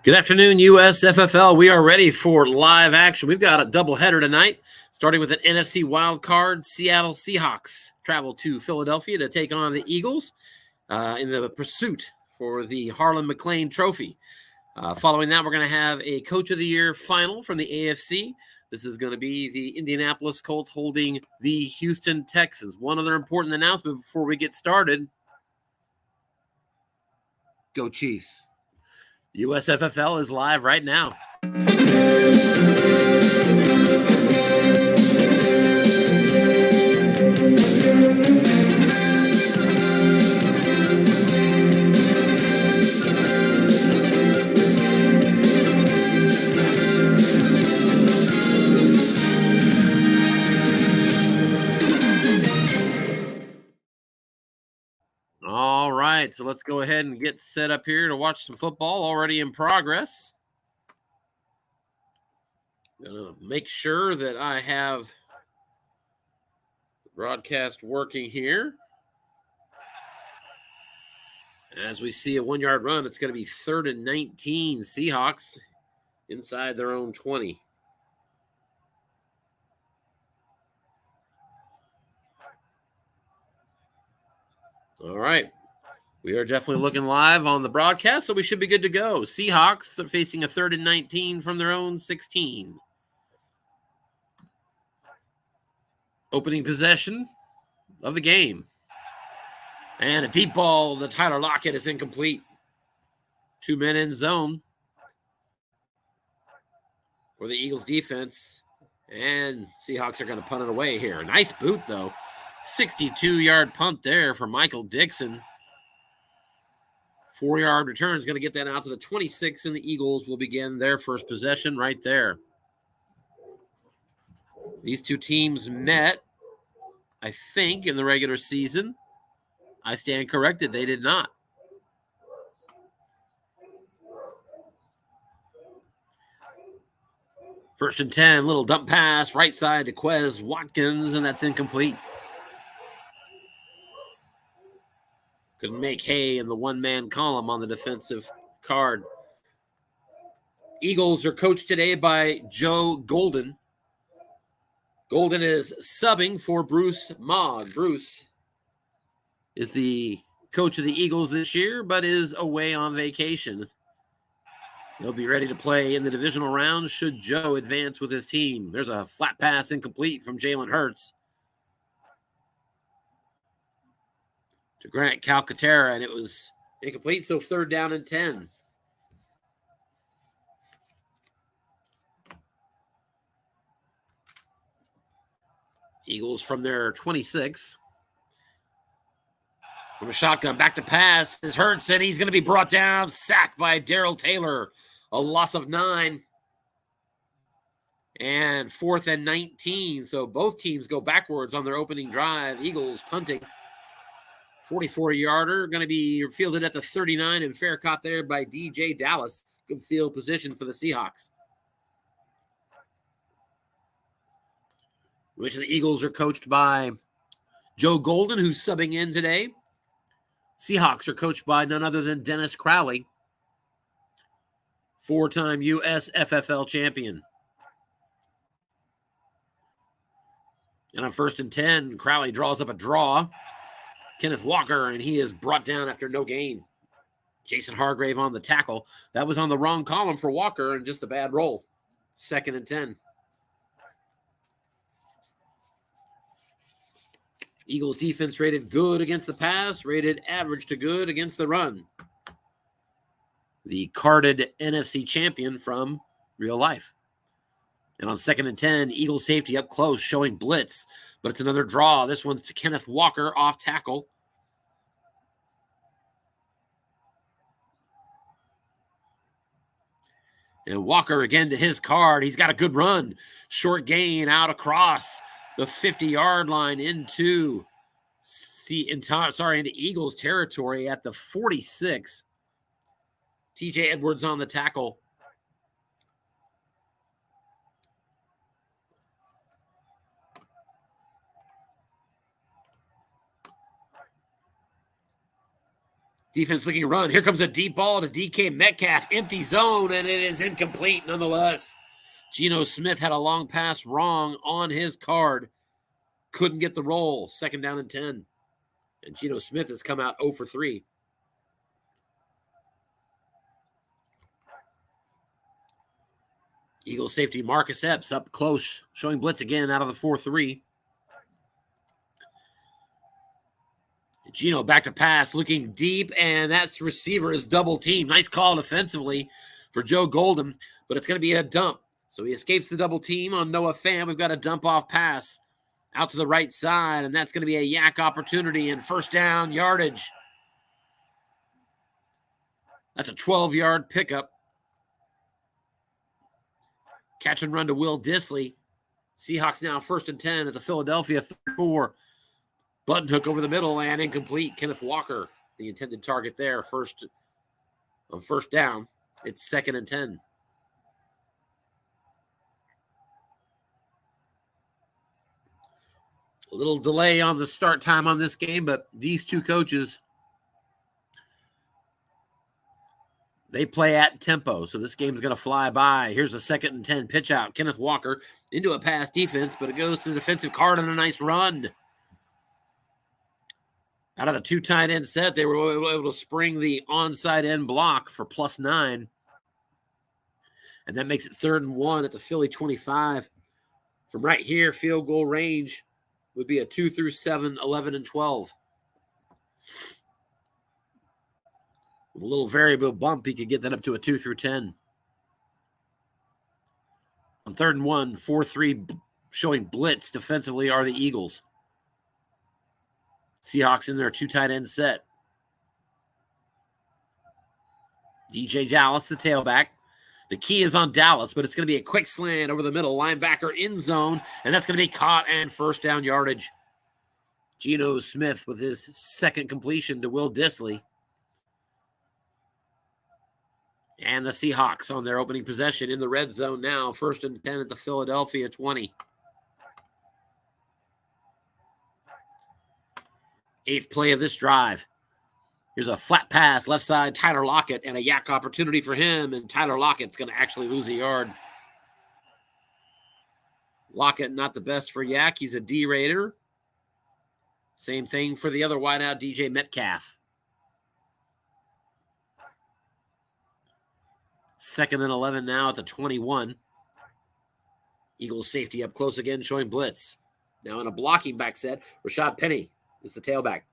Good afternoon, USFFL. We are ready for live action. We've got a doubleheader tonight, starting with an NFC Wildcard. Seattle Seahawks travel to Philadelphia to take on the Eagles in the pursuit for the Harlan McClain Trophy. Following that, we're going to have a Coach of the Year final from the AFC. This is going to be the Indianapolis Colts holding the Houston Texans. One other important announcement before we get started. Go Chiefs. USFFL is live right now. All right, so let's go ahead and get set up here to watch some football already in progress. I'm going to make sure that I have the broadcast working here. As we see a 1-yard run, it's going to be 3rd and 19, Seahawks inside their own 20. All right. We are definitely looking live on the broadcast, so we should be good to go. Seahawks, they're facing a 3rd and 19 from their own 16. Opening possession of the game. And a deep ball to Tyler Lockett is incomplete. 2 men in zone for the Eagles defense. And Seahawks are going to punt it away here. Nice boot, though. 62-yard punt there for Michael Dixon. 4-yard return is going to get that out to the 26, and the Eagles will begin their first possession right there. These two teams met, I think, in the regular season. I stand corrected. They did not. First and 10, little dump pass, right side to Quez Watkins, and that's incomplete. Couldn't make hay in the one-man column on the defensive card. Eagles are coached today by Joe Golden. Golden is subbing for Bruce Mogg. Bruce is the coach of the Eagles this year, but is away on vacation. He'll be ready to play in the divisional round should Joe advance with his team. There's a flat pass incomplete from Jalen Hurts to Grant Calcaterra, and it was incomplete, so 3rd down and 10. Eagles from their 26. From a shotgun, back to pass is Hurts, and he's going to be brought down, sacked by Darrell Taylor. A loss of 9. And 4th and 19, so both teams go backwards on their opening drive. Eagles punting. 44-yarder, going to be fielded at the 39, and fair caught there by DJ Dallas. Good field position for the Seahawks. Which the Eagles are coached by Joe Golden, who's subbing in today. Seahawks are coached by none other than Dennis Crowley, 4-time USFFL champion. And on 1st and 10, Crowley draws up a draw. Kenneth Walker, and he is brought down after no gain. Jason Hargrave on the tackle. That was on the wrong column for Walker and just a bad roll. 2nd and 10. Eagles defense rated good against the pass, rated average to good against the run. The carded NFC champion from real life. And on 2nd and 10, Eagles safety up close showing blitz, but it's another draw. This one's to Kenneth Walker off tackle. And Walker again to his card. He's got a good run. Short gain out across the 50-yard line into Eagles territory at the 46. TJ Edwards on the tackle. Defense looking to run. Here comes a deep ball to DK Metcalf. Empty zone, and it is incomplete nonetheless. Geno Smith had a long pass wrong on his card. Couldn't get the roll. 2nd down and 10. And Geno Smith has come out 0 for 3. Eagles safety Marcus Epps up close, showing blitz again out of the 4-3. Geno back to pass, looking deep, and that's receiver is double team. Nice call defensively for Joe Golden, but it's going to be a dump. So he escapes the double team on Noah Pham. We've got a dump off pass out to the right side, and that's going to be a yak opportunity and 1st down yardage. That's a 12-yard pickup. Catch and run to Will Dissly. Seahawks now 1st and 10 at the Philadelphia 4. Button hook over the middle and incomplete. Kenneth Walker, the intended target there. First down. It's 2nd and 10. A little delay on the start time on this game, but these two coaches, they play at tempo, so this game's going to fly by. Here's a 2nd and 10 pitch out. Kenneth Walker into a pass defense, but it goes to the defensive card on a nice run. Out of the 2 tight end set, they were able to spring the onside end block for +9. And that makes it 3rd and 1 at the Philly 25. From right here, field goal range would be a 2 through 7, 11 and 12. With a little variable bump, he could get that up to a 2 through 10. On 3rd and 1, 4-3 showing blitz defensively are the Eagles. Seahawks in their 2 tight end set. DJ Dallas, the tailback. The key is on Dallas, but it's going to be a quick slant over the middle. Linebacker in zone, and that's going to be caught and 1st down yardage. Geno Smith with his 2nd completion to Will Dissly. And the Seahawks on their opening possession in the red zone now. 1st and 10 at the Philadelphia 20. 8th play of this drive. Here's a flat pass, left side, Tyler Lockett, and a yak opportunity for him, and Tyler Lockett's going to actually lose a yard. Lockett not the best for yak. He's a D-rater. Same thing for the other wideout, DJ Metcalf. 2nd and 11 now at the 21. Eagles safety up close again, showing blitz. Now in a blocking back set, Rashad Penny is the tailback.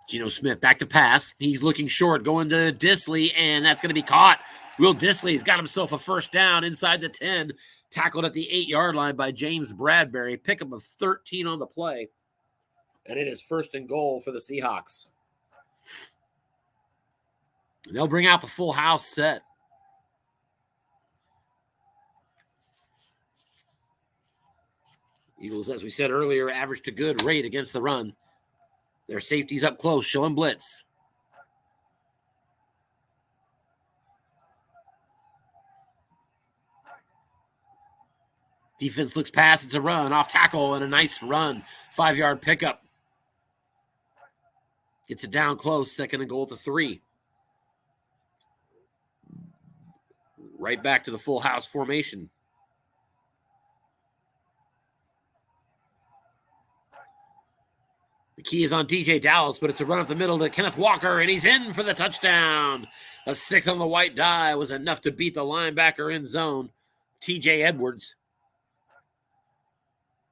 Geno Smith back to pass. He's looking short, going to Dissly, and that's going to be caught. Will Dissly's got himself a 1st down inside the 10, tackled at the 8-yard line by James Bradbury. Pickup of 13 on the play, and it is 1st and goal for the Seahawks. They'll bring out the full house set. Eagles, as we said earlier, average to good rate against the run. Their safeties up close, showing blitz. Defense looks past. It's a run, off tackle, and a nice run. 5-yard pickup. Gets it down close, 2nd and goal to 3. Right back to the full house formation. The key is on DJ Dallas, but it's a run up the middle to Kenneth Walker, and he's in for the touchdown. A 6 on the white die was enough to beat the linebacker in zone, TJ Edwards.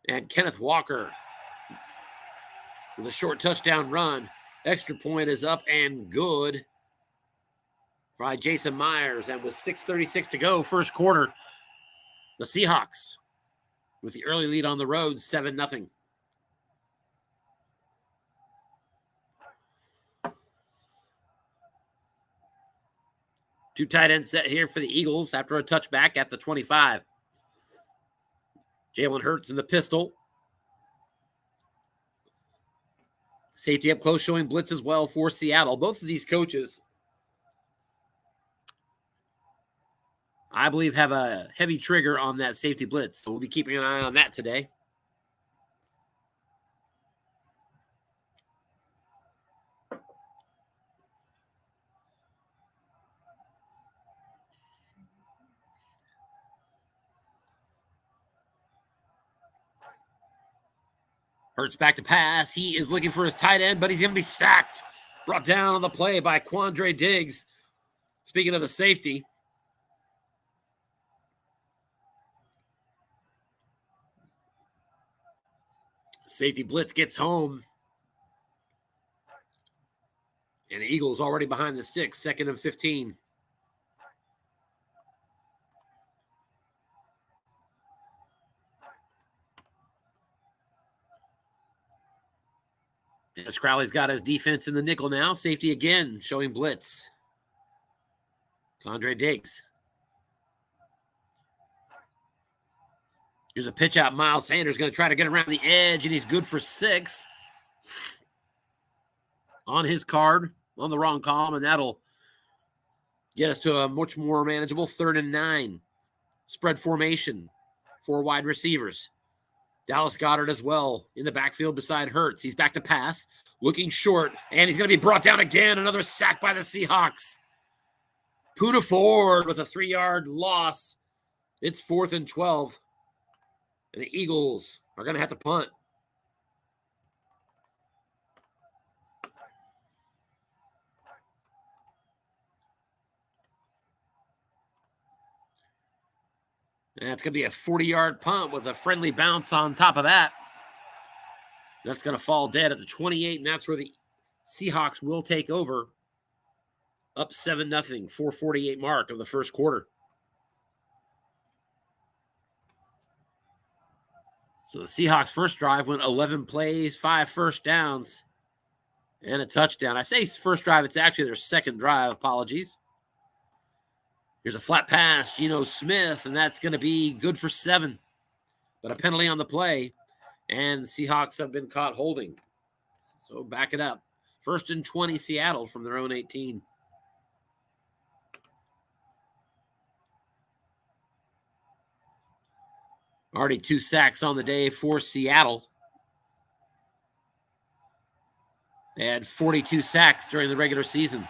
And Kenneth Walker with a short touchdown run. Extra point is up and good by Jason Myers. And with 6:36 to go, 1st quarter, the Seahawks with the early lead on the road, 7-0. Two tight end set here for the Eagles after a touchback at the 25. Jalen Hurts in the pistol. Safety up close, showing blitz as well for Seattle. Both of these coaches I believe, have a heavy trigger on that safety blitz. So we'll be keeping an eye on that today. Hurts back to pass. He is looking for his tight end, but he's going to be sacked. Brought down on the play by Quandre Diggs. Speaking of the safety. Safety blitz gets home. And the Eagles already behind the sticks, 2nd and 15. As Crowley's got his defense in the nickel now. Safety again, showing blitz. Quandre Diggs. Here's a pitch out. Miles Sanders going to try to get around the edge, and he's good for 6. On his card, on the wrong column, and that'll get us to a much more manageable 3rd and 9. Spread formation, 4 wide receivers. Dallas Goedert as well in the backfield beside Hurts. He's back to pass, looking short, and he's going to be brought down again. Another sack by the Seahawks. Poona Ford with a 3-yard loss. It's 4th and 12. And the Eagles are going to have to punt. And it's going to be a 40-yard punt with a friendly bounce on top of that. That's going to fall dead at the 28, and that's where the Seahawks will take over. Up 7-0, 4:48 mark of the first quarter. So the Seahawks' first drive went 11 plays, 5 first downs, and a touchdown. I say first drive, it's actually their second drive. Apologies. Here's a flat pass, Geno Smith, and that's going to be good for 7. But a penalty on the play, and the Seahawks have been caught holding. So back it up. 1st and 20, Seattle from their own 18. Already 2 sacks on the day for Seattle. They had 42 sacks during the regular season.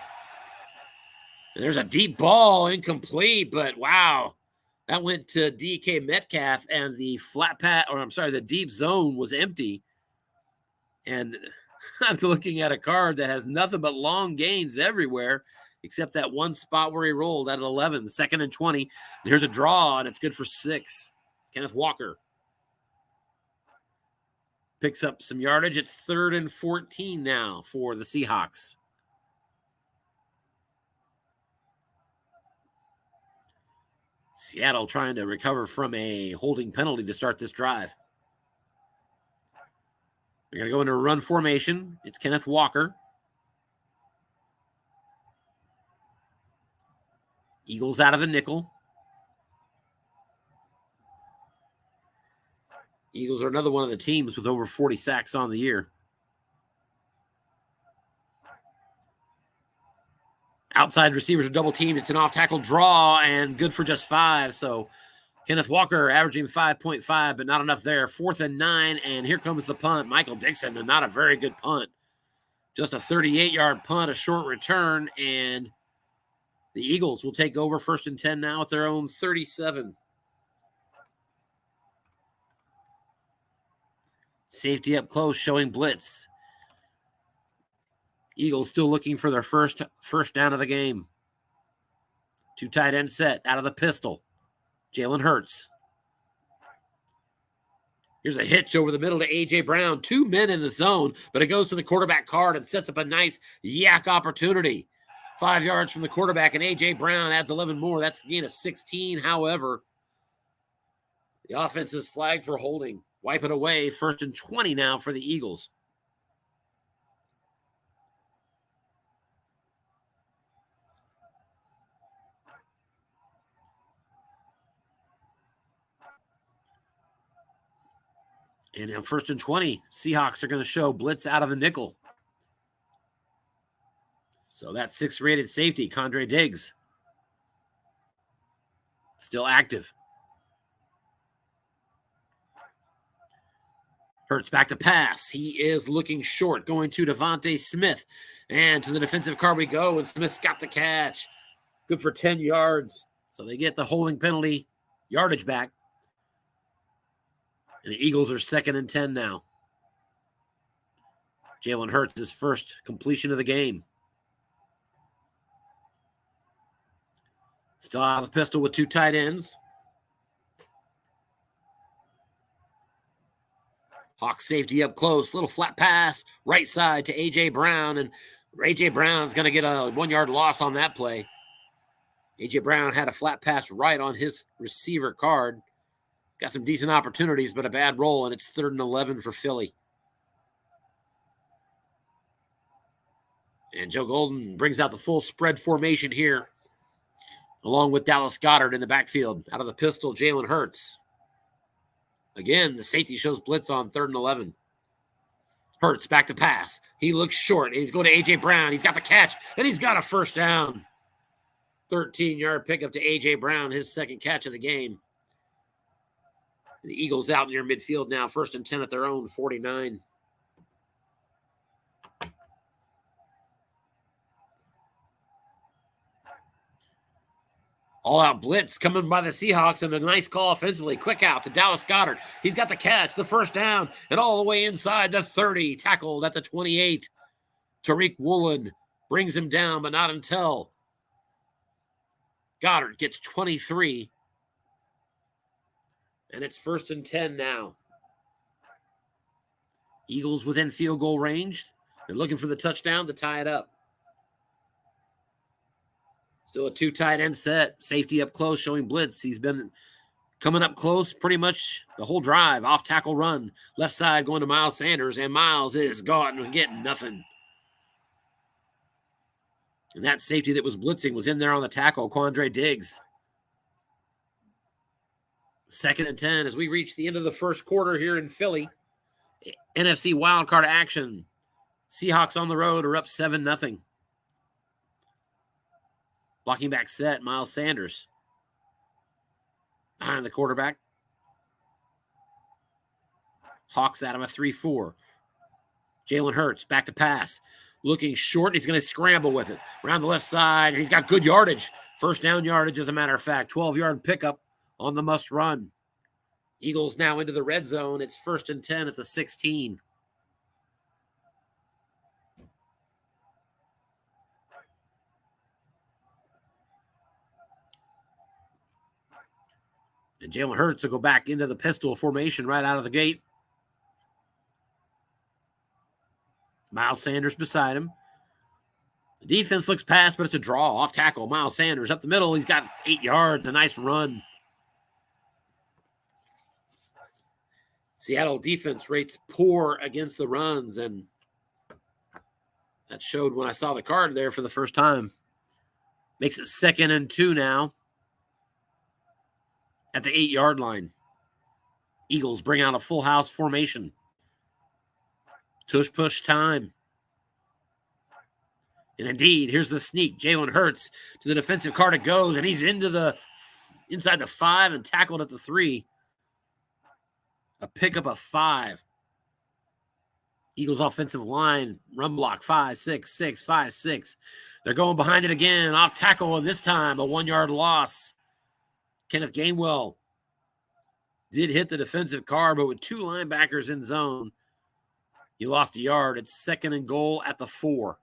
And there's a deep ball, incomplete, but wow. That went to DK Metcalf, and the the deep zone was empty. And I'm looking at a card that has nothing but long gains everywhere, except that one spot where he rolled at 11, 2nd and 20. And here's a draw, and it's good for 6. Kenneth Walker picks up some yardage. It's 3rd and 14 now for the Seahawks. Seattle trying to recover from a holding penalty to start this drive. They're going to go into a run formation. It's Kenneth Walker. Eagles out of the nickel. Eagles are another one of the teams with over 40 sacks on the year. Outside receivers are double teamed. It's an off-tackle draw and good for just 5. So Kenneth Walker averaging 5.5, but not enough there. 4th and 9, and here comes the punt. Michael Dixon, and not a very good punt. Just a 38-yard punt, a short return, and the Eagles will take over 1st and 10 now at their own 37. Safety up close, showing blitz. Eagles still looking for their first down of the game. 2 tight end set out of the pistol. Jalen Hurts. Here's a hitch over the middle to A.J. Brown. 2 men in the zone, but it goes to the quarterback card and sets up a nice yak opportunity. 5 yards from the quarterback, and A.J. Brown adds 11 more. That's a gain of 16. However, the offense is flagged for holding. Wipe it away. 1st and 20 now for the Eagles. And on 1st and 20, Seahawks are going to show blitz out of the nickel. So that's 6th rated safety, Quandre Diggs. Still active. Hurts back to pass. He is looking short, going to Devontae Smith. And to the defensive card we go, and Smith's got the catch. Good for 10 yards. So they get the holding penalty yardage back. And the Eagles are 2nd and 10 now. Jalen Hurts, his first completion of the game. Still out of the pistol with 2 tight ends. Hawks safety up close. Little flat pass, right side to A.J. Brown. And A.J. Brown's going to get a 1-yard loss on that play. A.J. Brown had a flat pass right on his receiver card. Got some decent opportunities, but a bad roll, and it's 3rd and 11 for Philly. And Joe Golden brings out the full spread formation here, along with Dallas Goedert in the backfield. Out of the pistol, Jalen Hurts. Again, the safety shows blitz on 3rd and 11. Hurts back to pass. He looks short. He's going to A.J. Brown. He's got the catch, and he's got a first down. 13-yard pickup to A.J. Brown, his second catch of the game. The Eagles out near midfield now, 1st and 10 at their own 49. All-out blitz coming by the Seahawks, and a nice call offensively. Quick out to Dallas Goedert. He's got the catch, the first down, and all the way inside the 30. Tackled at the 28. Tariq Woolen brings him down, but not until Goedert gets 23. And it's 1st and 10 now. Eagles within field goal range. They're looking for the touchdown to tie it up. Still a 2 tight end set. Safety up close, showing blitz. He's been coming up close pretty much the whole drive. Off tackle run. Left side going to Miles Sanders, and Miles is gone and getting nothing. And that safety that was blitzing was in there on the tackle, Quandre Diggs. 2nd and 10 as we reach the end of the first quarter here in Philly. NFC Wildcard action. Seahawks on the road are up 7-0. Blocking back set, Miles Sanders. Behind the quarterback. Hawks out of a 3-4. Jalen Hurts back to pass. Looking short. He's going to scramble with it. Around the left side. He's got good yardage. First down yardage, as a matter of fact. 12-yard pickup on the must run. Eagles now into the red zone. It's 1st and 10 at the 16. And Jalen Hurts will go back into the pistol formation right out of the gate. Miles Sanders beside him. The defense looks past, but it's a draw. Off tackle. Miles Sanders up the middle. He's got 8 yards. A nice run. Seattle defense rates poor against the runs, and that showed when I saw the card there for the first time. Makes it 2nd and 2 now at the 8-yard line. Eagles bring out a full house formation. Tush push time. And indeed, here's the sneak. Jalen Hurts to the defensive card it goes, and he's inside the 5 and tackled at the 3. A pickup of 5. Eagles offensive line, run block, 5-6, 5-6. They're going behind it again, off tackle, and this time a 1-yard loss. Kenneth Gainwell did hit the defensive card, but with 2 linebackers in zone, he lost a yard. It's 2nd and goal at the 4.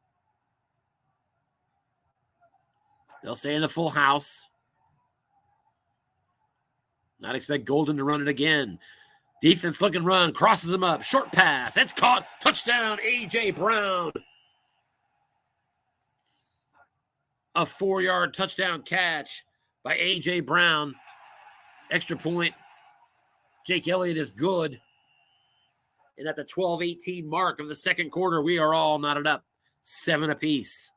They'll stay in the full house. Not expect Golden to run it again. Defense looking run, crosses him up. Short pass. It's caught. Touchdown, A.J. Brown. A 4-yard touchdown catch by A.J. Brown. Extra point. Jake Elliott is good. And at the 12-18 mark of the second quarter, we are all knotted up. 7 apiece.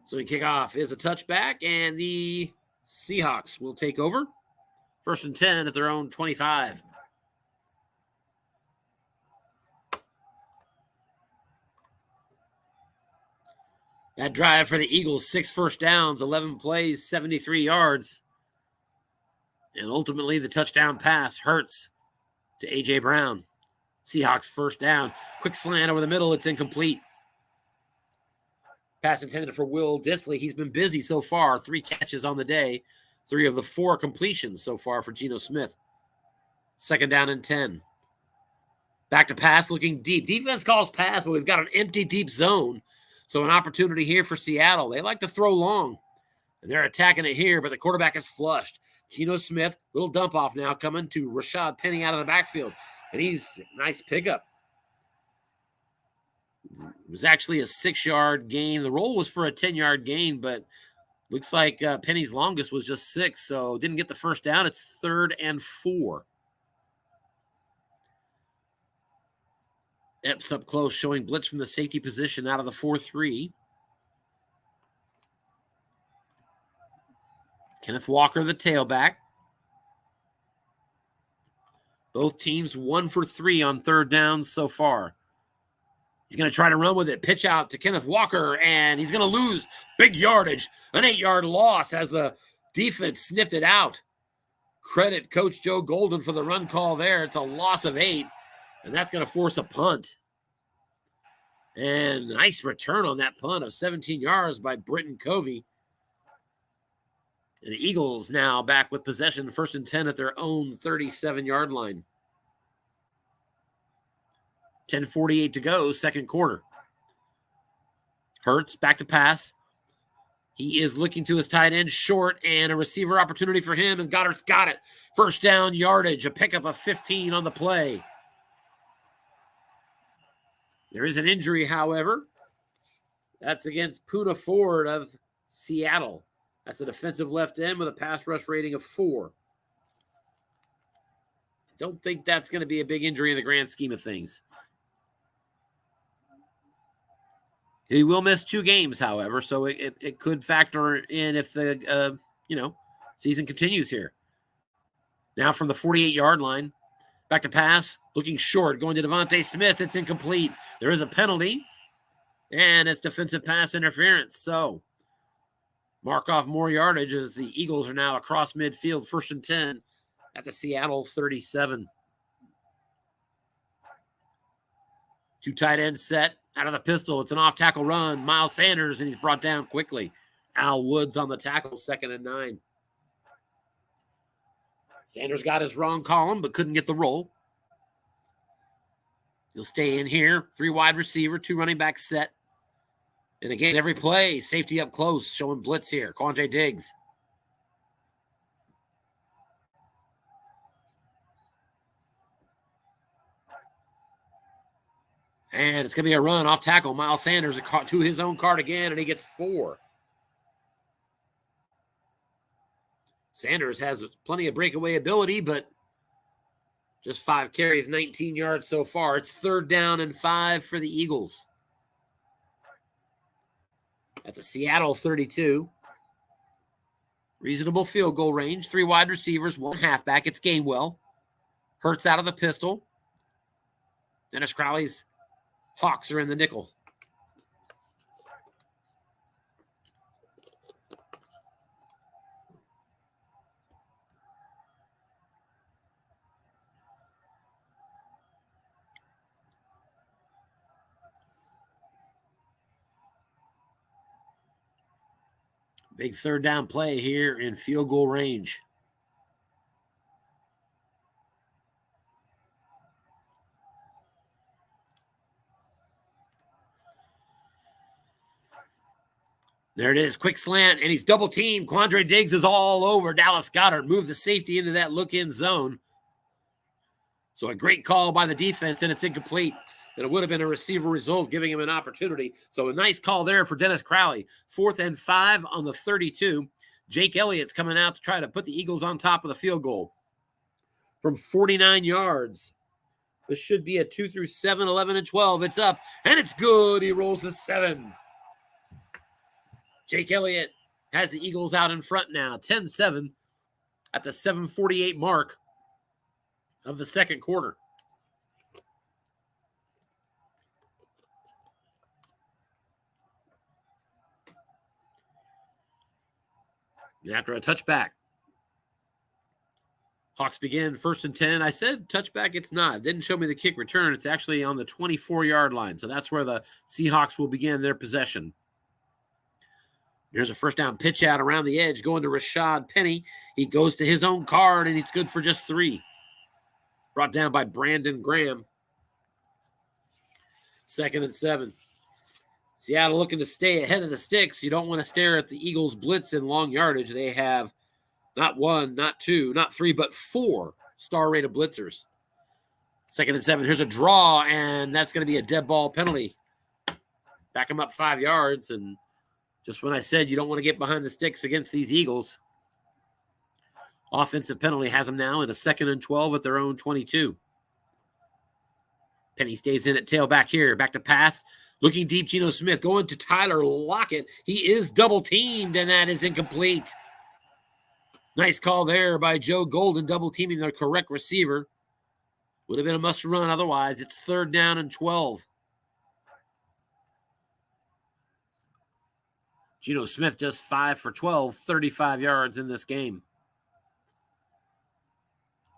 So we kick off is a touchback, and the Seahawks will take over. 1st and 10 at their own 25. That drive for the Eagles, 6 first downs, 11 plays, 73 yards. And ultimately, the touchdown pass hurts to A.J. Brown. Seahawks first down. Quick slant over the middle. It's incomplete. Pass intended for Will Dissly. He's been busy so far. 3 catches on the day. 3 of the 4 completions so far for Geno Smith. Second down and 10. Back to pass, looking deep. Defense calls pass, but we've got an empty deep zone. So an opportunity here for Seattle. They like to throw long. And they're attacking it here, but the quarterback is flushed. Geno Smith, little dump off now coming to Rashad Penny out of the backfield. And he's nice pickup. It was actually a 6-yard gain. The roll was for a 10-yard gain, but looks like Penny's longest was just 6, so didn't get the first down. It's 3rd and 4. Epps up close, showing blitz from the safety position out of the 4-3. Kenneth Walker, the tailback. Both teams 1 for 3 on 3rd down so far. He's going to try to run with it. Pitch out to Kenneth Walker, and he's going to lose big yardage. An 8-yard loss as the defense sniffed it out. Credit Coach Joe Golden for the run call there. It's a loss of 8, and that's going to force a punt. And nice return on that punt of 17 yards by Britton Covey. And the Eagles now back with possession, 1st and 10 at their own 37-yard line. 10:48 to go, second quarter. Hurts back to pass. He is looking to his tight end, short, and a receiver opportunity for him, and Goddard's got it. First down yardage, a pickup of 15 on the play. There is an injury, however. That's against Puna Ford of Seattle. That's a defensive left end with a pass rush rating of 4. Don't think that's going to be a big injury in the grand scheme of things. He will miss 2 games, however, so it could factor in if the season continues here. Now from the 48-yard line, back to pass, looking short, going to Devontae Smith. It's incomplete. There is a penalty, and it's defensive pass interference. So mark off more yardage as the Eagles are now across midfield, 1st and 10 at the Seattle 37. 2 tight ends set. Out of the pistol, it's an off-tackle run. Miles Sanders, and he's brought down quickly. Al Woods on the tackle, 2nd and 9. Sanders got his wrong column, but couldn't get the roll. He'll stay in here. 3 wide receiver, 2 running back set. And again, every play, safety up close, showing blitz here. Quandre Diggs. And it's going to be a run off tackle. Miles Sanders to his own card again, and he gets 4. Sanders has plenty of breakaway ability, but just 5 carries, 19 yards so far. It's 3rd down and 5 for the Eagles. At the Seattle 32. Reasonable field goal range. 3 wide receivers, 1 halfback. It's Gainwell. Hurts out of the pistol. Dennis Crowley's Hawks are in the nickel. Big 3rd down play here in field goal range. There it is, quick slant, and he's double teamed. Quandre Diggs is all over Dallas Goedert. Moved the safety into that look-in zone. So a great call by the defense, and it's incomplete. And it would have been a receiver result, giving him an opportunity. So a nice call there for Dennis Crowley. 4th and 5 on the 32. Jake Elliott's coming out to try to put the Eagles on top of the field goal. From 49 yards. This should be a 2 through 7, 11, and 12. It's up, and it's good. He rolls the 7. Jake Elliott has the Eagles out in front now, 10-7 at the 7:48 mark of the second quarter. And after a touchback, Hawks begin 1st and 10. I said touchback. It's not. It didn't show me the kick return. It's actually on the 24-yard line. So that's where the Seahawks will begin their possession. Here's a first down pitch out around the edge going to Rashad Penny. He goes to his own card, and it's good for just 3. Brought down by Brandon Graham. 2nd and 7. Seattle looking to stay ahead of the sticks. You don't want to stare at the Eagles' blitz in long yardage. They have not 1, not 2, not 3, but 4 star-rated blitzers. 2nd and 7. Here's a draw, and that's going to be a dead ball penalty. Back them up 5 yards, and just when I said you don't want to get behind the sticks against these Eagles, offensive penalty has them now in a 2nd and 12 at their own 22. Penny stays in at tailback here. Back to pass. Looking deep, Geno Smith going to Tyler Lockett. He is double-teamed, and that is incomplete. Nice call there by Joe Golden, double-teaming the correct receiver. Would have been a must-run otherwise. It's 3rd down and 12. Geno Smith just 5 for 12, 35 yards in this game.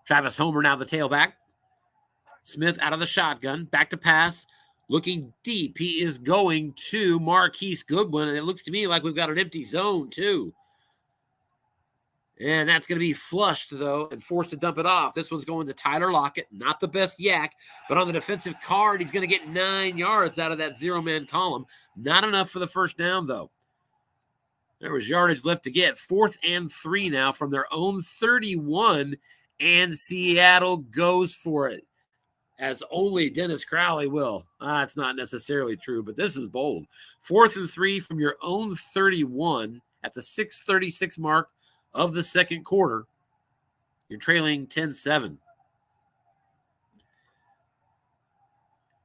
Travis Homer now the tailback. Smith out of the shotgun, back to pass. Looking deep, he is going to Marquise Goodwin, and it looks to me like we've got an empty zone too. And that's going to be flushed, though, and forced to dump it off. This one's going to Tyler Lockett, not the best yak, but on the defensive card, he's going to get 9 yards out of that 0-man column. Not enough for the first down, though. There was yardage left to get. 4th and 3 now from their own 31, and Seattle goes for it, as only Dennis Crowley will. It's not necessarily true, but this is bold. 4th and 3 from your own 31 at the 6:36 mark of the second quarter. You're trailing 10-7.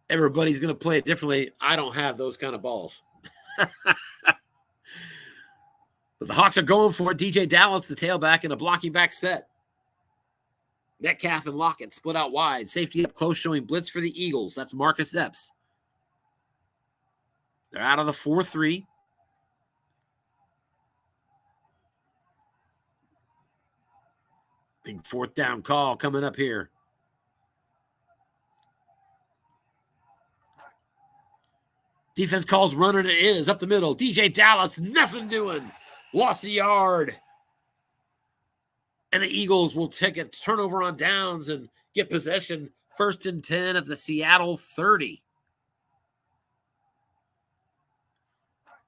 Everybody's going to play it differently. I don't have those kind of balls. But the Hawks are going for it. DJ Dallas, the tailback, in a blocking back set. Metcalf and Lockett split out wide. Safety up close, showing blitz for the Eagles. That's Marcus Epps. They're out of the 4-3. Big 4th down call coming up here. Defense calls runner, and it is up the middle. DJ Dallas, nothing doing. Lost a yard. And the Eagles will take a turnover on downs and get possession. 1st and 10 at the Seattle 30.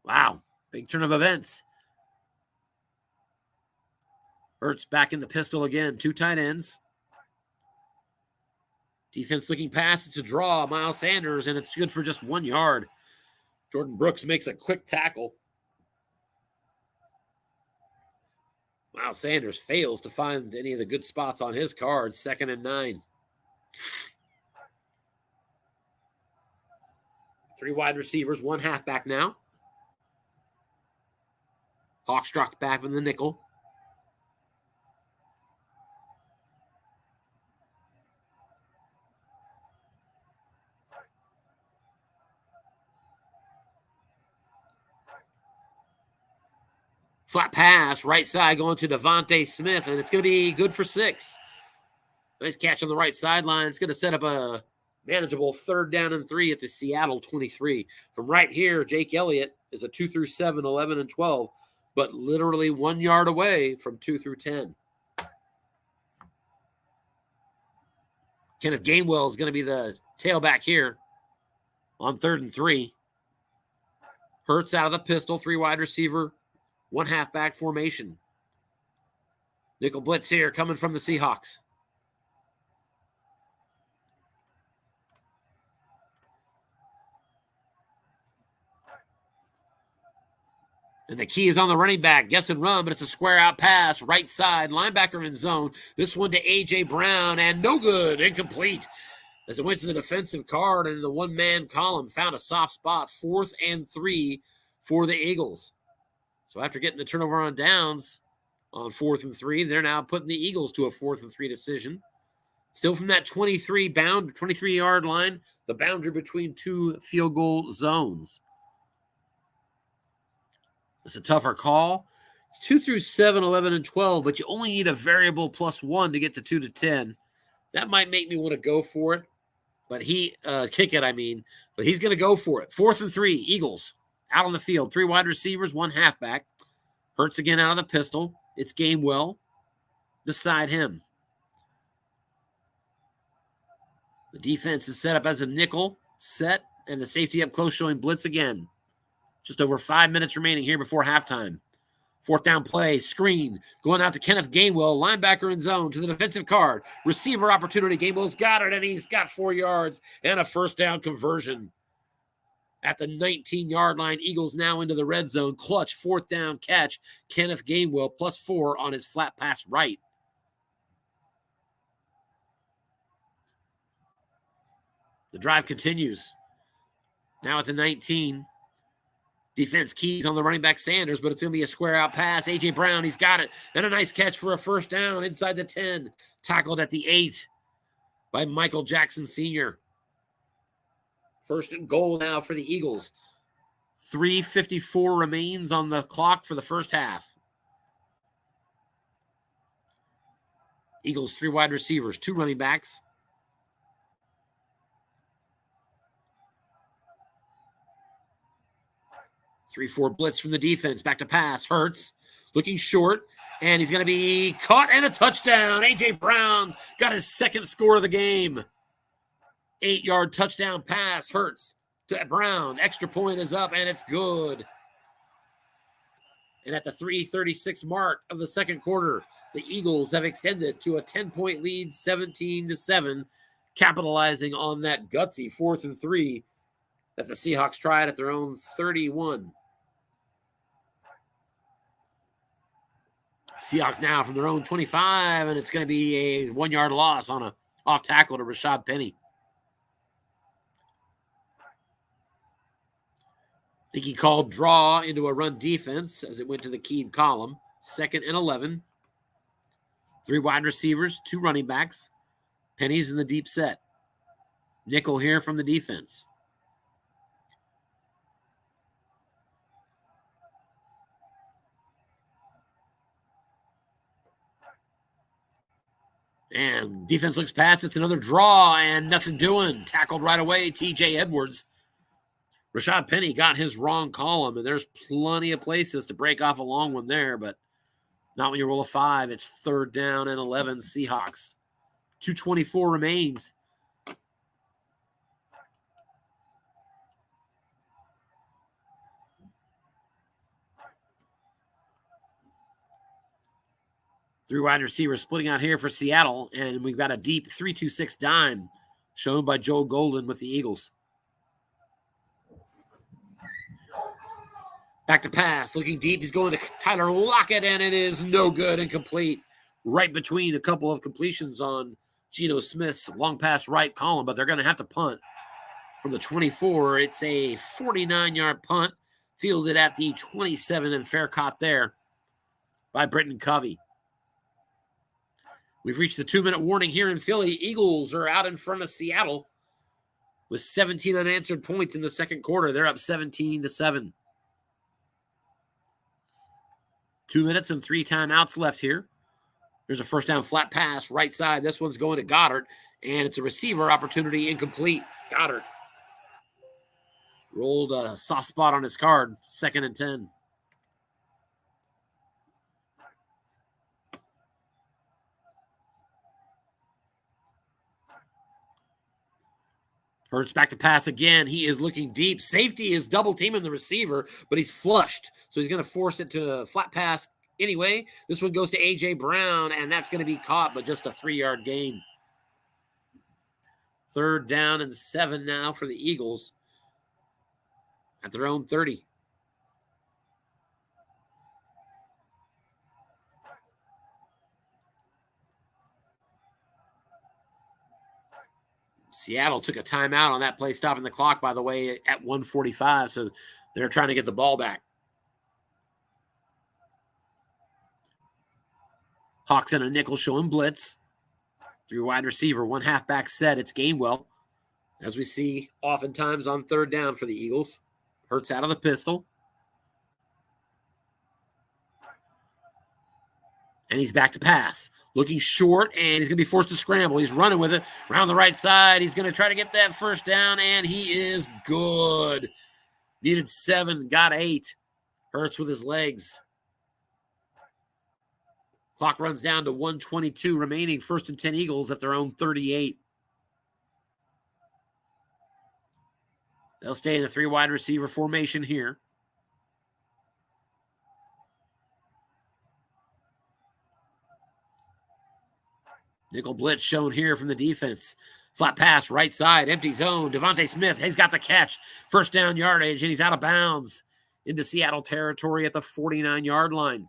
Wow, big turn of events. Hurts back in the pistol again. 2 tight ends. Defense looking pass. It's a draw. Miles Sanders, and it's good for just 1 yard. Jordan Brooks makes a quick tackle. Miles Sanders fails to find any of the good spots on his card. 2nd and 9. 3 wide receivers, 1 halfback now. Hawks dropped back in the nickel. Flat pass, right side going to Devontae Smith, and it's going to be good for 6. Nice catch on the right sideline. It's going to set up a manageable 3rd down and 3 at the Seattle 23. From right here, Jake Elliott is a 2 through 7, 11 and 12, but literally 1 yard away from 2 through 10. Kenneth Gainwell is going to be the tailback here on 3rd and 3. Hurts out of the pistol, 3 wide receiver, 1 halfback formation. Nickel blitz here coming from the Seahawks. And the key is on the running back. Guess and run, but it's a square out pass. Right side, linebacker in zone. This one to A.J. Brown, and no good, incomplete. As it went to the defensive card and the 1-man column, found a soft spot. 4th and 3 for the Eagles. So after getting the turnover on downs on 4th and 3, they're now putting the Eagles to a 4th and 3 decision. Still from that 23-yard line, the boundary between 2 field goal zones. It's a tougher call. It's 2 through 7, 11, and 12, but you only need a variable +1 to get to 2 to 10. That might make me want to go for it, but kick it, I mean. But he's going to go for it. 4th and 3, Eagles out on the field. 3 wide receivers, 1 halfback. Hurts again out of the pistol. It's Gamewell beside him. The defense is set up as a nickel set, and the safety up close showing blitz again. Just over 5 minutes remaining here before halftime. 4th down play, screen, going out to Kenneth Gainwell, linebacker in zone to the defensive card. Receiver opportunity, Gainwell's got it, and he's got 4 yards and a 1st down conversion. At the 19-yard line, Eagles now into the red zone. Clutch 4th down catch, Kenneth Gainwell +4 on his flat pass right. The drive continues. Now at the 19. Defense keys on the running back Sanders, but it's going to be a square out pass. A.J. Brown, he's got it. And a nice catch for a 1st down inside the 10. Tackled at the 8 by Michael Jackson Sr. 1st and goal now for the Eagles. 3:54 remains on the clock for the first half. Eagles 3 wide receivers, 2 running backs. 3-4 blitz from the defense. Back to pass. Hurts looking short, and he's going to be caught and a touchdown. A.J. Brown's got his 2nd score of the game. 8-yard touchdown pass. Hurts to Brown. Extra point is up, and it's good. And at the 3:36 mark of the second quarter, the Eagles have extended to a 10-point lead, 17-7, capitalizing on that gutsy 4th and 3 that the Seahawks tried at their own 31. Seahawks now from their own 25, and it's going to be a 1-yard loss on a off tackle to Rashad Penny. I think he called draw into a run defense as it went to the keyed column. 2nd and 11. 3 wide receivers, 2 running backs. Penny's in the deep set. Nickel here from the defense. And defense looks past. It's another draw and nothing doing. Tackled right away, T.J. Edwards. Rashad Penny got his wrong column, and there's plenty of places to break off a long one there, but not when you roll a 5. It's 3rd down and 11 Seahawks. 2:24 remains. Three wide receivers splitting out here for Seattle, and we've got a deep 3-2-6 dime shown by Joe Golden with the Eagles. Back to pass, looking deep. He's going to Tyler Lockett, and it is no good, incomplete. Right between a couple of completions on Geno Smith's long pass right column, but they're going to have to punt from the 24. It's a 49-yard punt, fielded at the 27, and fair caught there by Britton Covey. We've reached the 2-minute warning here in Philly. Eagles are out in front of Seattle with 17 unanswered points in the second quarter. They're up 17-7. 2 minutes and 3 timeouts left here. There's a 1st down flat pass right side. This one's going to Goddard, and it's a receiver opportunity, incomplete. Goddard rolled a soft spot on his card. 2nd and 10. Hurts back to pass again. He is looking deep. Safety is double teaming the receiver, but he's flushed. So he's going to force it to a flat pass anyway. This one goes to A.J. Brown, and that's going to be caught, but just a 3-yard gain. 3rd down and 7 now for the Eagles at their own 30. Seattle took a timeout on that play, stopping the clock, by the way, at 1:45, so they're trying to get the ball back. Hawks in a nickel showing blitz. 3 wide receiver, 1 halfback set. It's Gainwell, as we see oftentimes on 3rd down for the Eagles. Hurts out of the pistol. And he's back to pass. Looking short, and he's going to be forced to scramble. He's running with it around the right side. He's going to try to get that first down, and he is good. Needed 7, got 8. Hurts with his legs. Clock runs down to 1:22 remaining. 1st and 10 Eagles at their own 38. They'll stay in the 3 wide receiver formation here. Nickel blitz shown here from the defense. Flat pass, right side, empty zone. Devontae Smith, he's got the catch. First down yardage, and he's out of bounds into Seattle territory at the 49-yard line.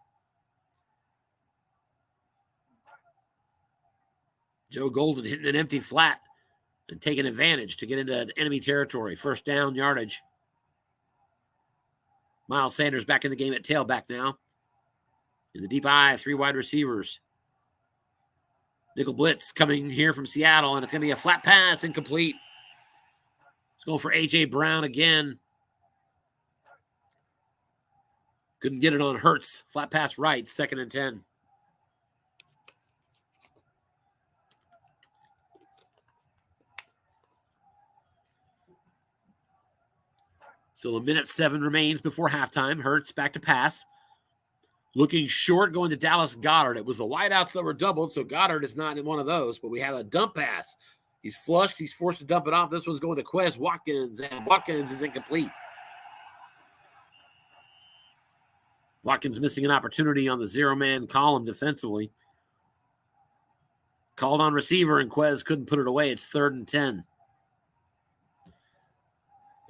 Joe Golden hitting an empty flat and taking advantage to get into enemy territory. First down yardage. Miles Sanders back in the game at tailback now. In the deep eye, 3 wide receivers. Nickel blitz coming here from Seattle, and it's going to be a flat pass, incomplete. It's going for A.J. Brown again. Couldn't get it on Hurts. Flat pass right, 2nd and 10. Still 1:07 remains before halftime. Hurts back to pass. Looking short, going to Dallas Goedert. It was the wideouts that were doubled, so Goedert is not in one of those, but we have a dump pass. He's flushed. He's forced to dump it off. This one's going to Quez Watkins, and Watkins is incomplete. Watkins missing an opportunity on the 0-man column defensively. Called on receiver, and Quez couldn't put it away. It's 3rd and 10.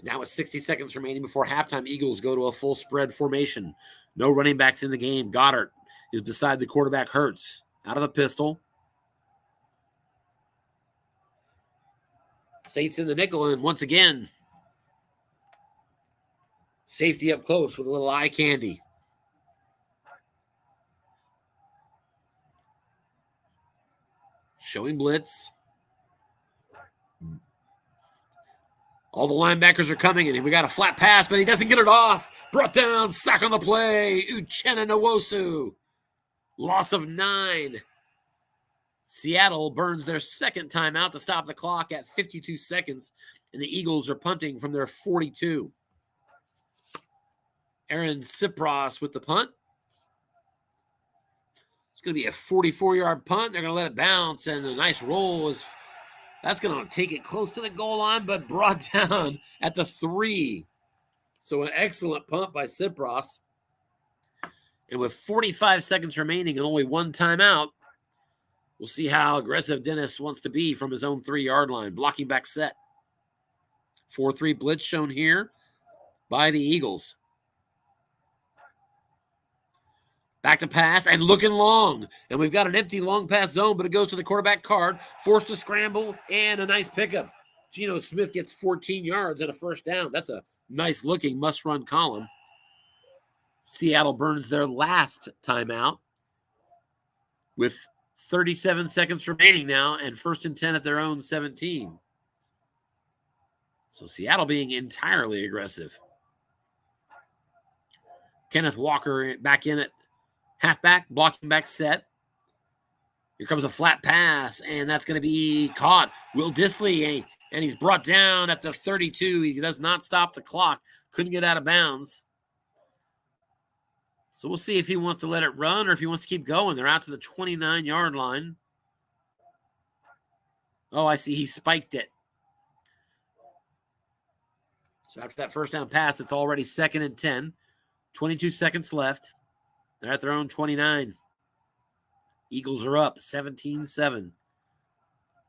Now with 60 seconds remaining before halftime, Eagles go to a full spread formation. No running backs in the game. Goedert is beside the quarterback, Hurts. Out of the pistol. Saints in the nickel, and once again, safety up close with a little eye candy. Showing blitz. All the linebackers are coming in. We got a flat pass, but he doesn't get it off. Brought down, sack on the play. Uchenna Nwosu. Loss of 9. Seattle burns their 2nd timeout to stop the clock at 52 seconds, and the Eagles are punting from their 42. Aaron Cipros with the punt. It's going to be a 44-yard punt. They're going to let it bounce, and a nice roll is... That's going to take it close to the goal line, but brought down at the 3. So an excellent punt by Cipros. And with 45 seconds remaining and only 1 timeout, we'll see how aggressive Dennis wants to be from his own 3-yard line. Blocking back set. 4-3 blitz shown here by the Eagles. Back to pass and looking long. And we've got an empty long pass zone, but it goes to the quarterback card. Forced to scramble and a nice pickup. Geno Smith gets 14 yards and a first down. That's a nice looking must-run column. Seattle burns their last timeout with 37 seconds remaining now and 1st and 10 at their own 17. So Seattle being entirely aggressive. Kenneth Walker back in at halfback, blocking back set. Here comes a flat pass, and that's going to be caught. Will Dissly, and he's brought down at the 32. He does not stop the clock. Couldn't get out of bounds. So we'll see if he wants to let it run or if he wants to keep going. They're out to the 29-yard line. Oh, I see. He spiked it. So after that first down pass, it's already 2nd and 10. 22 seconds left. They're at their own 29. Eagles are up 17-7.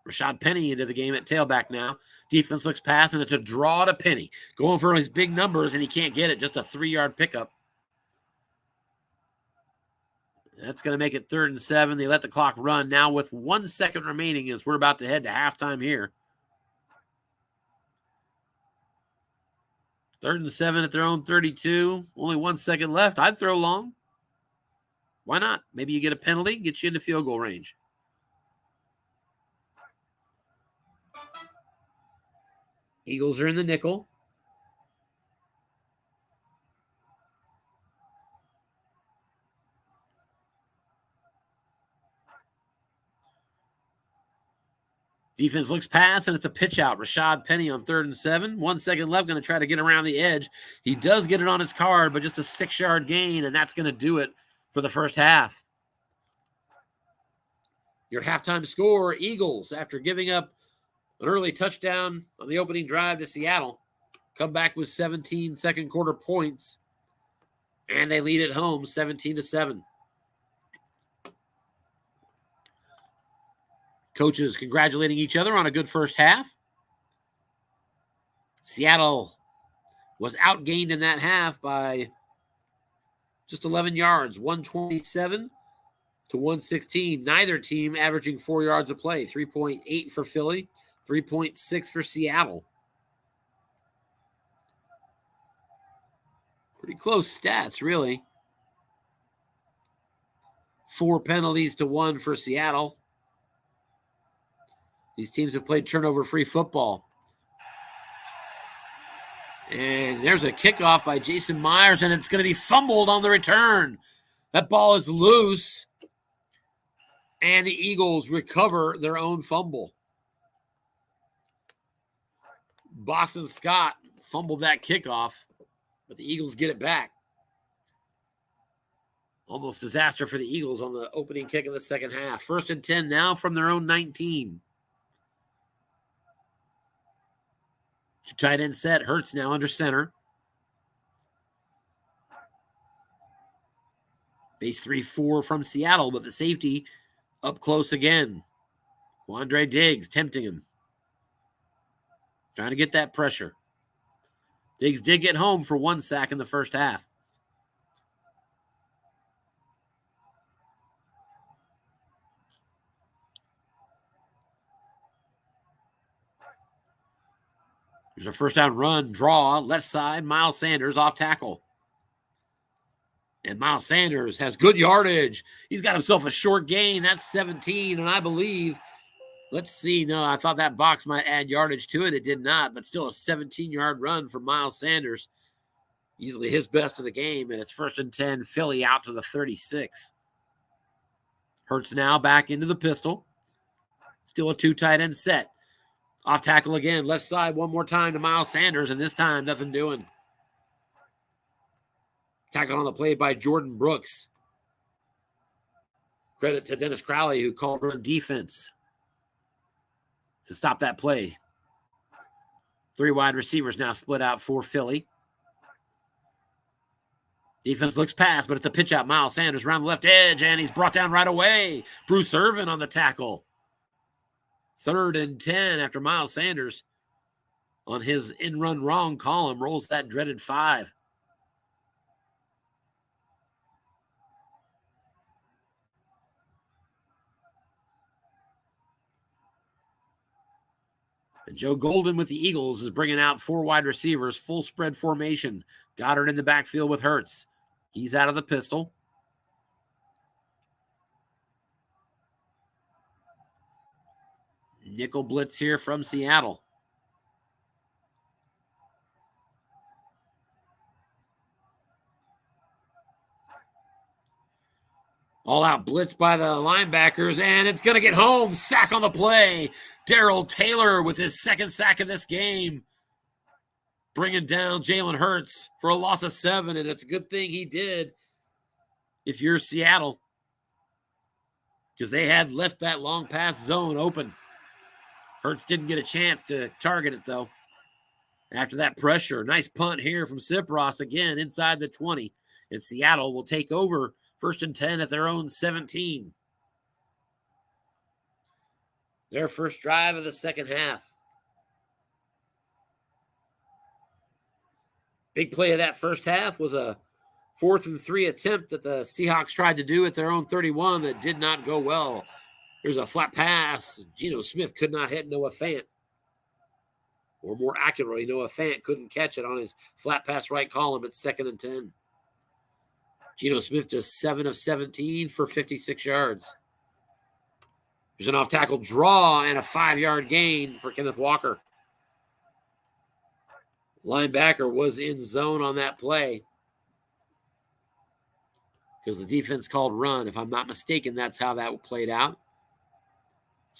Rashad Penny into the game at tailback now. Defense looks pass, and it's a draw to Penny. Going for his big numbers, and he can't get it. Just a 3-yard pickup. That's going to make it 3rd and 7. They let the clock run now with 1 second remaining as we're about to head to halftime here. 3rd and 7 at their own 32. Only 1 second left. I'd throw long. Why not? Maybe you get a penalty, get you into field goal range. Eagles are in the nickel. Defense looks pass, and it's a pitch out. Rashad Penny on 3rd and 7. 1 second left, going to try to get around the edge. He does get it on his card, but just a 6-yard gain, and that's going to do it for the first half. Your halftime score, Eagles, after giving up an early touchdown on the opening drive to Seattle, come back with 17 second quarter points, and they lead at home 17-7. Coaches congratulating each other on a good first half. Seattle was outgained in that half by just 11 yards, 127 to 116. Neither team averaging 4 yards a play, 3.8 for Philly, 3.6 for Seattle. Pretty close stats, really. 4 penalties to 1 for Seattle. These teams have played turnover-free football. And there's a kickoff by Jason Myers, and it's going to be fumbled on the return. That ball is loose, and the Eagles recover their own fumble. Boston Scott fumbled that kickoff, but the Eagles get it back. Almost disaster for the Eagles on the opening kick of the second half. 1st and 10 now from their own 19. 2 tight end set. Hurts now under center. Base 3-4 from Seattle, but the safety up close again. Quandre Diggs tempting him. Trying to get that pressure. Diggs did get home for 1 sack in the first half. There's a first down run, draw, left side, Miles Sanders off tackle. And Miles Sanders has good yardage. He's got himself a short gain. That's 17, and I believe, let's see, no, I thought that box might add yardage to it. It did not, but still a 17-yard run for Miles Sanders. Easily his best of the game, and it's 1st and 10, Philly out to the 36. Hurts now back into the pistol. Still a 2 tight end set. Off tackle again, left side one more time to Miles Sanders, and this time nothing doing. Tackle on the play by Jordan Brooks. Credit to Dennis Crowley, who called run defense to stop that play. 3 wide receivers now split out for Philly. Defense looks pass, but it's a pitch out. Miles Sanders around the left edge, and he's brought down right away. Bruce Irvin on the tackle. 3rd and 10 after Miles Sanders on his in-run wrong column rolls that dreaded 5. And Joe Golden with the Eagles is bringing out 4 wide receivers, full spread formation. Goddard in the backfield with Hurts. He's out of the pistol. Nickel blitz here from Seattle. All out blitz by the linebackers, and it's going to get home. Sack on the play. Darrell Taylor with his 2nd sack of this game. Bringing down Jalen Hurts for a loss of 7, and it's a good thing he did if you're Seattle, because they had left that long pass zone open. Hurts didn't get a chance to target it, though. After that pressure, nice punt here from Cypros again inside the 20. And Seattle will take over 1st and 10 at their own 17. Their first drive of the second half. Big play of that first half was a 4th and 3 attempt that the Seahawks tried to do at their own 31 that did not go well. There's a flat pass. Geno Smith could not hit Noah Fant. Or more accurately, Noah Fant couldn't catch it on his flat pass right column at 2nd and 10. Geno Smith just 7 of 17 for 56 yards. There's an off-tackle draw and a 5-yard gain for Kenneth Walker. Linebacker was in zone on that play because the defense called run. If I'm not mistaken, that's how that played out.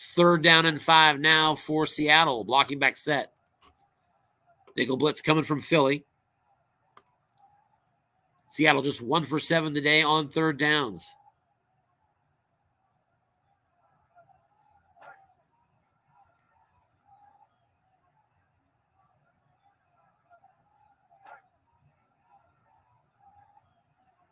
It's 3rd down and 5 now for Seattle. Blocking back set. Nickel blitz coming from Philly. Seattle just 1 for 7 today on 3rd downs.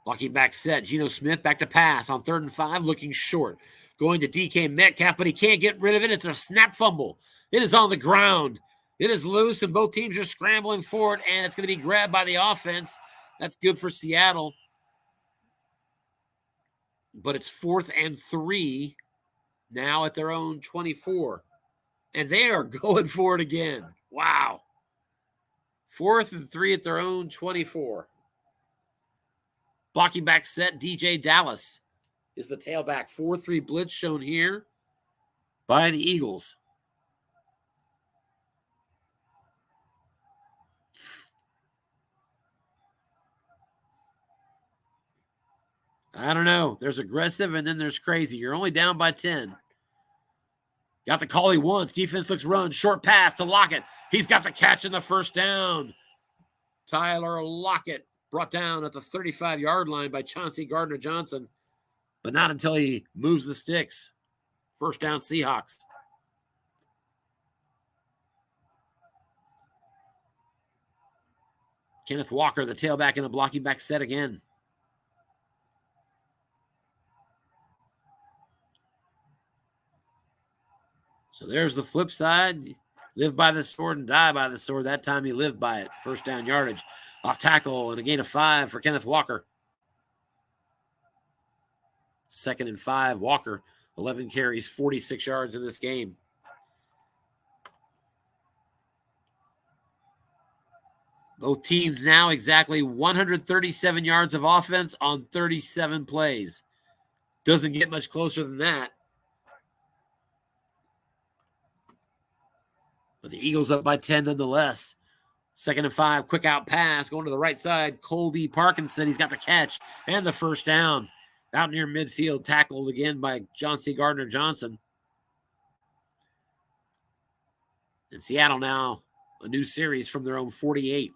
Blocking back set. Geno Smith back to pass on 3rd and 5, looking short. Going to DK Metcalf, but he can't get rid of it. It's a snap fumble. It is on the ground. It is loose, and both teams are scrambling for it, and it's going to be grabbed by the offense. That's good for Seattle. But it's 4th and 3 now at their own 24. And they are going for it again. Wow. 4th and 3 at their own 24. Blocking back set, DJ Dallas is the tailback. 4-3 blitz shown here by the Eagles. I don't know. There's aggressive and then there's crazy. You're only down by 10. Got the call he wants. Defense looks run. Short pass to Lockett. He's got the catch in the 1st down. Tyler Lockett brought down at the 35-yard line by Chauncey Gardner-Johnson, but not until he moves the sticks. 1st down Seahawks. Kenneth Walker, the tailback, in a blocking back set again. So there's the flip side. Live by the sword and die by the sword. That time he lived by it. 1st down yardage. Off tackle and a gain of 5 for Kenneth Walker. 2nd and 5. Walker, 11 carries, 46 yards in this game. Both teams now exactly 137 yards of offense on 37 plays. Doesn't get much closer than that. But the Eagles up by 10 nonetheless. 2nd and 5, quick out pass, going to the right side. Colby Parkinson, he's got the catch and the 1st down. Out near midfield, tackled again by Chauncey Gardner-Johnson. And Seattle now, a new series from their own 48.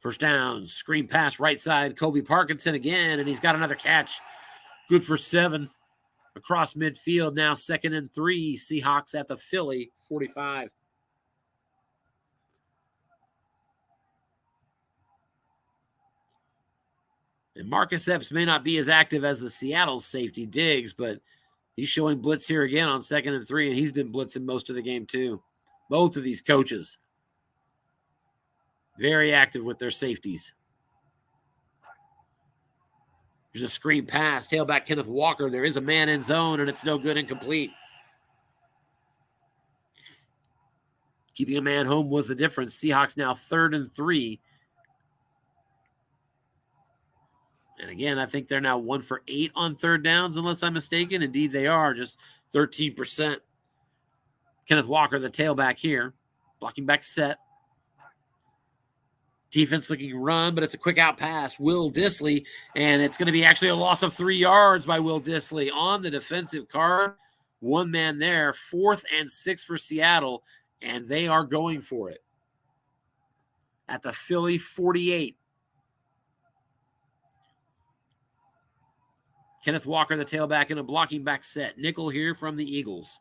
First down, screen pass right side, Colby Parkinson again, and he's got another catch. Good for 7. Across midfield now, 2nd and 3. Seahawks at the Philly 45. And Marcus Epps may not be as active as the Seattle safety Diggs, but he's showing blitz here again on 2nd and 3, and he's been blitzing most of the game too. Both of these coaches very active with their safeties. There's a screen pass. Tailback Kenneth Walker. There is a man in zone, and it's no good, incomplete. Keeping a man home was the difference. Seahawks now 3rd and 3. And again, I think they're now 1 for 8 on 3rd downs, unless I'm mistaken. Indeed, they are, just 13%. Kenneth Walker, the tailback here. Blocking back set. Defense looking run, but it's a quick out pass. Will Dissly, and it's going to be actually a loss of 3 yards by Will Dissly on the defensive card. One man there, 4th and 6 for Seattle, and they are going for it. At the Philly 48. Kenneth Walker, the tailback, in a blocking back set. Nickel here from the Eagles.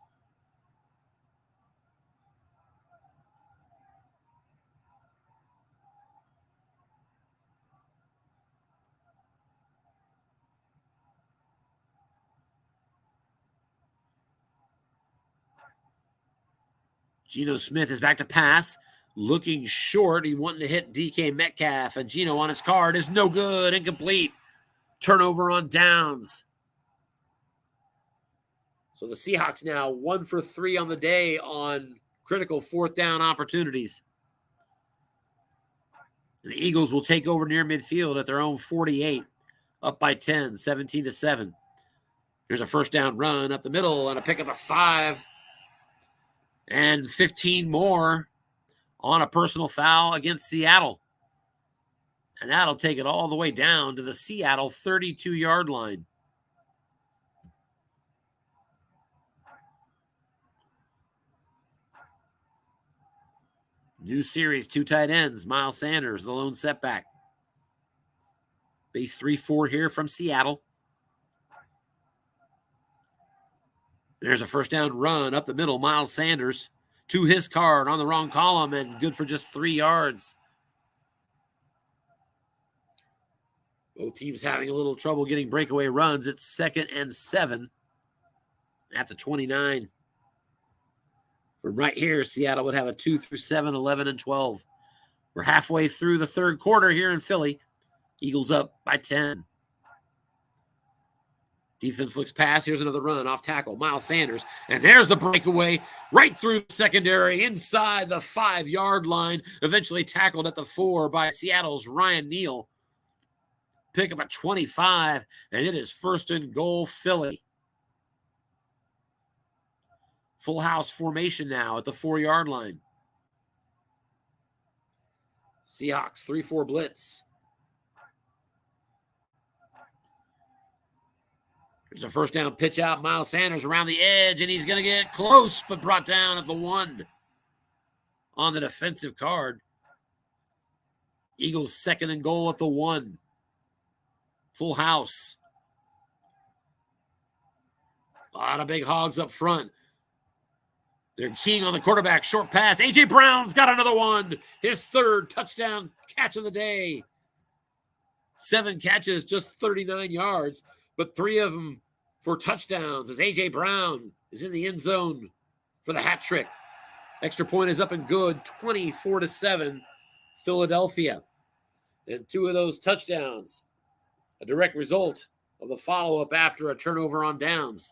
Geno Smith is back to pass, looking short. He wanting to hit DK Metcalf, and Geno on his card is no good, incomplete. Turnover on downs. So the Seahawks now 1 for 3 on the day on critical 4th down opportunities. And the Eagles will take over near midfield at their own 48, up by 10, 17-7. Here's a 1st down run up the middle and a pickup of 5. And 15 more on a personal foul against Seattle. And that'll take it all the way down to the Seattle 32-yard line. New series, 2 tight ends. Miles Sanders, the lone setback. Base 3-4 here from Seattle. There's a first down run up the middle. Miles Sanders to his card on the wrong column and good for just 3 yards. Both teams having a little trouble getting breakaway runs. It's 2nd and 7 at the 29. From right here, Seattle would have a 2 through 7, 11 and 12. We're halfway through the third quarter here in Philly. Eagles up by 10. Defense looks pass. Here's another run off tackle. Miles Sanders. And there's the breakaway right through the secondary inside the 5-yard line. Eventually tackled at the 4 by Seattle's Ryan Neal. Pick up a 25, and it is 1st and goal Philly. Full house formation now at the 4-yard line. Seahawks 3-4 blitz. There's a first down pitch out. Miles Sanders around the edge, and he's going to get close, but brought down at the 1 on the defensive card. Eagles 2nd and goal at the 1. Full house. A lot of big hogs up front. They're keying on the quarterback. Short pass. A.J. Brown's got another one. His 3rd touchdown catch of the day. 7 catches, just 39 yards. But 3 of them for touchdowns as A.J. Brown is in the end zone for the hat trick. Extra point is up and good, 24-7, Philadelphia. And 2 of those touchdowns, a direct result of the follow-up after a turnover on downs.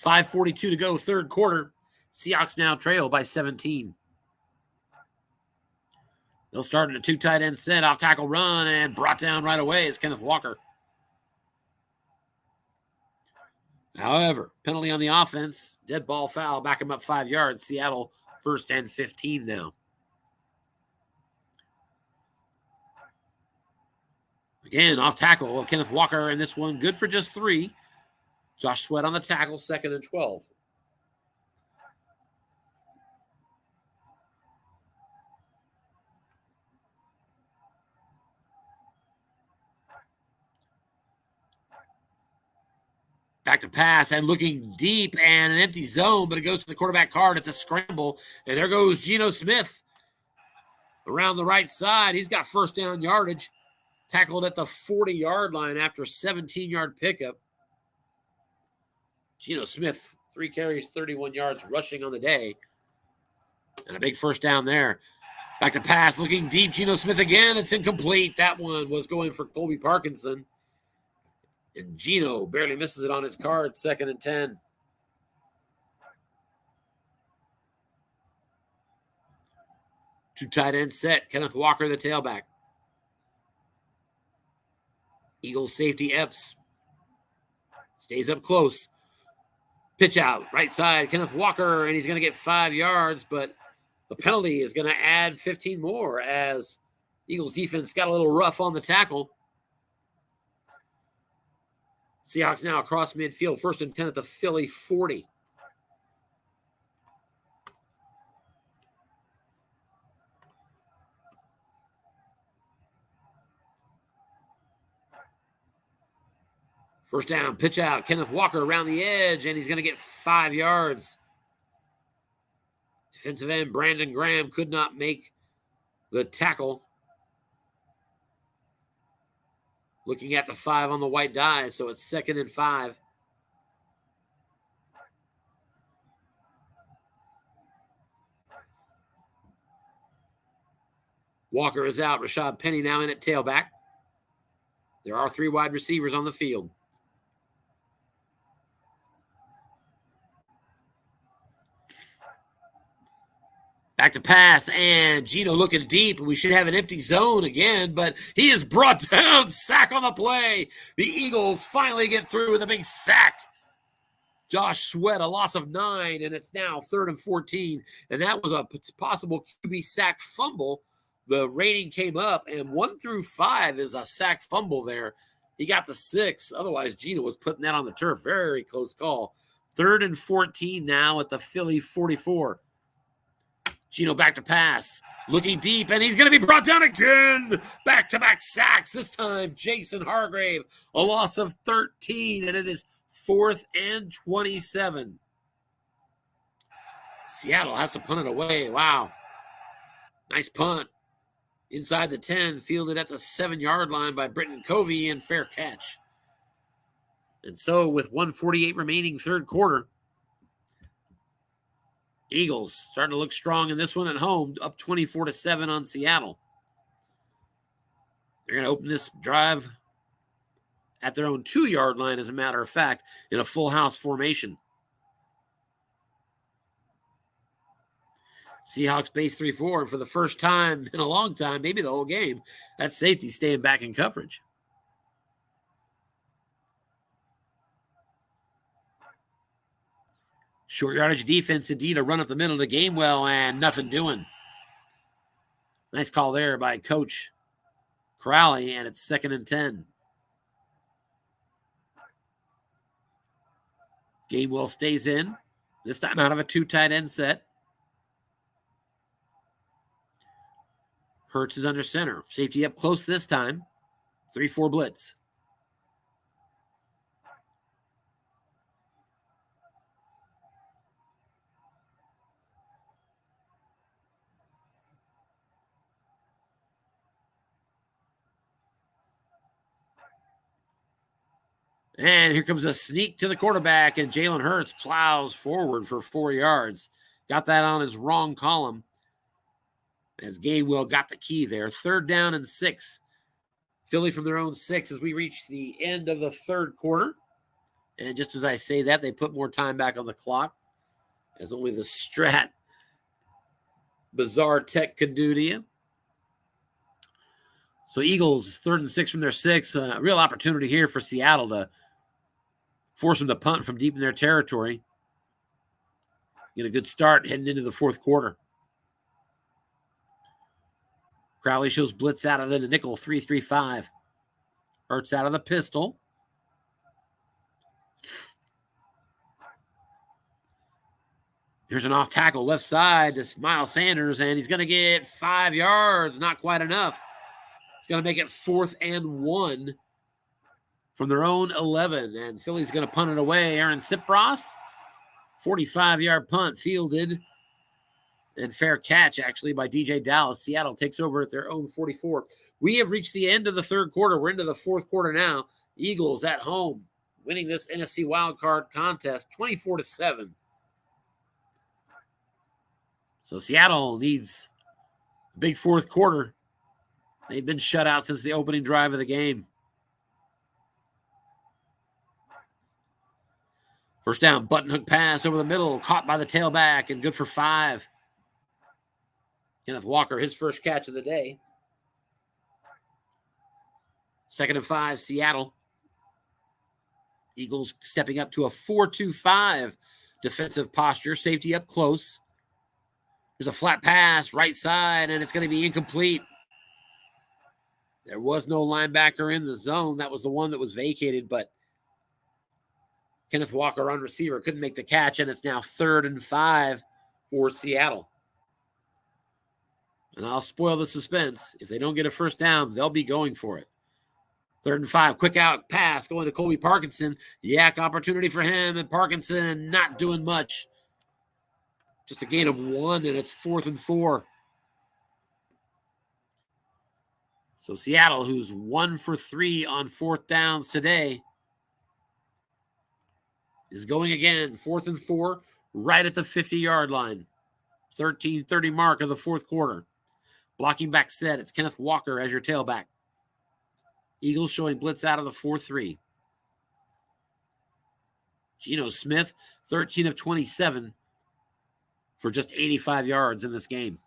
5:42 to go, third quarter. Seahawks now trail by 17. They'll start in a 2 tight end set, off tackle run, and brought down right away is Kenneth Walker. However, penalty on the offense, dead ball foul, back him up 5 yards. Seattle 1st and 15 now. Again, off tackle, Kenneth Walker, and this one good for just 3. Josh Sweat on the tackle, 2nd and 12. Back to pass and looking deep and an empty zone, but it goes to the quarterback card. It's a scramble, and there goes Geno Smith around the right side. He's got first down yardage, tackled at the 40-yard line after a 17-yard pickup. Geno Smith, 3 carries, 31 yards rushing on the day, and a big first down there. Back to pass, looking deep. Geno Smith again. It's incomplete. That one was going for Colby Parkinson. And Geno barely misses it on his card, 2nd and 10. Two tight end set. Kenneth Walker, the tailback. Eagles safety Epps. Stays up close. Pitch out, right side, Kenneth Walker, and he's going to get 5 yards, but the penalty is going to add 15 more as Eagles defense got a little rough on the tackle. Seahawks now across midfield, 1st and 10 at the Philly 40. First down, pitch out, Kenneth Walker around the edge, and he's going to get 5 yards. Defensive end Brandon Graham could not make the tackle. Looking at the 5 on the white die, so it's 2nd and 5. Walker is out. Rashad Penny now in at tailback. There are 3 wide receivers on the field. Back to pass, and Geno looking deep. We should have an empty zone again, but he is brought down. Sack on the play. The Eagles finally get through with a big sack. Josh Sweat, a loss of 9, and it's now 3rd and 14. And that was a possible QB sack fumble. The rating came up, and 1 through 5 is a sack fumble there. He got the 6. Otherwise, Gino was putting that on the turf. Very close call. 3rd and 14 now at the Philly 44. Gino back to pass. Looking deep, and he's going to be brought down again. Back-to-back sacks. This time, Jason Hargrave. A loss of 13, and it is 4th and 27. Seattle has to punt it away. Wow. Nice punt. Inside the 10, fielded at the 7-yard line by Britton Covey, and fair catch. And so with 1:48 remaining third quarter, Eagles starting to look strong in this one at home, up 24-7 on Seattle. They're going to open this drive at their own 2-yard line, as a matter of fact, in a full house formation. Seahawks base 3-4, and for the first time in a long time, maybe the whole game, that safety staying back in coverage. Short yardage defense, indeed, a run up the middle of the game well, and nothing doing. Nice call there by Coach Crowley, and it's 2nd and 10. Gainwell stays in, this time out of a 2 tight end set. Hurts is under center. Safety up close this time. 3-4 blitz. And here comes a sneak to the quarterback, and Jalen Hurts plows forward for 4 yards. Got that on his wrong column, as Gainwell got the key there. 3rd down and 6. Philly from their own 6 as we reach the end of the third quarter. And just as I say that, they put more time back on the clock, as only the Strat bizarre tech can do to you. So Eagles, 3rd and 6 from their 6. A real opportunity here for Seattle to force them to punt from deep in their territory. Get a good start heading into the fourth quarter. Crowley shows blitz out of the nickel, 3-3-5. Hurts out of the pistol. Here's an off tackle left side to Miles Sanders, and he's going to get 5 yards. Not quite enough. It's going to make it 4th and 1 from their own 11. And Philly's going to punt it away. Aaron Cipros, 45-yard punt fielded. And fair catch, actually, by DJ Dallas. Seattle takes over at their own 44. We have reached the end of the third quarter. We're into the fourth quarter now. Eagles at home, winning this NFC Wildcard contest 24-7. So Seattle needs a big fourth quarter. They've been shut out since the opening drive of the game. First down, button hook pass over the middle, caught by the tailback, and good for 5. Kenneth Walker, his first catch of the day. 2nd and 5, Seattle. Eagles stepping up to a 4-2-5 defensive posture. Safety up close. There's a flat pass, right side, and it's going to be incomplete. There was no linebacker in the zone. That was the one that was vacated, but Kenneth Walker on receiver couldn't make the catch, and it's now 3rd and 5 for Seattle. And I'll spoil the suspense. If they don't get a first down, they'll be going for it. 3rd and 5, quick out pass going to Colby Parkinson. Yak opportunity for him, and Parkinson not doing much. Just a gain of 1, and it's 4th and 4. So Seattle, who's 1 for 3 on 4th downs today, is going again. 4th and 4, right at the 50-yard line. 13:30 mark of the fourth quarter. Blocking back set, it's Kenneth Walker as your tailback. Eagles showing blitz out of the 4-3. Geno Smith, 13 of 27 for just 85 yards in this game.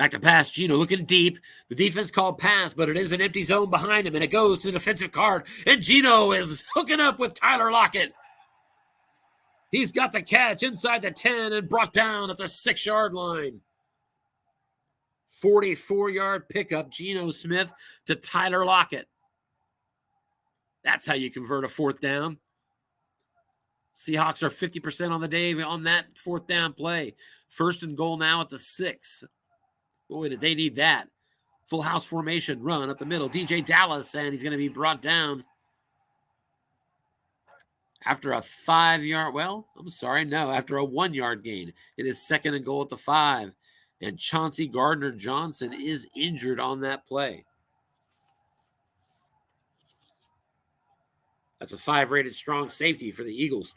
Back to pass, Geno looking deep. The defense called pass, but it is an empty zone behind him, and it goes to the defensive card. And Geno is hooking up with Tyler Lockett. He's got the catch inside the 10 and brought down at the 6-yard line. 44-yard pickup, Geno Smith to Tyler Lockett. That's how you convert a 4th down. Seahawks are 50% on the day on that 4th down play. 1st and goal now at the 6. Boy, did they need that. Full house formation, run up the middle. DJ Dallas, and he's going to be brought down after a 5-yard, after a 1-yard gain. It is 2nd and goal at the 5. And Chauncey Gardner-Johnson is injured on that play. That's a 5-rated strong safety for the Eagles.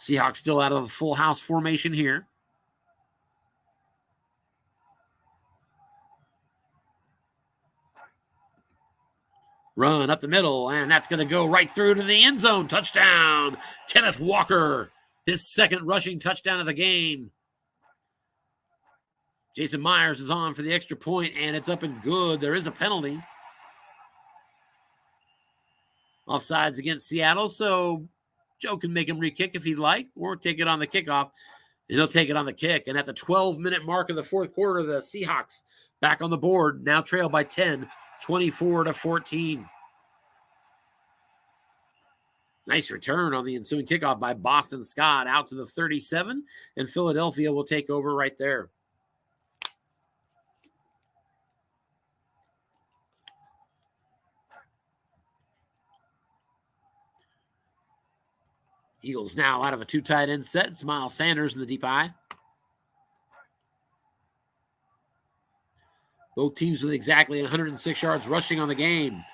Seahawks still out of a full house formation here. Run up the middle, and that's going to go right through to the end zone. Touchdown, Kenneth Walker. His 2nd rushing touchdown of the game. Jason Myers is on for the extra point, and it's up and good. There is a penalty. Offsides against Seattle, so Joe can make him re-kick if he'd like, or take it on the kickoff. And he'll take it on the kick. And at the 12-minute mark of the 4th quarter, the Seahawks back on the board, now trail by 10, 24-14. Nice return on the ensuing kickoff by Boston Scott out to the 37, and Philadelphia will take over right there. Eagles now out of a 2 tight end set. It's Miles Sanders in the deep eye. Both teams with exactly 106 yards rushing on the game.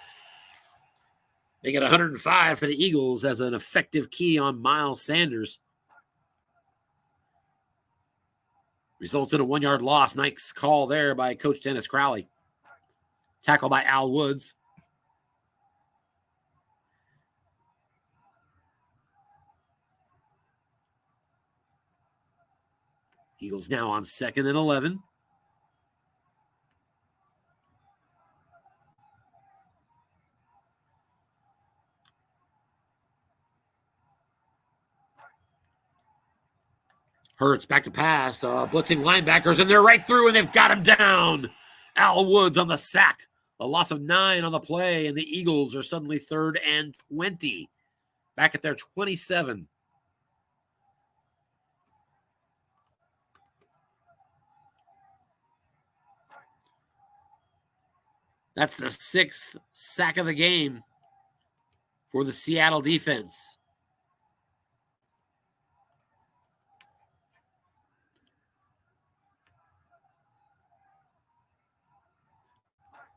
They get 105 for the Eagles as an effective key on Miles Sanders. Results in a 1-yard loss. Nice call there by Coach Dennis Crowley. Tackle by Al Woods. Eagles now on 2nd and 11. Hurts back to pass. Blitzing linebackers, and they're right through, and they've got him down. Al Woods on the sack. A loss of 9 on the play, and the Eagles are suddenly 3rd and 20. Back at their 27. That's the 6th sack of the game for the Seattle defense.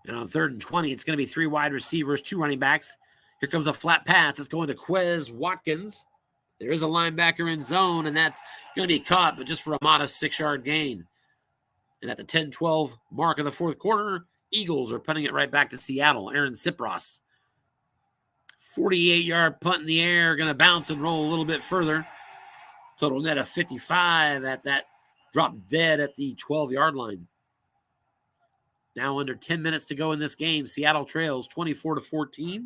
And on 3rd and 20, it's going to be 3 wide receivers, 2 running backs. Here comes a flat pass. It's going to Quez Watkins. There is a linebacker in zone, and that's going to be caught, but just for a modest 6-yard gain. And at the 10-12 mark of the 4th quarter, Eagles are punting it right back to Seattle. Aaron Cipros. 48-yard punt in the air, going to bounce and roll a little bit further. Total net of 55 at that drop dead at the 12-yard line. Now under 10 minutes to go in this game. Seattle trails 24-14.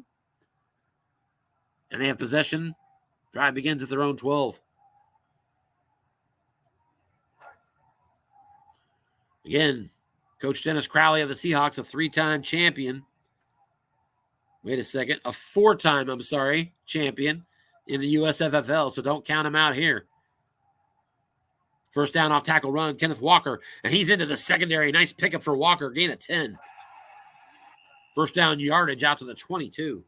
And they have possession. Drive begins at their own 12. Again, Coach Dennis Crowley of the Seahawks, a 3-time champion. Wait a second. A 4-time, champion in the USFFL. So don't count him out here. First down off tackle run, Kenneth Walker. And he's into the secondary. Nice pickup for Walker. Gain of 10. First down yardage out to the 22.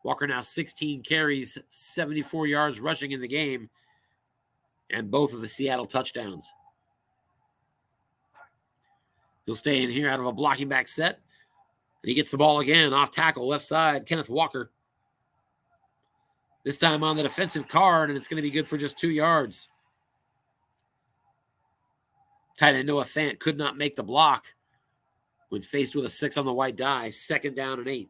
Walker now 16 carries, 74 yards rushing in the game. And both of the Seattle touchdowns. He'll stay in here out of a blocking back set. And he gets the ball again off tackle, left side, Kenneth Walker. This time on the defensive card, and it's going to be good for just 2 yards. Tight end Noah Fant could not make the block when faced with a 6 on the white die. 2nd down and 8.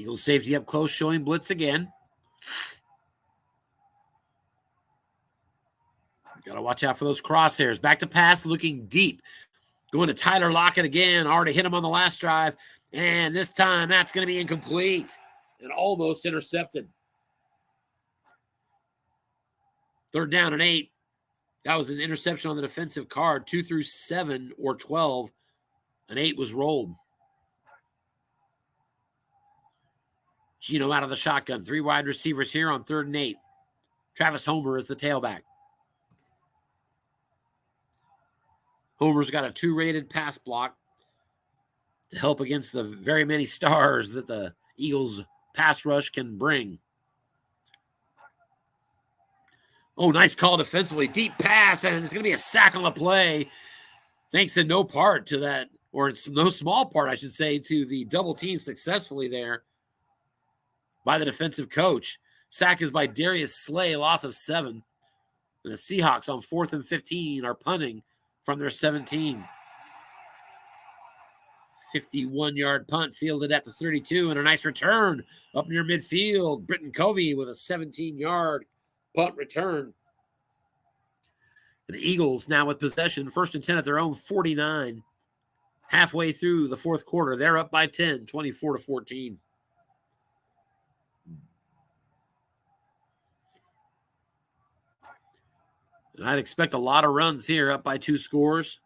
Eagles safety up close, showing blitz again. Got to watch out for those crosshairs. Back to pass, looking deep. Going to Tyler Lockett again. Already hit him on the last drive. And this time, that's going to be incomplete and almost intercepted. 3rd down and 8. That was an interception on the defensive card. 2 through 7 or 12. An 8 was rolled. Gino out of the shotgun. 3 wide receivers here on 3rd and 8. Travis Homer is the tailback. Homer's got a 2-rated pass block to help against the very many stars that the Eagles pass rush can bring. Oh, nice call defensively. Deep pass, and it's going to be a sack on the play. Thanks in no part to that, or it's no small part, I should say, to the double team successfully there by the defensive coach. Sack is by Darius Slay, loss of 7. And the Seahawks on 4th and 15 are punting from their 17. 51-yard punt fielded at the 32, and a nice return up near midfield. Britton Covey with a 17-yard punt return. And the Eagles now with possession, 1st and 10 at their own 49. Halfway through the 4th quarter, they're up by 10, 24-14. And I'd expect a lot of runs here, up by 2 scores.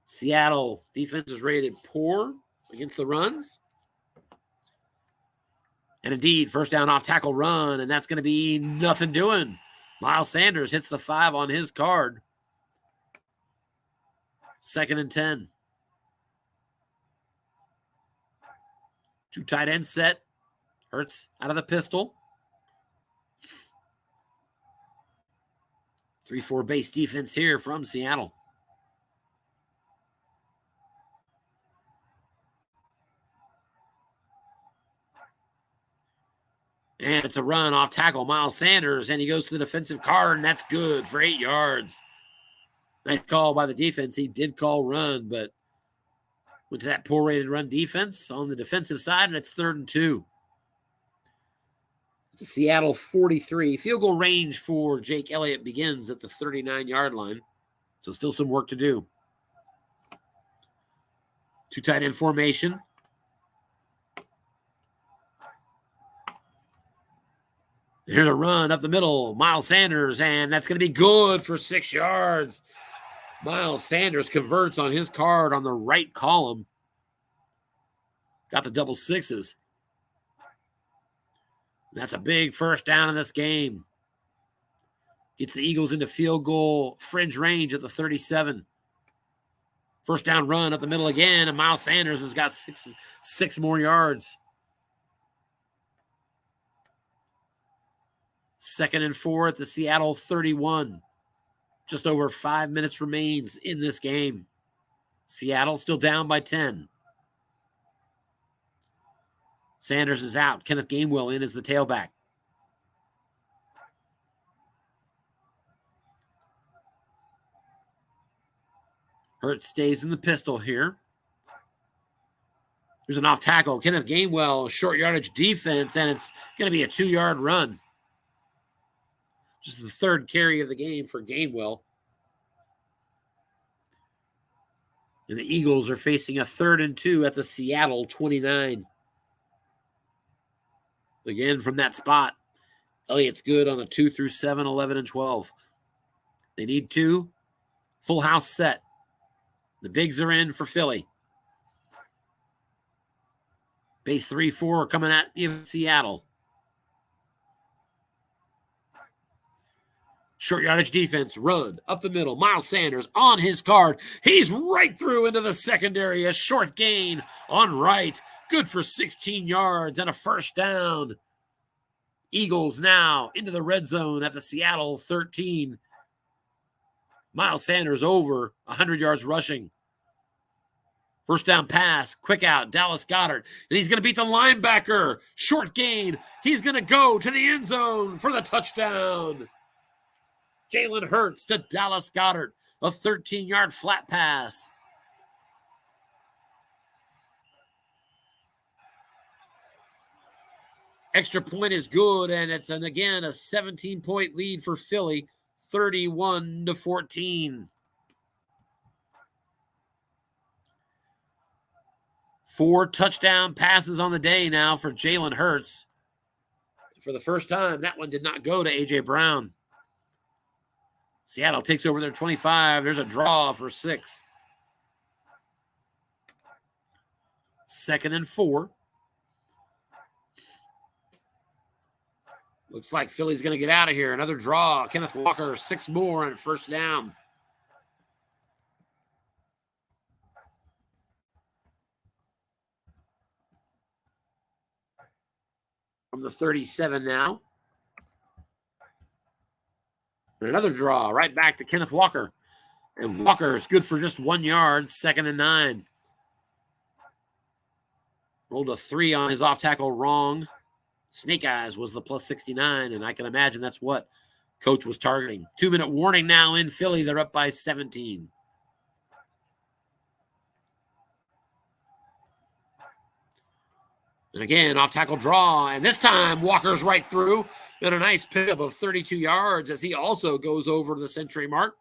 Seattle defense is rated poor against the runs. And indeed, 1st down off tackle run, and that's going to be nothing doing. Miles Sanders hits the 5 on his card. 2nd and 10. 2 tight end set. Hurts out of the pistol. 3-4 base defense here from Seattle. And it's a run off tackle, Miles Sanders, and he goes to the defensive card, and that's good for 8 yards. Nice call by the defense. He did call run, but went to that poor-rated run defense on the defensive side, and it's 3rd and 2. The Seattle 43. Field goal range for Jake Elliott begins at the 39-yard line. So still some work to do. 2 tight end formation. Here's a run up the middle. Miles Sanders, and that's going to be good for 6 yards. Miles Sanders converts on his card on the right column. Got the double 6s. That's a big 1st down in this game. Gets the Eagles into field goal fringe range at the 37. 1st down run up the middle again, and Miles Sanders has got six more yards. 2nd and 4 at the Seattle 31. Just over 5 minutes remains in this game. Seattle still down by 10. Sanders is out. Kenneth Gainwell in as the tailback. Hurts stays in the pistol here. There's an off tackle. Kenneth Gainwell, short yardage defense, and it's going to be a 2-yard run. Just the 3rd carry of the game for Gainwell. And the Eagles are facing a 3rd and 2 at the Seattle 29. Again, from that spot, Elliott's good on a 2 through 7, 11, and 12. They need 2. Full house set. The bigs are in for Philly. Base 3-4 coming at you, Seattle. Short yardage defense, run up the middle. Miles Sanders on his card. He's right through into the secondary. A short gain on right. Good for 16 yards and a 1st down. Eagles now into the red zone at the Seattle 13. Miles Sanders over 100 yards rushing. 1st down pass, quick out, Dallas Goedert. And he's going to beat the linebacker. Short gain. He's going to go to the end zone for the touchdown. Jalen Hurts to Dallas Goedert. A 13-yard flat pass. Extra point is good, and it's again a 17-point lead for Philly, 31-14. 4 touchdown passes on the day now for Jalen Hurts. For the first time, that one did not go to A.J. Brown. Seattle takes over their 25. There's a draw for 6. 2nd and 4. Looks like Philly's going to get out of here. Another draw. Kenneth Walker, 6 more and first down. From the 37 now. And another draw right back to Kenneth Walker. And Walker is good for just 1 yard, 2nd and 9. Rolled a 3 on his off tackle wrong. Snake Eyes was the plus 69, and I can imagine that's what Coach was targeting. 2-minute warning now in Philly. They're up by 17. And again, off tackle draw. And this time, Walker's right through. And a nice pickup of 32 yards as he also goes over the century mark.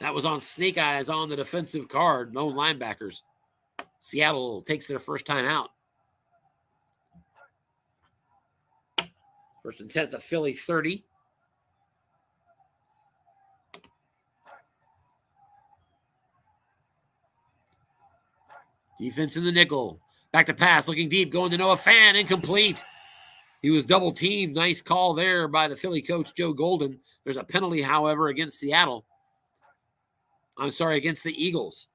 That was on Snake Eyes on the defensive card. No linebackers. Seattle takes their first time out. 1st and 10 at the Philly 30. Defense in the nickel. Back to pass, looking deep, going to Noah Fant, incomplete. He was double teamed. Nice call there by the Philly coach, Joe Golden. There's a penalty, however, against Seattle. Against the Eagles.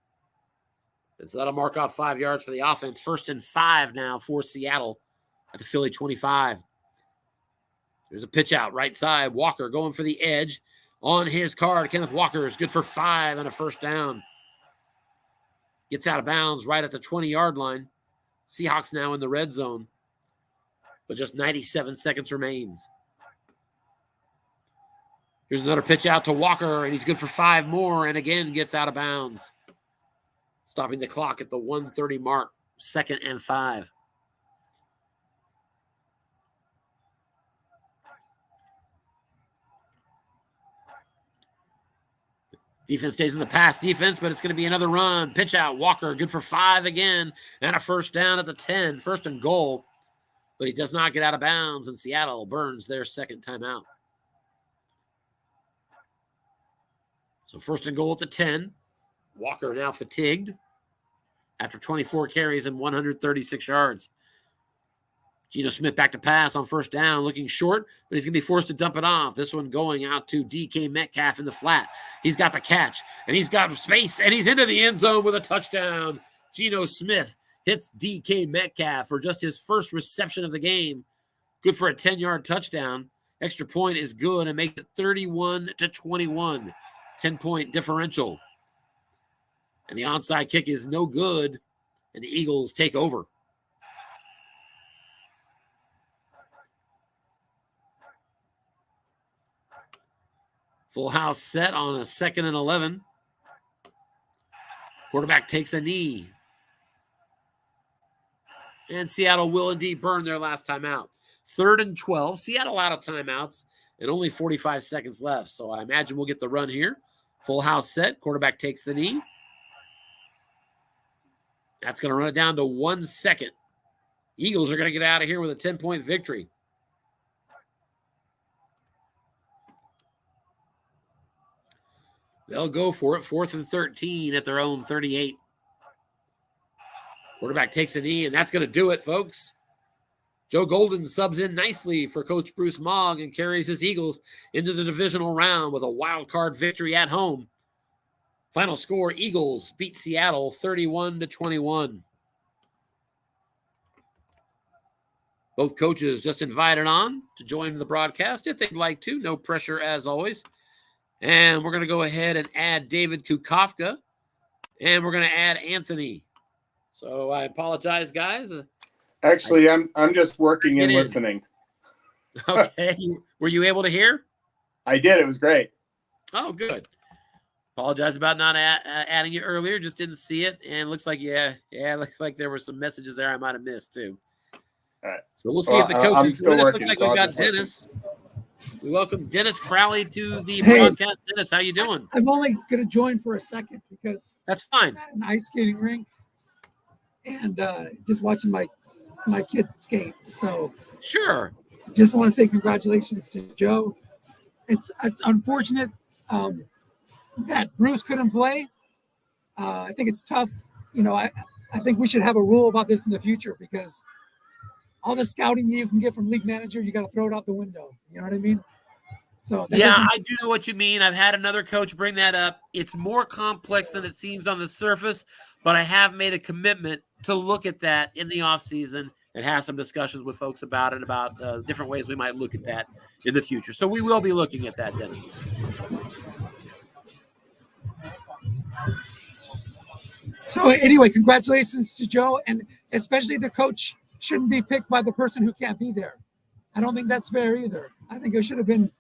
And so that'll mark off 5 yards for the offense. 1st and 5 now for Seattle at the Philly 25. There's a pitch out right side. Walker going for the edge on his card. Kenneth Walker is good for 5 and a first down. Gets out of bounds right at the 20-yard line. Seahawks now in the red zone. But just 97 seconds remains. Here's another pitch out to Walker, and he's good for 5 more, and again gets out of bounds. Stopping the clock at the 1:30 mark. 2nd and 5. Defense stays in the pass defense, but it's going to be another run. Pitch out. Walker, good for 5 again, and a first down at the 10. 1st and goal, but he does not get out of bounds, and Seattle burns their second timeout. So 1st and goal at the 10. Walker now fatigued after 24 carries and 136 yards. Geno Smith back to pass on 1st down, looking short, but he's going to be forced to dump it off. This one going out to DK Metcalf in the flat. He's got the catch, and he's got space, and he's into the end zone with a touchdown. Geno Smith hits DK Metcalf for just his first reception of the game. Good for a 10-yard touchdown. Extra point is good and makes it 31-21. 10-point differential. And the onside kick is no good, and the Eagles take over. Full house set on a 2nd and 11. Quarterback takes a knee. And Seattle will indeed burn their last timeout. 3rd and 12. Seattle out of timeouts and only 45 seconds left. So I imagine we'll get the run here. Full house set. Quarterback takes the knee. That's going to run it down to 1 second. Eagles are going to get out of here with a 10-point victory. They'll go for it. 4th and 13 at their own 38. Quarterback takes a knee, and that's going to do it, folks. Joe Golden subs in nicely for Coach Bruce Mogg and carries his Eagles into the divisional round with a wild card victory at home. Final score, Eagles beat Seattle 31-21. Both coaches just invited on to join the broadcast if they'd like to. No pressure as always. And we're going to go ahead and add David Kukofka. And we're going to add Anthony. So I apologize, guys. Actually, I'm just working and listening. Okay. Were you able to hear? I did. It was great. Oh, good. Apologize about not adding it earlier. Just didn't see it. And looks like, looks like there were some messages there I might have missed too. So we'll see if the I'm coaches still join us. working, Looks like so we've I'll got just listen. Dennis. We welcome Dennis Crowley to the Hey. broadcast. Dennis, how you doing? I'm only going to join for a second because That's fine. I'm at an ice skating rink and just watching my kid skate. So Sure. just want to say congratulations to Joe. It's unfortunate that Bruce couldn't play. I think it's tough. I think we should have a rule about this in the future because all the scouting you can get from league manager, you got to throw it out the window. You know what I mean? So Yeah, I do know what you mean. I've had another coach bring that up. It's more complex than it seems on the surface, but I have made a commitment to look at that in the offseason and have some discussions with folks about it, about different ways we might look at that in the future. So we will be looking at that, Dennis. So anyway, congratulations to Joe, and especially the coach shouldn't be picked by the person who can't be there. I don't think that's fair either. I think it should have been,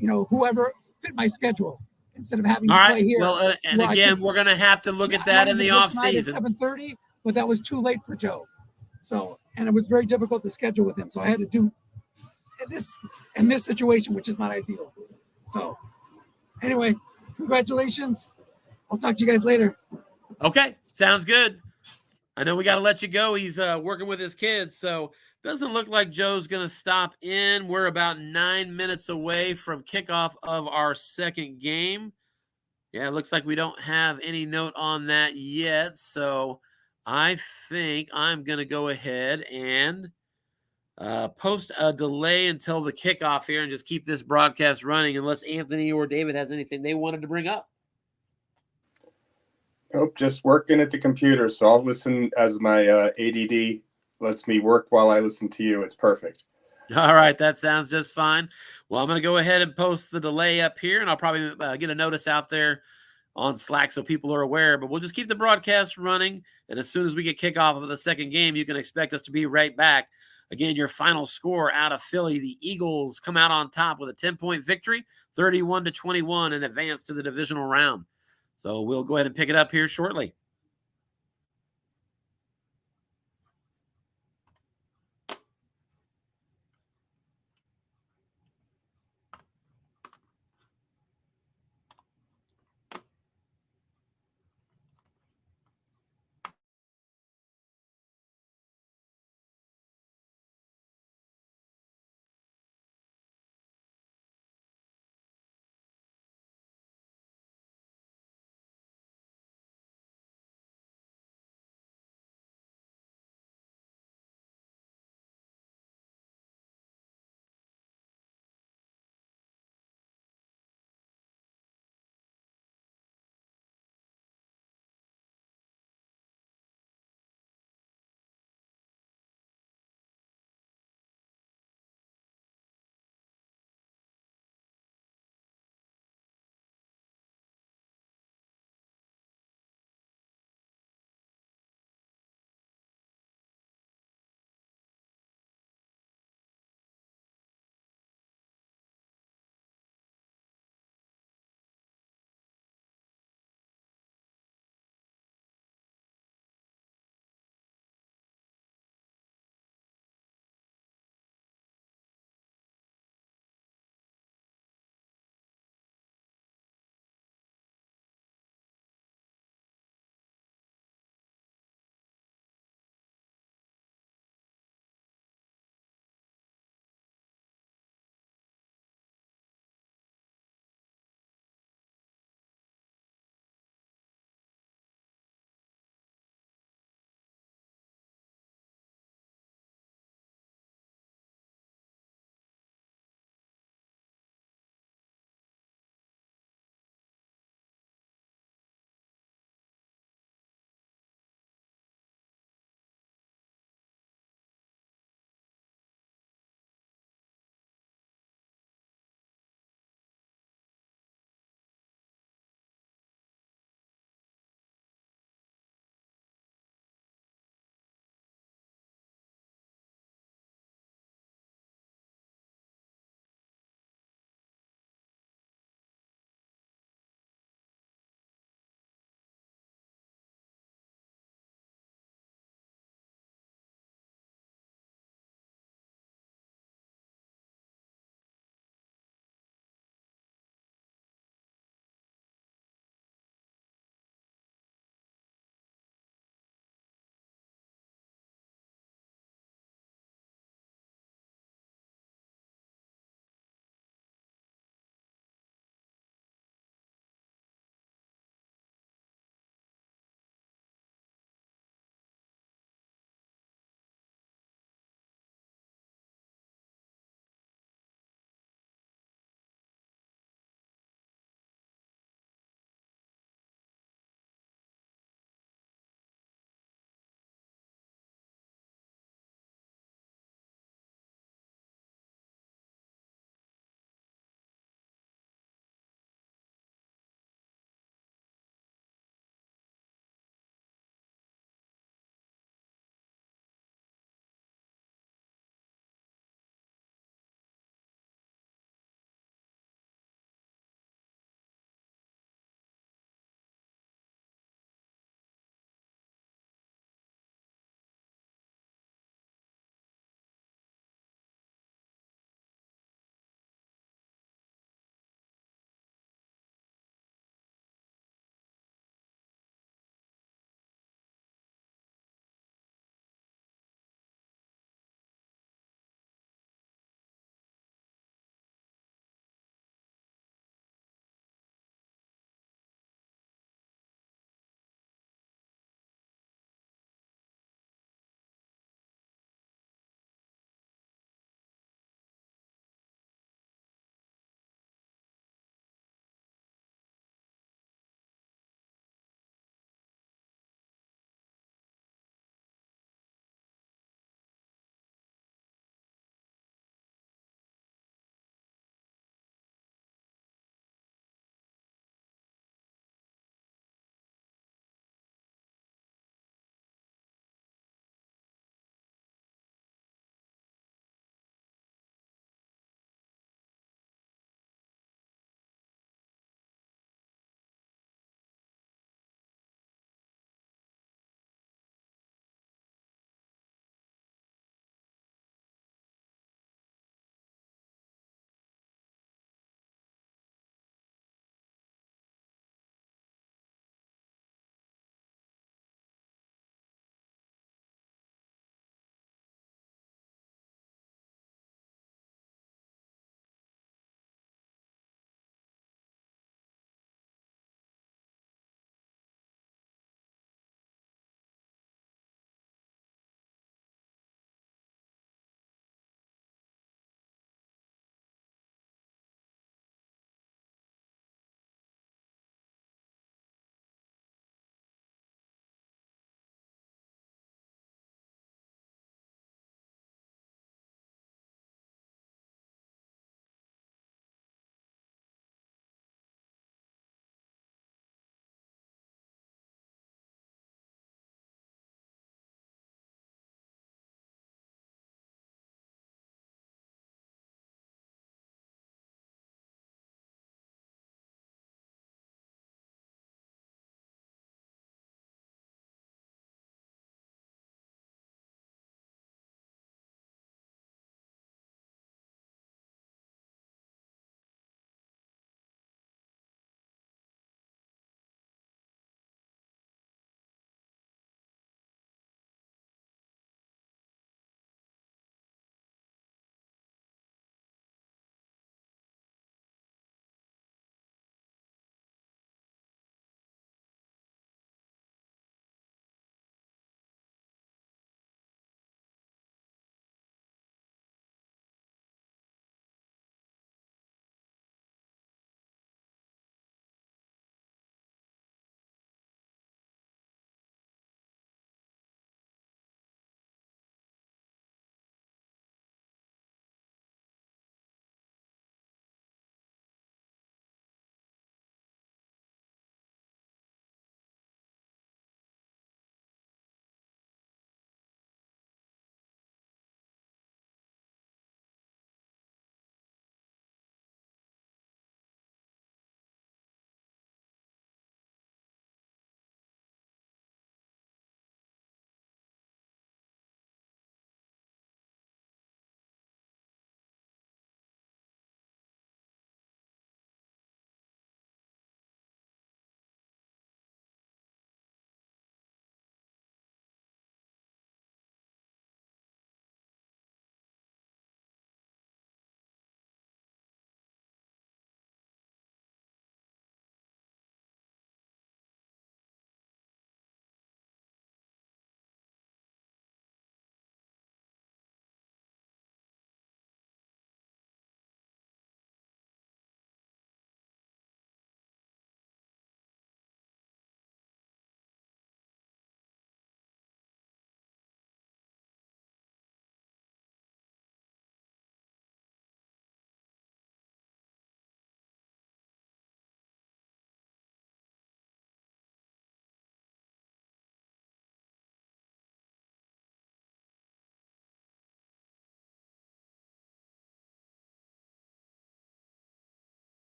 whoever fit my schedule instead of having to play here. Well, and again, we're going to have to look at that in the offseason. 7:30, but that was too late for Joe. So, and it was very difficult to schedule with him. So I had to do this in this situation, which is not ideal. So anyway, congratulations. I'll talk to you guys later. Okay, sounds good. I know we got to let you go. He's working with his kids, so doesn't look like Joe's going to stop in. We're about 9 minutes away from kickoff of our second game. Yeah, it looks like we don't have any note on that yet, so I think I'm going to go ahead and post a delay until the kickoff here and just keep this broadcast running unless Anthony or David has anything they wanted to bring up. Nope, just working at the computer, so I'll listen as my ADD lets me work while I listen to you. It's perfect. All right, that sounds just fine. Well, I'm going to go ahead and post the delay up here, and I'll probably get a notice out there on Slack so people are aware. But we'll just keep the broadcast running, and as soon as we get kickoff of the second game, you can expect us to be right back. Again, your final score out of Philly, the Eagles come out on top with a 10-point victory, 31-21, and advance to the divisional round. So we'll go ahead and pick it up here shortly.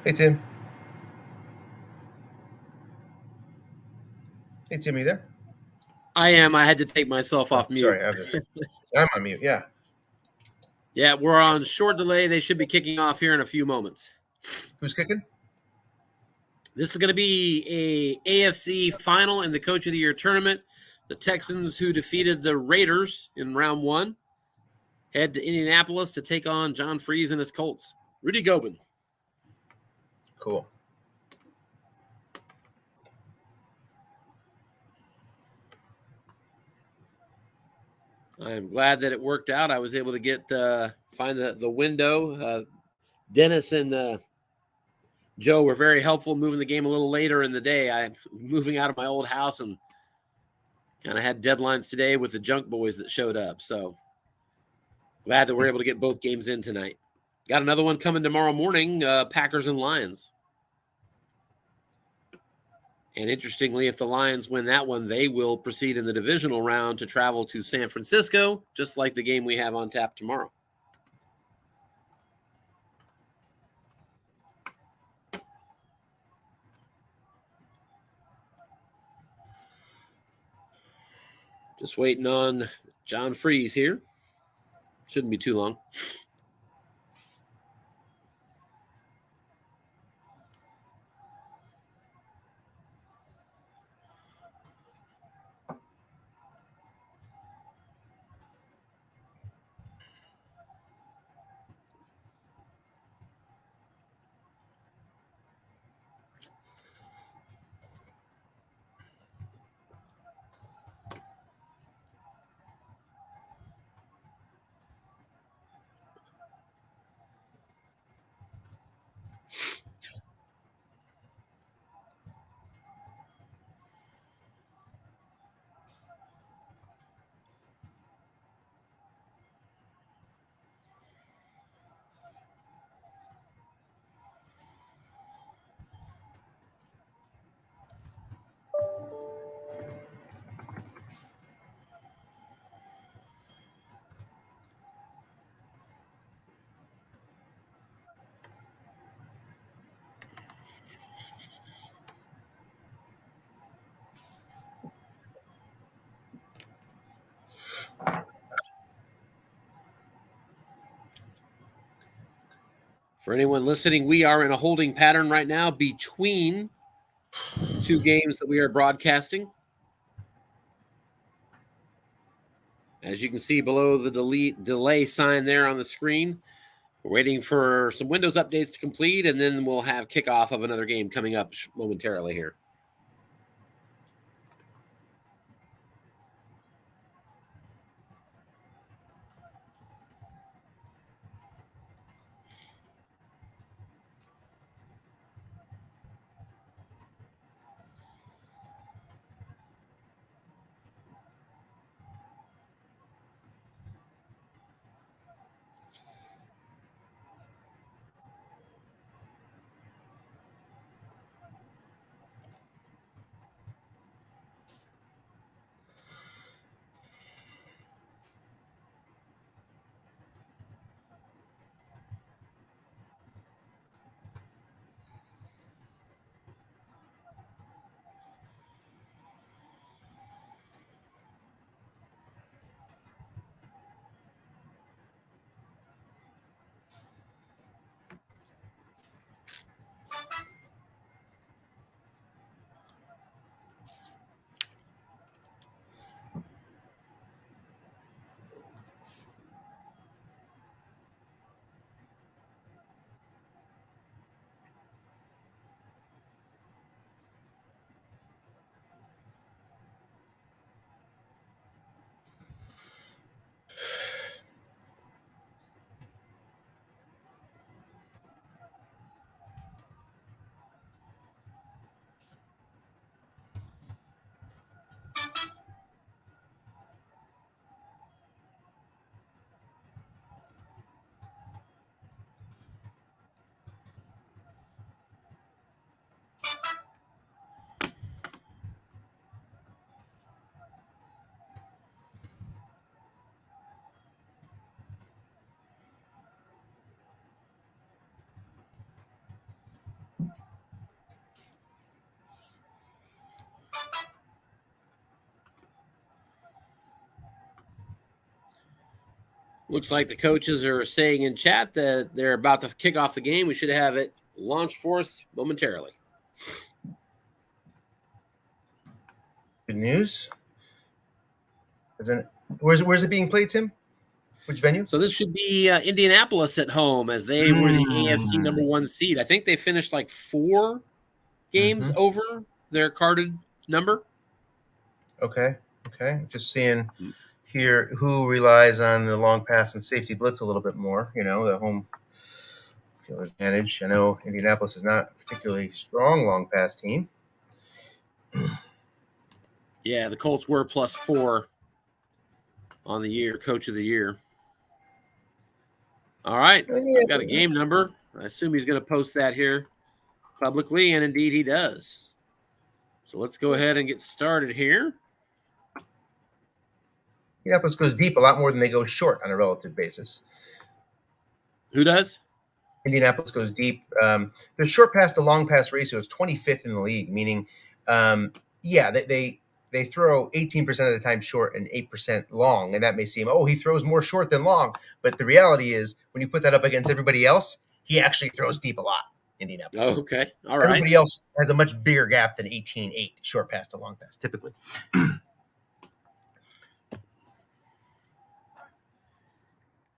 Hey, Tim. Hey, Tim, you there? I am. I had to take myself off mute. Sorry, I'm on mute. Yeah. Yeah, we're on short delay. They should be kicking off here in a few moments. Who's kicking? This is going to be a AFC final in the Coach of the Year tournament. The Texans, who defeated the Raiders in round 1, head to Indianapolis to take on John Freeze and his Colts. Rudy Gobin. Cool. I'm glad that it worked out. I was able to get find the window. Dennis and Joe were very helpful moving the game a little later in the day. I'm moving out of my old house and kind of had deadlines today with the junk boys that showed up. So glad that we're able to get both games in tonight. Got another one coming tomorrow morning, Packers and Lions. And interestingly, if the Lions win that one, they will proceed in the divisional round to travel to San Francisco, just like the game we have on tap tomorrow. Just waiting on John Freeze here. Shouldn't be too long. For anyone listening, we are in a holding pattern right now between two games that we are broadcasting. As you can see below the delay sign there on the screen, we're waiting for some Windows updates to complete, and then we'll have kickoff of another game coming up momentarily here. Looks like the coaches are saying in chat that they're about to kick off the game. We should have it launched for us momentarily. Good news. Where's it being played, Tim? Which venue? So this should be Indianapolis at home, as they were the AFC number 1 seed. I think they finished like 4 games over their carded number. Okay. Just seeing here who relies on the long pass and safety blitz a little bit more. The home field advantage. I know Indianapolis is not a particularly strong long pass team. Yeah, the Colts were +4 on the year, coach of the year. All right, I've got a game number. I assume he's going to post that here publicly, and indeed he does. So let's go ahead and get started here. Indianapolis goes deep a lot more than they go short on a relative basis. Who does? Indianapolis goes deep. Their short pass to long pass ratio is 25th in the league, meaning, they throw 18% of the time short and 8% long. And that may seem, he throws more short than long. But the reality is, when you put that up against everybody else, he actually throws deep a lot, Indianapolis. Oh, okay. All right. Everybody else has a much bigger gap than 18-8 short pass to long pass, typically.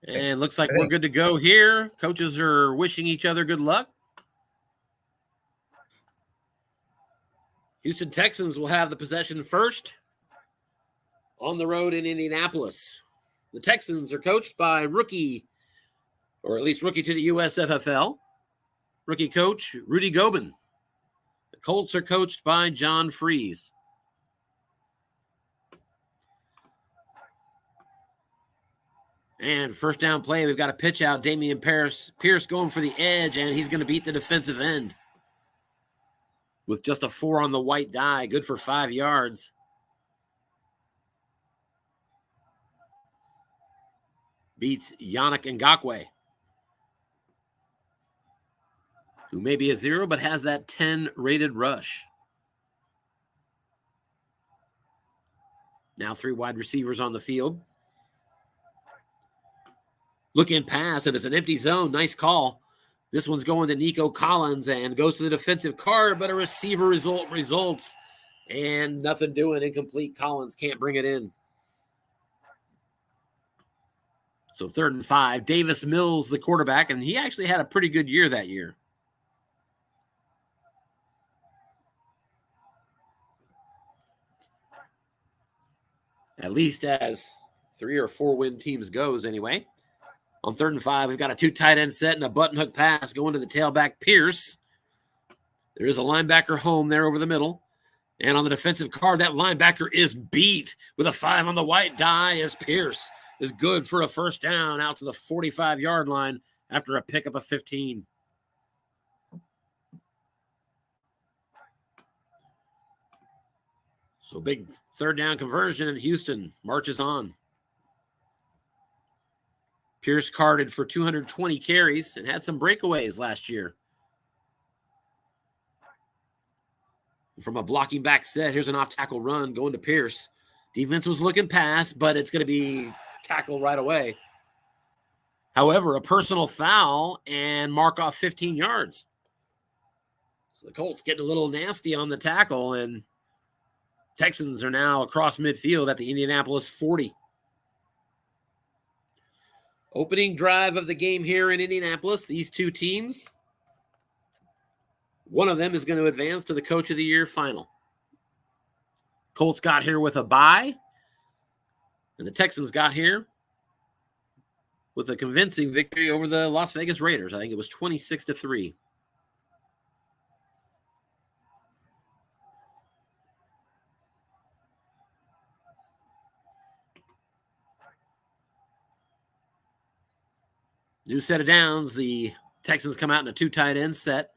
And looks like we're good to go here. Coaches are wishing each other good luck. Houston Texans will have the possession first on the road in Indianapolis. The Texans are coached by rookie to the USFFL, rookie coach Rudy Gobin. The Colts are coached by John Freeze. And first down play, we've got a pitch out. Damian Pierce going for the edge, and he's going to beat the defensive end with just a 4 on the white die. Good for 5 yards. Beats Yannick Ngakoue, who may be a 0, but has that 10 rated rush. Now 3 wide receivers on the field. Looking pass, and it's an empty zone. Nice call. This one's going to Nico Collins and goes to the defensive card, but a receiver results, and nothing doing. Incomplete. Collins can't bring it in. So 3rd and 5. Davis Mills, the quarterback, and he actually had a pretty good year that year. At least as 3 or 4 win teams goes anyway. On 3rd and 5, we've got a 2 tight end set and a button hook pass going to the tailback, Pierce. There is a linebacker home there over the middle. And on the defensive card, that linebacker is beat with a 5 on the white die as Pierce is good for a first down out to the 45-yard line after a pickup of 15. So big 3rd down conversion, and Houston marches on. Pierce carded for 220 carries and had some breakaways last year. From a blocking back set, here's an off-tackle run going to Pierce. Defense was looking past, but it's going to be tackled right away. However, a personal foul and mark off 15 yards. So the Colts getting a little nasty on the tackle, and Texans are now across midfield at the Indianapolis 40. Opening drive of the game here in Indianapolis. These 2 teams, one of them is going to advance to the Coach of the Year final. Colts got here with a bye, and the Texans got here with a convincing victory over the Las Vegas Raiders. I think it was 26-3. New set of downs. The Texans come out in a 2 tight end set.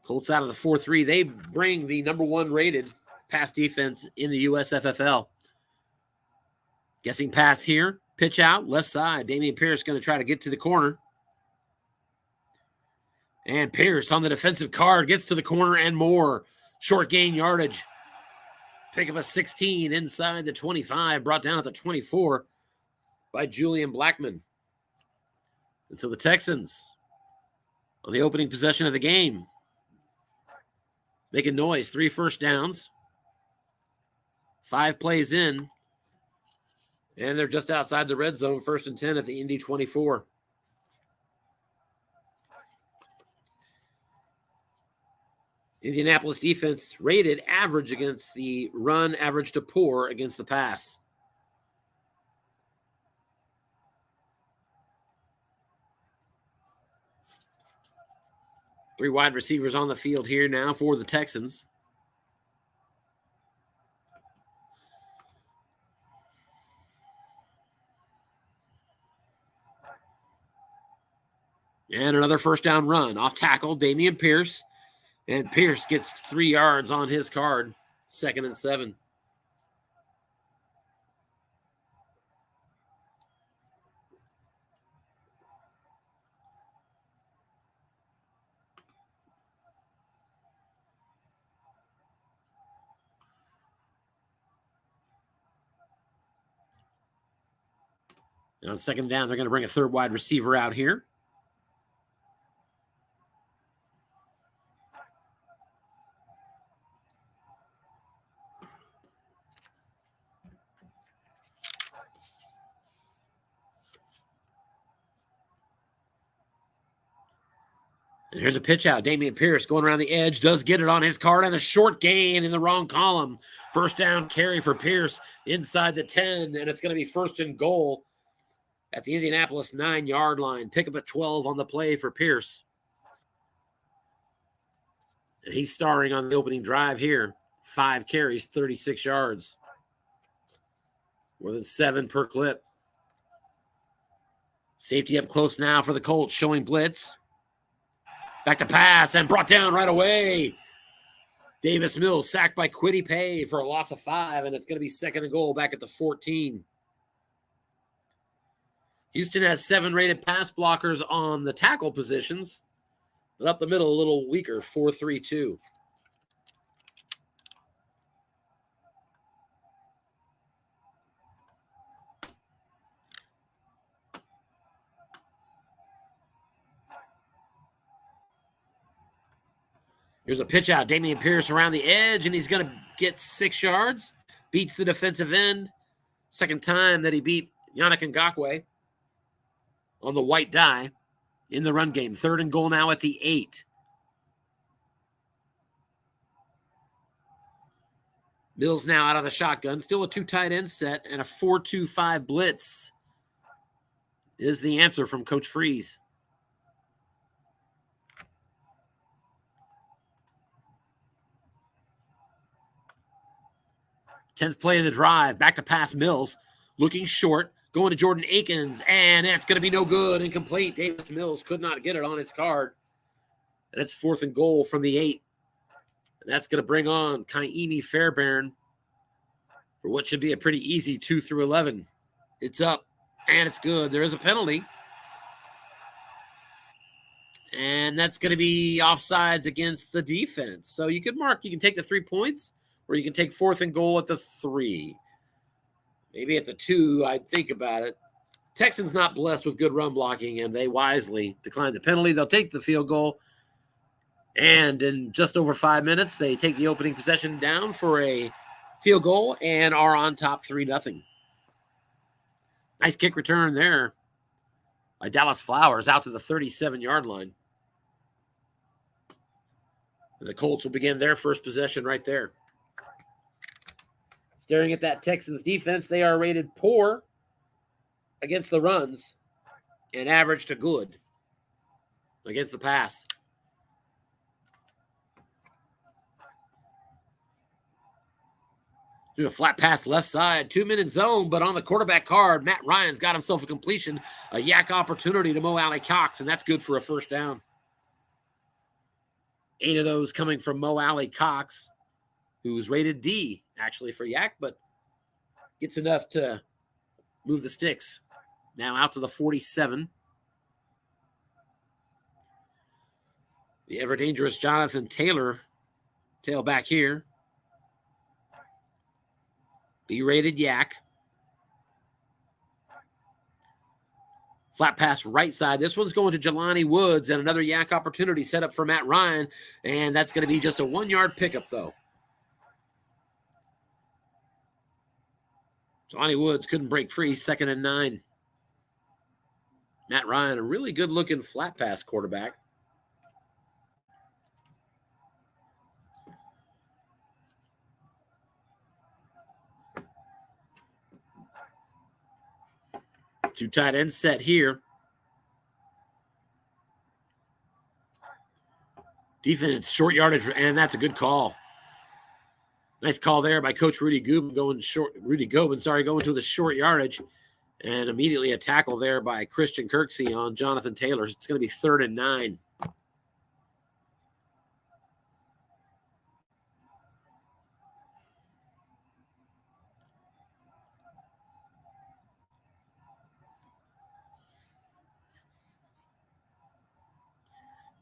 Colts out of the 4-3. They bring the number 1 rated pass defense in the USFFL. Guessing pass here. Pitch out. Left side. Damian Pierce going to try to get to the corner. And Pierce on the defensive card gets to the corner and more. Short gain yardage. Pick up a 16 inside the 25, brought down at the 24 by Julian Blackman. And so the Texans on the opening possession of the game, making noise, 3 first downs, 5 plays in, and they're just outside the red zone, 1st and 10 at the Indy 24. Indianapolis defense rated average against the run, average to poor against the pass. Three wide receivers on the field here now for the Texans. And another first down run. Off tackle, Damian Pierce. And Pierce gets 3 yards on his card. 2nd and 7. And on 2nd down, they're going to bring a 3rd wide receiver out here. And here's a pitch out. Damian Pierce going around the edge, does get it on his card, and a short gain in the wrong column. First down carry for Pierce inside the 10, and it's going to be 1st and goal at the Indianapolis 9-yard line. Pick up at 12 on the play for Pierce. And he's starring on the opening drive here. 5 carries, 36 yards. More than 7 per clip. Safety up close now for the Colts, showing blitz. Back to pass and brought down right away. Davis Mills sacked by Kwity Paye for a loss of 5, and it's going to be 2nd and goal back at the 14. Houston has 7 rated pass blockers on the tackle positions, but up the middle a little weaker, 4-3-2. Here's a pitch out. Damian Pierce around the edge, and he's going to get 6 yards. Beats the defensive end. 2nd time that he beat Yannick Ngakoue on the white die in the run game. 3rd and goal now at the 8. Mills now out of the shotgun. Still a 2 tight end set, and a 4-2-5 blitz is the answer from Coach Freeze. 10th play of the drive. Back to pass Mills. Looking short. Going to Jordan Akins. And it's going to be no good. Incomplete. Davis Mills could not get it on his card. And it's 4th and goal from the 8. And that's going to bring on Kaimi Fairbairn for what should be a pretty easy 2 through 11. It's up. And it's good. There is a penalty. And that's going to be offsides against the defense. So you can take the 3 points, or you can take 4th and goal at the 3. Maybe at the 2, I'd think about it. Texans not blessed with good run blocking, and they wisely declined the penalty. They'll take the field goal. And in just over 5 minutes, they take the opening possession down for a field goal and are on top 3-0. Nice kick return there by Dallas Flowers out to the 37-yard line. The Colts will begin their first possession right there. Staring at that Texans defense, they are rated poor against the runs and average to good against the pass. There's a flat pass left side, 2-minute zone, but on the quarterback card, Matt Ryan's got himself a completion, a yak opportunity to Mo Alley Cox, and that's good for a 1st down. 8 of those coming from Mo Alley Cox, who's rated D, actually, for yak, but gets enough to move the sticks. Now out to the 47. The ever-dangerous Jonathan Taylor, tailback here. B-rated yak. Flat pass right side. This one's going to Jelani Woods, and another yak opportunity set up for Matt Ryan, and that's going to be just a 1-yard pickup, though. Jelani Woods couldn't break free, 2nd and 9. Matt Ryan, a really good-looking flat pass quarterback. Two tight end set here. Defense, short yardage, and that's a good call. Nice call there by Coach Rudy Gobin going to the short yardage. And immediately a tackle there by Christian Kirksey on Jonathan Taylor. It's going to be 3rd and 9.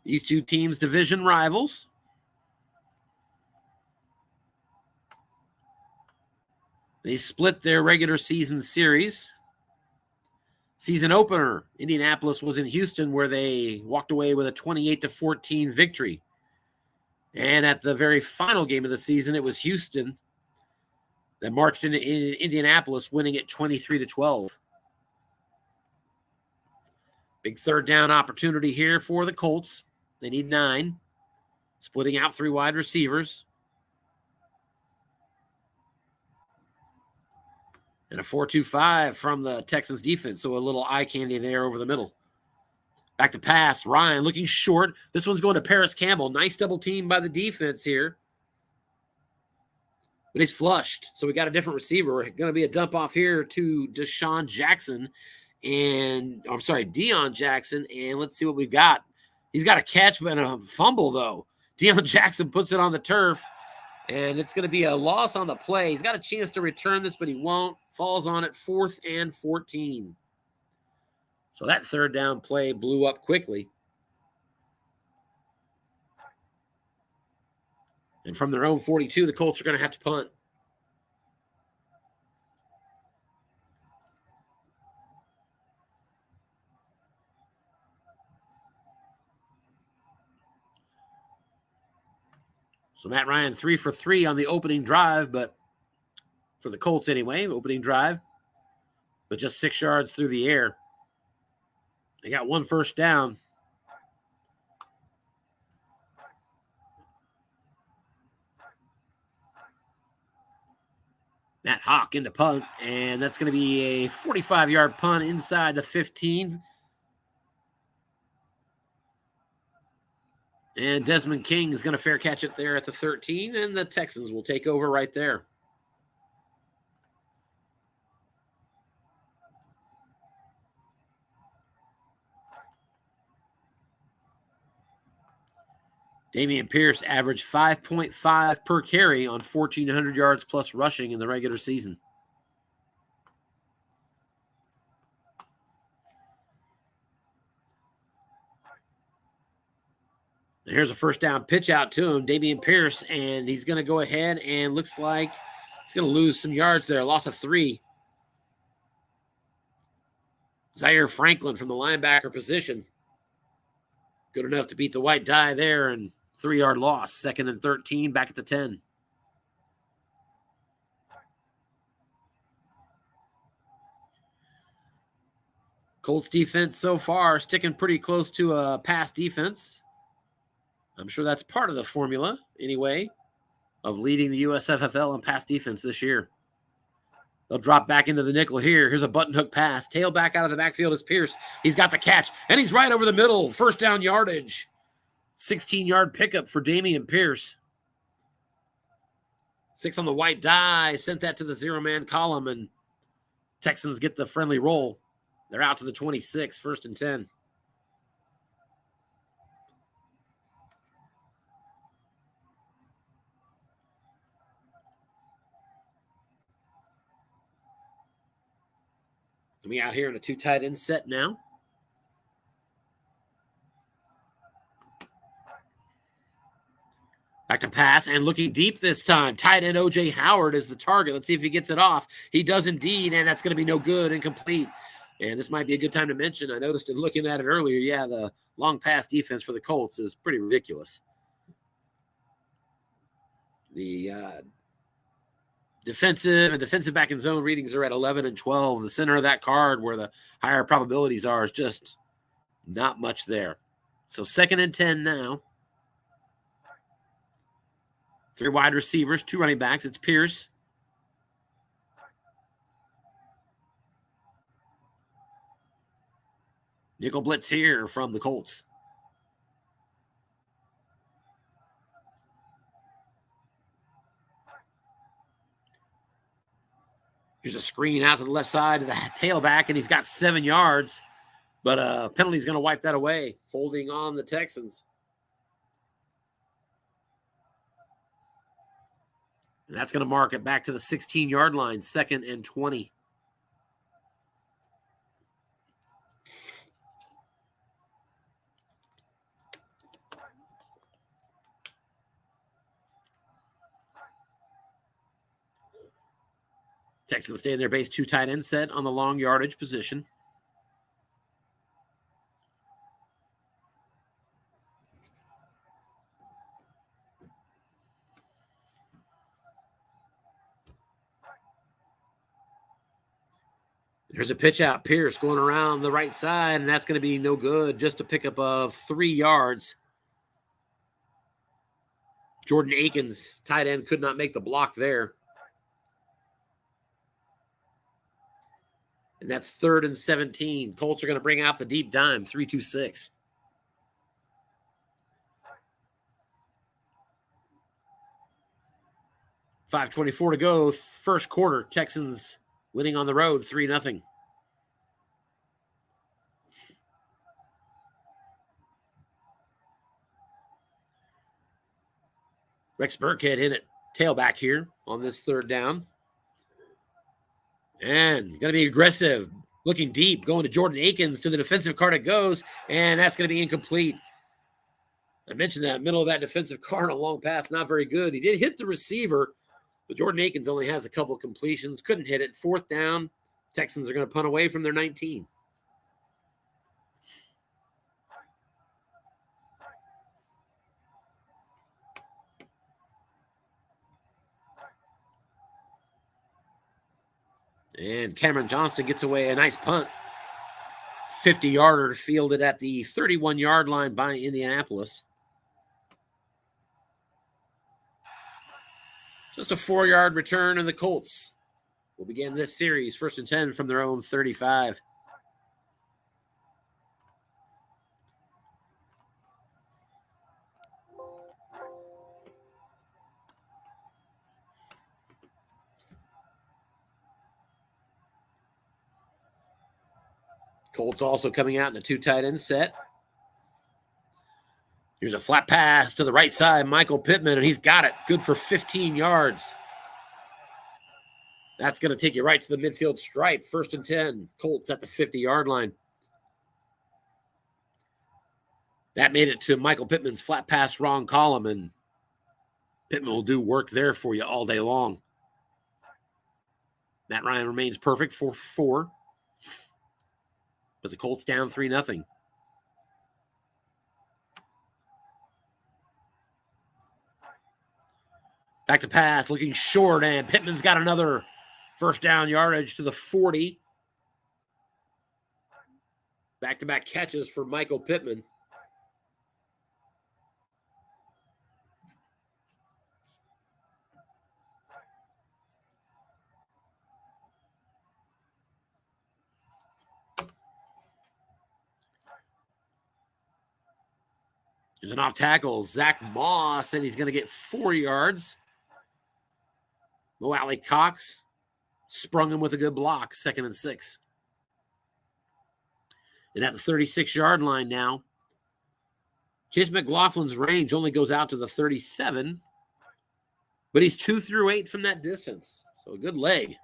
These two teams, division rivals. They split their regular season series. Season opener, Indianapolis was in Houston, where they walked away with a 28-14 victory. And at the very final game of the season, it was Houston that marched into Indianapolis, winning it 23-12. Big 3rd down opportunity here for the Colts. They need 9. Splitting out 3 wide receivers. And a 4-2-5 from the Texans defense. So a little eye candy there over the middle. Back to pass. Ryan looking short. This one's going to Paris Campbell. Nice double team by the defense here. But he's flushed. So we got a different receiver. Going to be a dump off here to Deon Jackson. And let's see what we've got. He's got a catch and a fumble, though. Deon Jackson puts it on the turf. And it's going to be a loss on the play. He's got a chance to return this, but he won't. Falls on it, 4th and 14. So that 3rd down play blew up quickly. And from their own 42, the Colts are going to have to punt. So Matt Ryan 3 for 3 on the opening drive, but for the Colts anyway, opening drive, but just 6 yards through the air. They got 1 first down. Matt Hawk into punt, and that's going to be a 45-yard punt inside the 15. And Desmond King is going to fair catch it there at the 13, and the Texans will take over right there. Dameon Pierce averaged 5.5 per carry on 1,400 yards plus rushing in the regular season. And here's a first down pitch out to him, Dameon Pierce, and he's going to go ahead and looks like he's going to lose some yards there, loss of 3. Zaire Franklin from the linebacker position. Good enough to beat the white die there, and 3-yard loss, 2nd and 13, back at the 10. Colts defense so far sticking pretty close to a pass defense. I'm sure that's part of the formula, anyway, of leading the USFFL in pass defense this year. They'll drop back into the nickel here. Here's a button hook pass. Tailback out of the backfield is Pierce. He's got the catch, and he's right over the middle. First down yardage. 16-yard pickup for Dameon Pierce. 6 on the white die. Sent that to the 0-man column, and Texans get the friendly roll. They're out to the 26, 1st and 10. Coming out here in a 2 tight end set now. Back to pass and looking deep this time. Tight end O.J. Howard is the target. Let's see if he gets it off. He does indeed, and that's going to be no good, incomplete. And this might be a good time to mention, I noticed it looking at it earlier, yeah, the long pass defense for the Colts is pretty ridiculous. The defensive back in zone readings are at 11 and 12. The center of that card where the higher probabilities are is just not much there. So 2nd and 10 now. 3 wide receivers, 2 running backs. It's Pierce. Nickel blitz here from the Colts. Here's a screen out to the left side of the tailback, and he's got 7 yards. But penalty is going to wipe that away, holding on the Texans. And that's going to mark it back to the 16-yard line, 2nd and 20. Texans stay in their base 2 tight end set on the long yardage position. There's a pitch out. Pierce going around the right side, and that's going to be no good. Just a pickup of 3 yards. Jordan Akins, tight end, could not make the block there. And that's 3rd and 17. Colts are going to bring out the deep dime, 3-2-6. $5:24 to go. First quarter. Texans winning on the road, 3-0. Rex Burkhead hit it tailback here on this 3rd down. And going to be aggressive, looking deep, going to Jordan Akins. To the defensive card it goes, and that's going to be incomplete. I mentioned that middle of that defensive card, a long pass, not very good. He did hit the receiver, but Jordan Akins only has a couple of completions, couldn't hit it. 4th down, Texans are going to punt away from their 19. And Cameron Johnston gets away a nice punt. 50-yarder fielded at the 31-yard line by Indianapolis. Just a 4-yard return, and the Colts will begin this series 1st and 10 from their own 35. Colts also coming out in a 2 tight end set. Here's a flat pass to the right side, Michael Pittman, and he's got it. Good for 15 yards. That's going to take you right to the midfield stripe. 1st and 10. Colts at the 50-yard line. That made it to Michael Pittman's flat pass wrong column, and Pittman will do work there for you all day long. Matt Ryan remains perfect for 4. But the Colts down 3-0. Back to pass, looking short, and Pittman's got another 1st down yardage to the 40. Back-to-back catches for Michael Pittman. There's an off tackle, Zach Moss, and he's going to get 4 yards. Mo Alley Cox sprung him with a good block, 2nd and 6. And at the 36-yard line now, Chase McLaughlin's range only goes out to the 37, but he's 2 through 8 from that distance. So a good leg.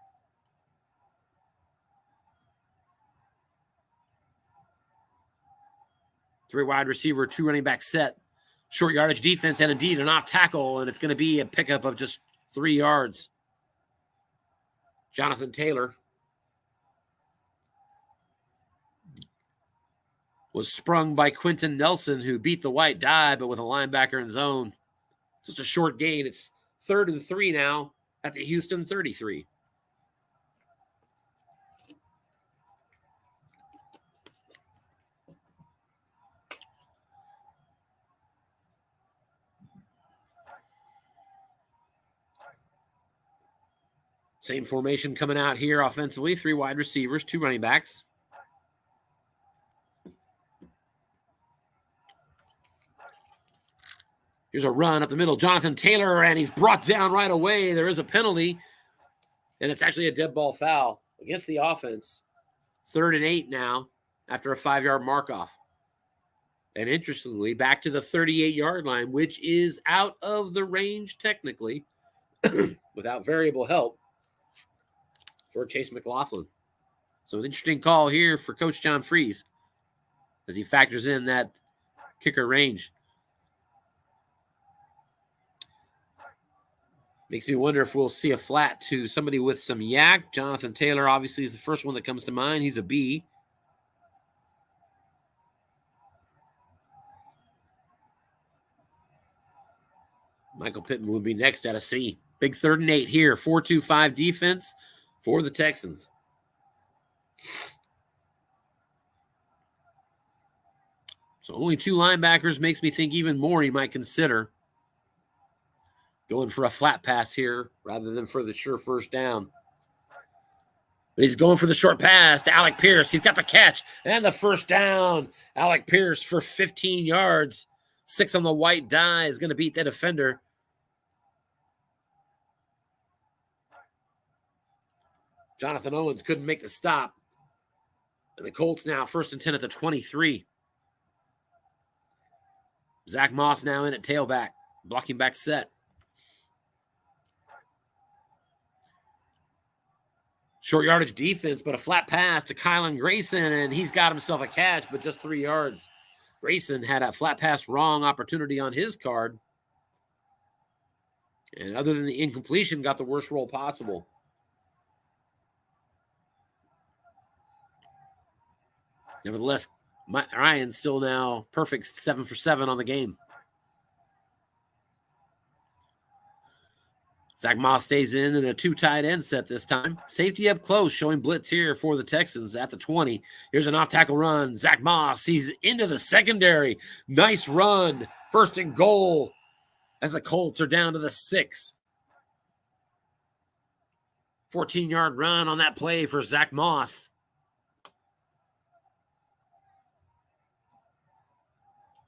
Three wide receiver, 2 running back set Short yardage defense and indeed an off tackle, and it's going to be a pickup of just 3 yards. Jonathan Taylor was sprung by Quentin Nelson, who beat the white die, but with a linebacker in zone. Just a short gain. It's 3rd and 3 now at the Houston 33. Same formation coming out here offensively. 3 wide receivers, 2 running backs. Here's a run up the middle. Jonathan Taylor, and he's brought down right away. There is a penalty, and it's actually a dead ball foul against the offense. 3rd and 8 now after a 5-yard mark-off. And interestingly, back to the 38-yard line, which is out of the range technically without variable help for Chase McLaughlin. So an interesting call here for Coach John Freeze as he factors in that kicker range. Makes me wonder if we'll see a flat to somebody with some yak. Jonathan Taylor obviously is the first one that comes to mind. He's a B. Michael Pittman would be next at a C. Big 3rd and 8 here. 4-2-5 defense for the Texans. So only 2 linebackers makes me think even more he might consider going for a flat pass here rather than for the sure first down. But he's going for the short pass to Alec Pierce. He's got the catch and the first down. Alec Pierce for 15 yards. 6 on the white die is going to beat the defender. Jonathan Owens couldn't make the stop. And the Colts now 1st and 10 at the 23. Zach Moss now in at tailback. Blocking back set. Short yardage defense, but a flat pass to Kylan Grayson, and he's got himself a catch, but just 3 yards. Grayson had a flat pass wrong opportunity on his card. And other than the incompletion, got the worst roll possible. Nevertheless, Ryan still now perfect 7 for 7 on the game. Zach Moss stays in a 2 tight end set this time. Safety up close, showing blitz here for the Texans at the 20. Here's an off-tackle run. Zach Moss, he's into the secondary. Nice run. 1st and goal as the Colts are down to the 6. 14-yard run on that play for Zach Moss.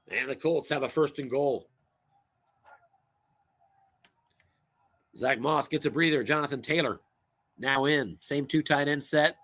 And the Colts have a 1st and goal. Zach Moss gets a breather. Jonathan Taylor now in. Same 2 tight end set.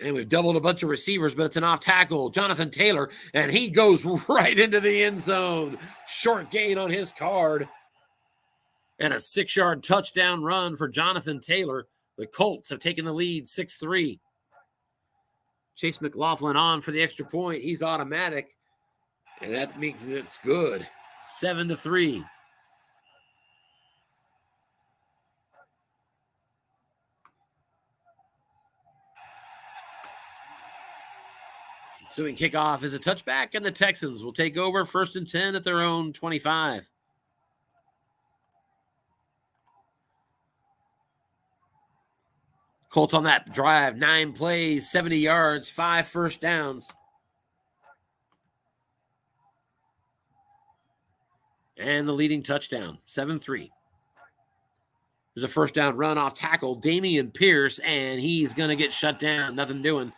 And we've doubled a bunch of receivers, but it's an off tackle. Jonathan Taylor, and he goes right into the end zone. Short gain on his card. And a 6-yard touchdown run for Jonathan Taylor. The Colts have taken the lead 6-3. Chase McLaughlin on for the extra point. He's automatic. And that means it's good. 7-3. Ensuing kickoff is a touchback, and the Texans will take over 1st and 10 at their own 25. Colts on that drive, 9 plays, 70 yards, 5 first downs. And the leading touchdown, 7-3. There's a first down run off tackle, Damian Pierce, and he's going to get shut down. Nothing doing.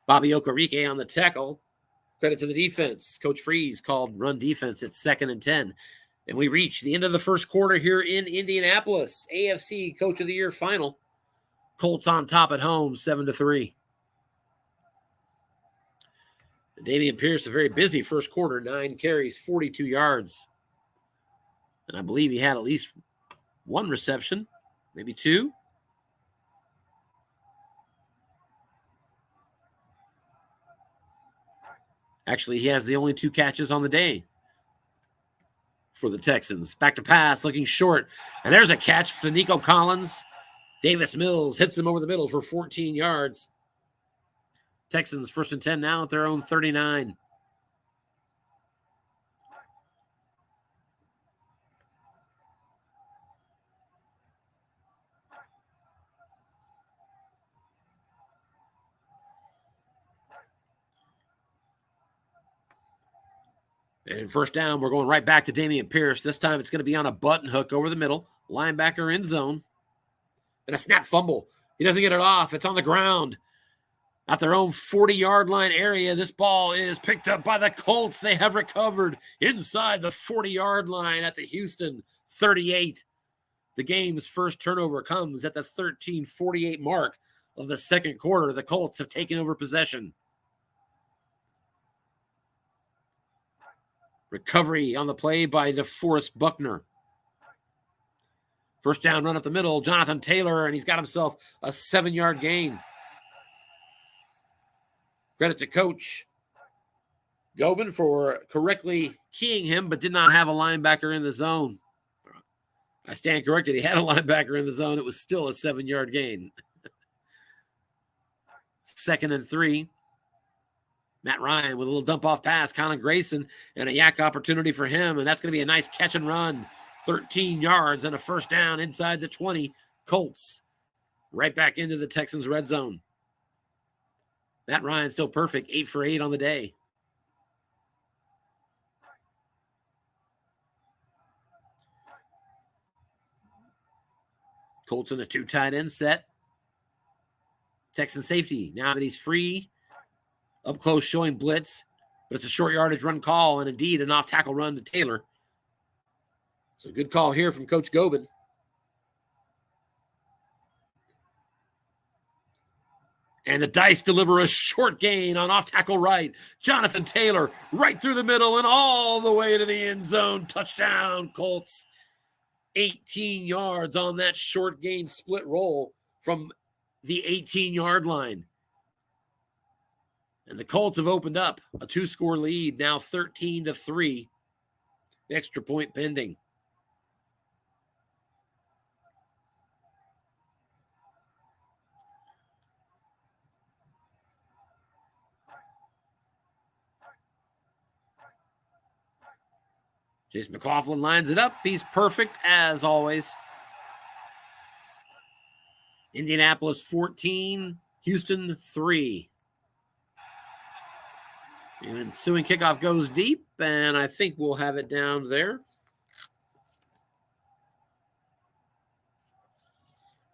Bobby Okereke on the tackle. Credit to the defense. Coach Freeze called run defense at 2nd and 10. And we reach the end of the first quarter here in Indianapolis. AFC Coach of the Year final. Colts on top at home, 7-3. Dameon Pierce, a very busy first quarter, 9 carries, 42 yards. And I believe he had at least one reception, maybe 2. Actually, he has the only 2 catches on the day for the Texans. Back to pass, looking short. And there's a catch for Nico Collins. Davis Mills hits him over the middle for 14 yards. Texans 1st and 10 now at their own 39. And first down, we're going right back to Dameon Pierce. This time it's going to be on a button hook over the middle. Linebacker in zone. And a snap fumble. He doesn't get it off. It's on the ground. At their own 40-yard line area, this ball is picked up by the Colts. They have recovered inside the 40-yard line at the Houston 38. The game's first turnover comes at the 13:48 mark of the second quarter. The Colts have taken over possession. Recovery on the play by DeForest Buckner. First down run up the middle, Jonathan Taylor, and he's got himself a 7-yard gain. Credit to Coach Gobin for correctly keying him, but did not have a linebacker in the zone. I stand corrected. He had a linebacker in the zone. It was still a 7-yard gain. 2nd and 3. Matt Ryan with a little dump-off pass. Colin Grayson and a yak opportunity for him, and that's going to be a nice catch and run. 13 yards and a first down inside the 20. Colts right back into the Texans' red zone. Matt Ryan still perfect, 8 for 8 on the day. Colts in a 2 tight end set. Texan safety, now that he's free, up close showing blitz, but it's a short yardage run call and indeed an off-tackle run to Taylor. So good call here from Coach Gobin. And the Dice deliver a short gain on off-tackle right. Jonathan Taylor right through the middle and all the way to the end zone. Touchdown, Colts. 18 yards on that short gain split roll from the 18-yard line. And the Colts have opened up a 2-score lead, now 13-3. Extra point pending. Jason McLaughlin lines it up. He's perfect as always. Indianapolis 14, Houston 3. The ensuing kickoff goes deep, and I think we'll have it down there.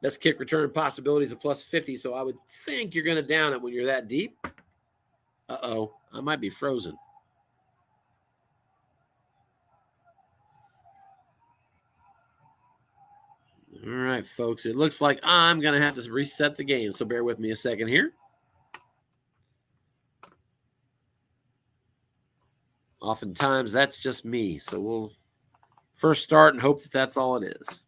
Best kick return possibilities of +50, so I would think you're going to down it when you're that deep. Uh-oh, I might be frozen. All right, folks, it looks like I'm going to have to reset the game, so bear with me a second here. Oftentimes, that's just me, so we'll first start and hope that that's all it is.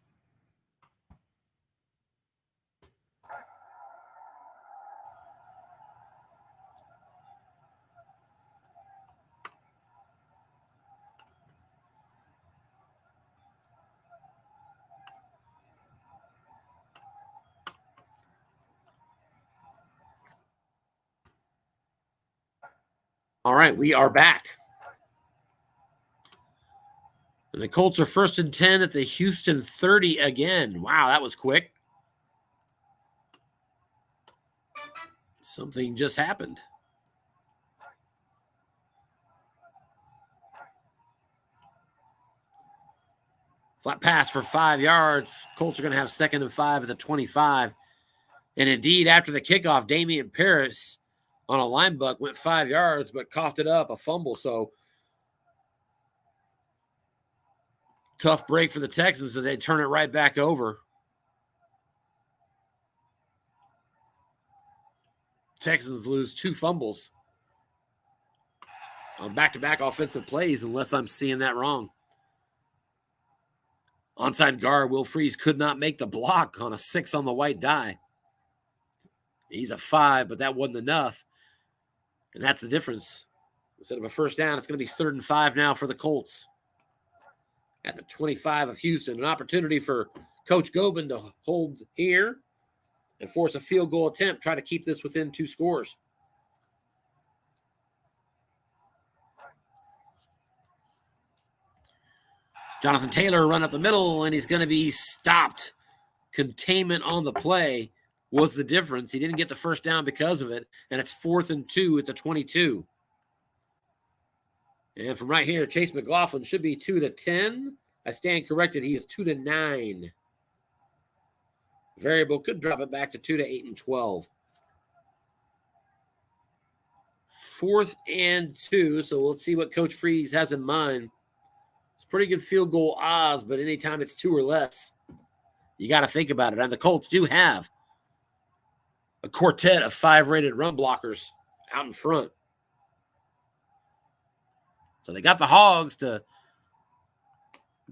All right, we are back. And the Colts are 1st and 10 at the Houston 30 again. Wow, that was quick. Something just happened. Flat pass for 5 yards. Colts are going to have 2nd and 5 at the 25. And indeed, after the kickoff, Dameon Pierce on a line buck went 5 yards, but coughed it up, a fumble. So Tough break for the Texans, so they turn it right back over. Texans lose 2 fumbles on back-to-back offensive plays, unless I'm seeing that wrong. Onside guard Will Freeze could not make the block on a 6 on the white die. He's a 5, but that wasn't enough. And that's the difference. Instead of a first down, it's going to be 3rd and 5 now for the Colts. At the 25 of Houston, an opportunity for Coach Gobin to hold here and force a field goal attempt, try to keep this within 2 scores. Jonathan Taylor run up the middle, and he's going to be stopped. Containment on the play was the difference. He didn't get the first down because of it, and it's 4th and 2 at the 22. And from right here, Chase McLaughlin should be 2-10. I stand corrected. He is 2-9. Variable could drop it back to 2-8 and 12. 4th and 2. So let's see what Coach Freeze has in mind. It's pretty good field goal odds, but anytime it's 2 or less, you got to think about it. And the Colts do have a quartet of 5-rated run blockers out in front. So they got the Hogs to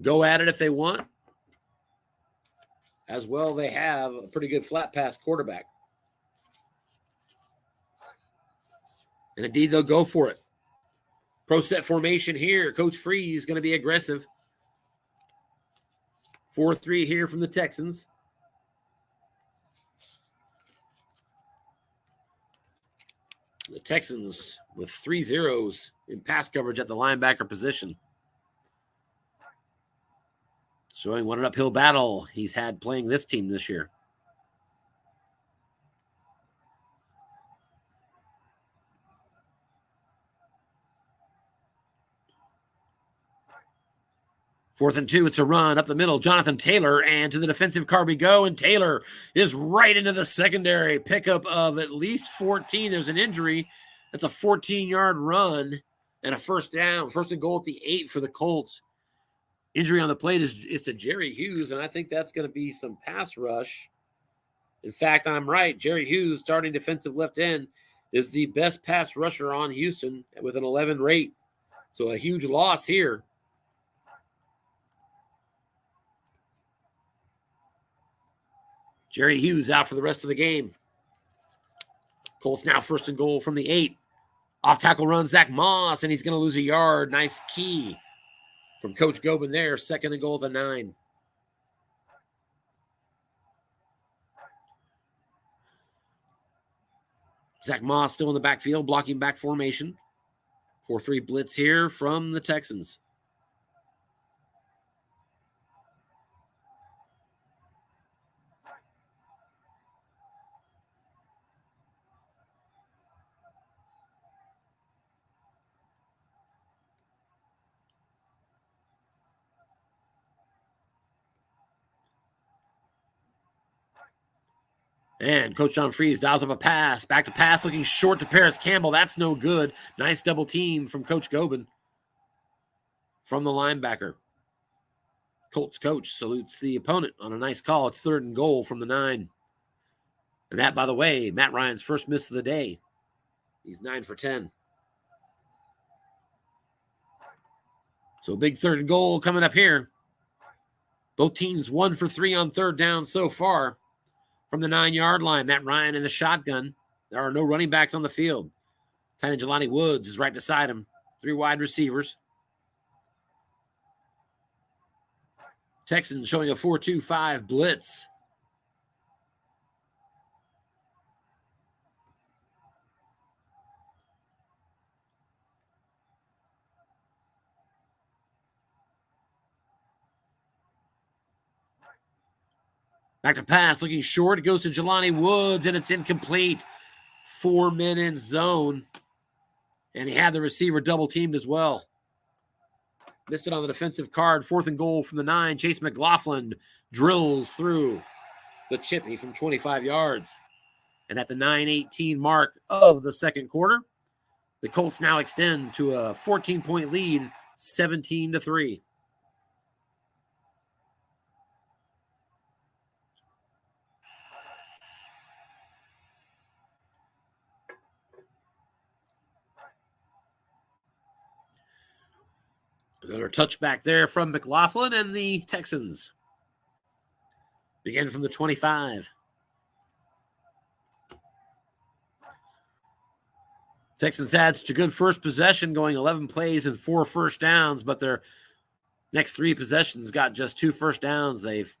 go at it if they want. As well, they have a pretty good flat pass quarterback. And indeed, they'll go for it. Pro set formation here. Coach Freeze is going to be aggressive. 4-3 here from the Texans. The Texans with 3 zeros in pass coverage at the linebacker position. Showing what an uphill battle he's had playing this team this year. Fourth and 2, it's a run up the middle. Jonathan Taylor, and to the defensive car we go, and Taylor is right into the secondary. Pickup of at least 14. There's an injury. That's a 14-yard run and a first down. First and goal at the 8 for the Colts. Injury on the plate is to Jerry Hughes, and I think that's going to be some pass rush. In fact, I'm right. Jerry Hughes, starting defensive left end, is the best pass rusher on Houston with an 11 rate. So a huge loss here. Jerry Hughes out for the rest of the game. Colts now first and goal from the 8. Off tackle run, Zach Moss, and he's going to lose a yard. Nice key from Coach Gobin there. Second and goal of the 9. Zach Moss still in the backfield, blocking back formation. 4-3 blitz here from the Texans. And Coach John Freeze dials up a pass. Back to pass, looking short to Paris Campbell. That's no good. Nice double team from Coach Gobin from the linebacker. Colts coach salutes the opponent on a nice call. It's 3rd and goal from the 9. And that, by the way, Matt Ryan's first miss of the day. He's 9 for 10. So big 3rd and goal coming up here. Both teams 1 for 3 on 3rd down so far. From the 9-yard line, Matt Ryan in the shotgun. There are no running backs on the field. Tight end Jelani Woods is right beside him. 3 wide receivers. Texans showing a 4-2-5 blitz. Back to pass, looking short. It goes to Jelani Woods, and it's incomplete. 4 men in zone. And he had the receiver double teamed as well. Listed on the defensive card. 4th and goal from the 9. Chase McLaughlin drills through the chippy from 25 yards. And at the 9:18 mark of the second quarter, the Colts now extend to a 14-point lead, 17-3. Another touchback there from McLaughlin, and the Texans begin from the 25. Texans had such a good first possession, going 11 plays and 4 first downs, but their next 3 possessions got just 2 first downs. They've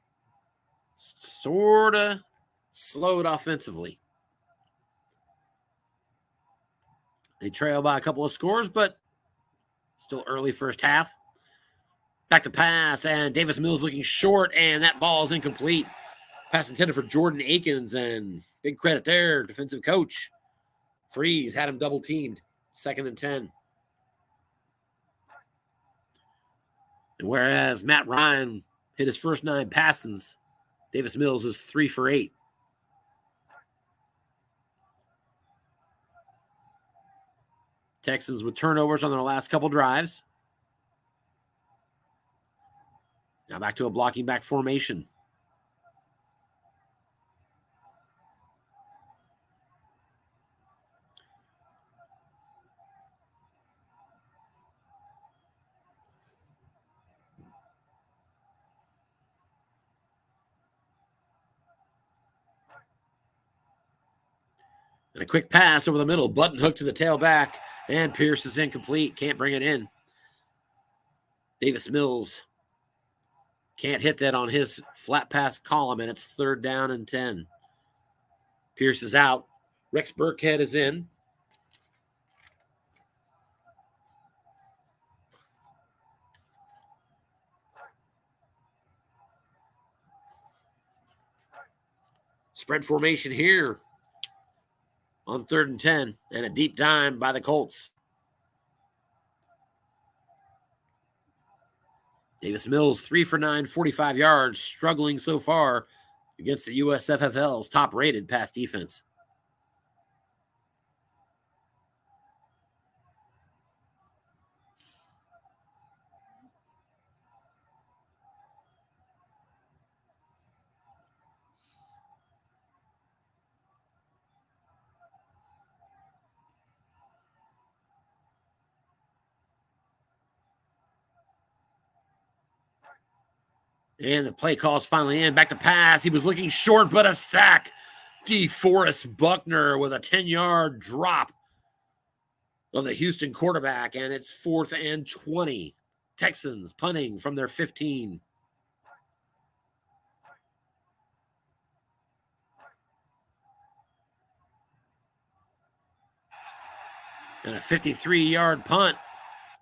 sort of slowed offensively. They trail by a couple of scores, but still early first half. Back to pass, and Davis Mills looking short, and that ball is incomplete. Pass intended for Jordan Akins, and big credit there, defensive coach. Freeze had him double teamed. 2nd and 10. And whereas Matt Ryan hit his first 9 passes, Davis Mills is 3 for 8. Texans with turnovers on their last couple drives. Now back to a blocking back formation. And a quick pass over the middle, button hook to the tailback, and Pierce is incomplete. Can't bring it in. Davis Mills can't hit that on his flat pass column, and it's 3rd down and 10. Pierce is out. Rex Burkhead is in. Spread formation here on 3rd and 10, and a deep dime by the Colts. Davis Mills, 3 for 9, 45 yards, struggling so far against the USFFL's top-rated pass defense. And the play call's finally in. Back to pass. He was looking short, but a sack. DeForest Buckner with a 10-yard drop of the Houston quarterback, and it's 4th and 20. Texans punting from their 15. And a 53-yard punt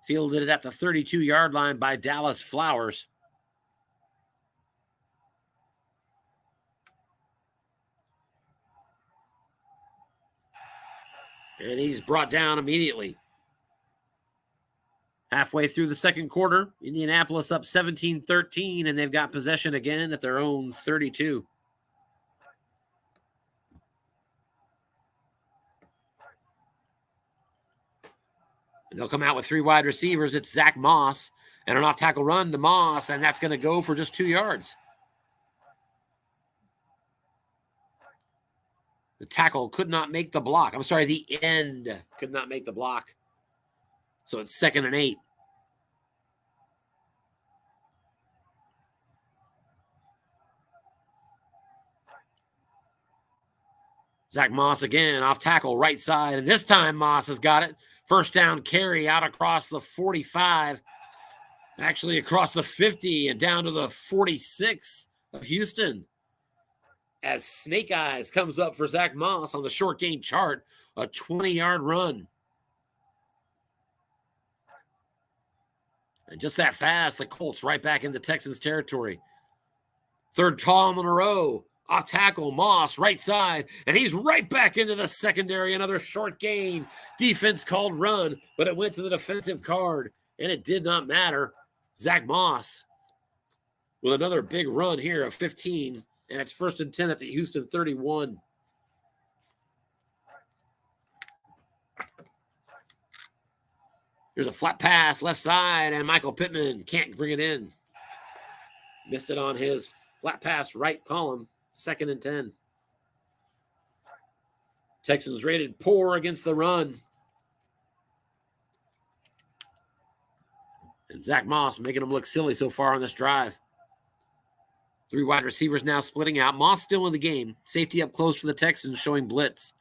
fielded it at the 32-yard line by Dallas Flowers. And he's brought down immediately. Halfway through the second quarter, Indianapolis up 17-13, and they've got possession again at their own 32. And they'll come out with 3 wide receivers. It's Zach Moss and an off-tackle run to Moss, and that's going to go for just 2 yards. The tackle could not make the block. I'm sorry, the end could not make the block. So it's 2nd and 8. Zach Moss again, off tackle, right side. And this time Moss has got it. First down carry out across the 45. Actually across the 50 and down to the 46 of Houston. As Snake Eyes comes up for Zach Moss on the short game chart, a 20-yard run. And just that fast, the Colts right back into Texans territory. 3rd time in a row, off tackle, Moss, right side, and he's right back into the secondary, another short gain. Defense called run, but it went to the defensive card, and it did not matter. Zach Moss with another big run here of 15. And it's 1st and 10 at the Houston 31. Here's a flat pass, left side, and Michael Pittman can't bring it in. Missed it on his flat pass right column, 2nd and 10. Texans rated poor against the run. And Zach Moss making them look silly so far on this drive. 3 wide receivers now splitting out. Moss still in the game. Safety up close for the Texans, showing blitz.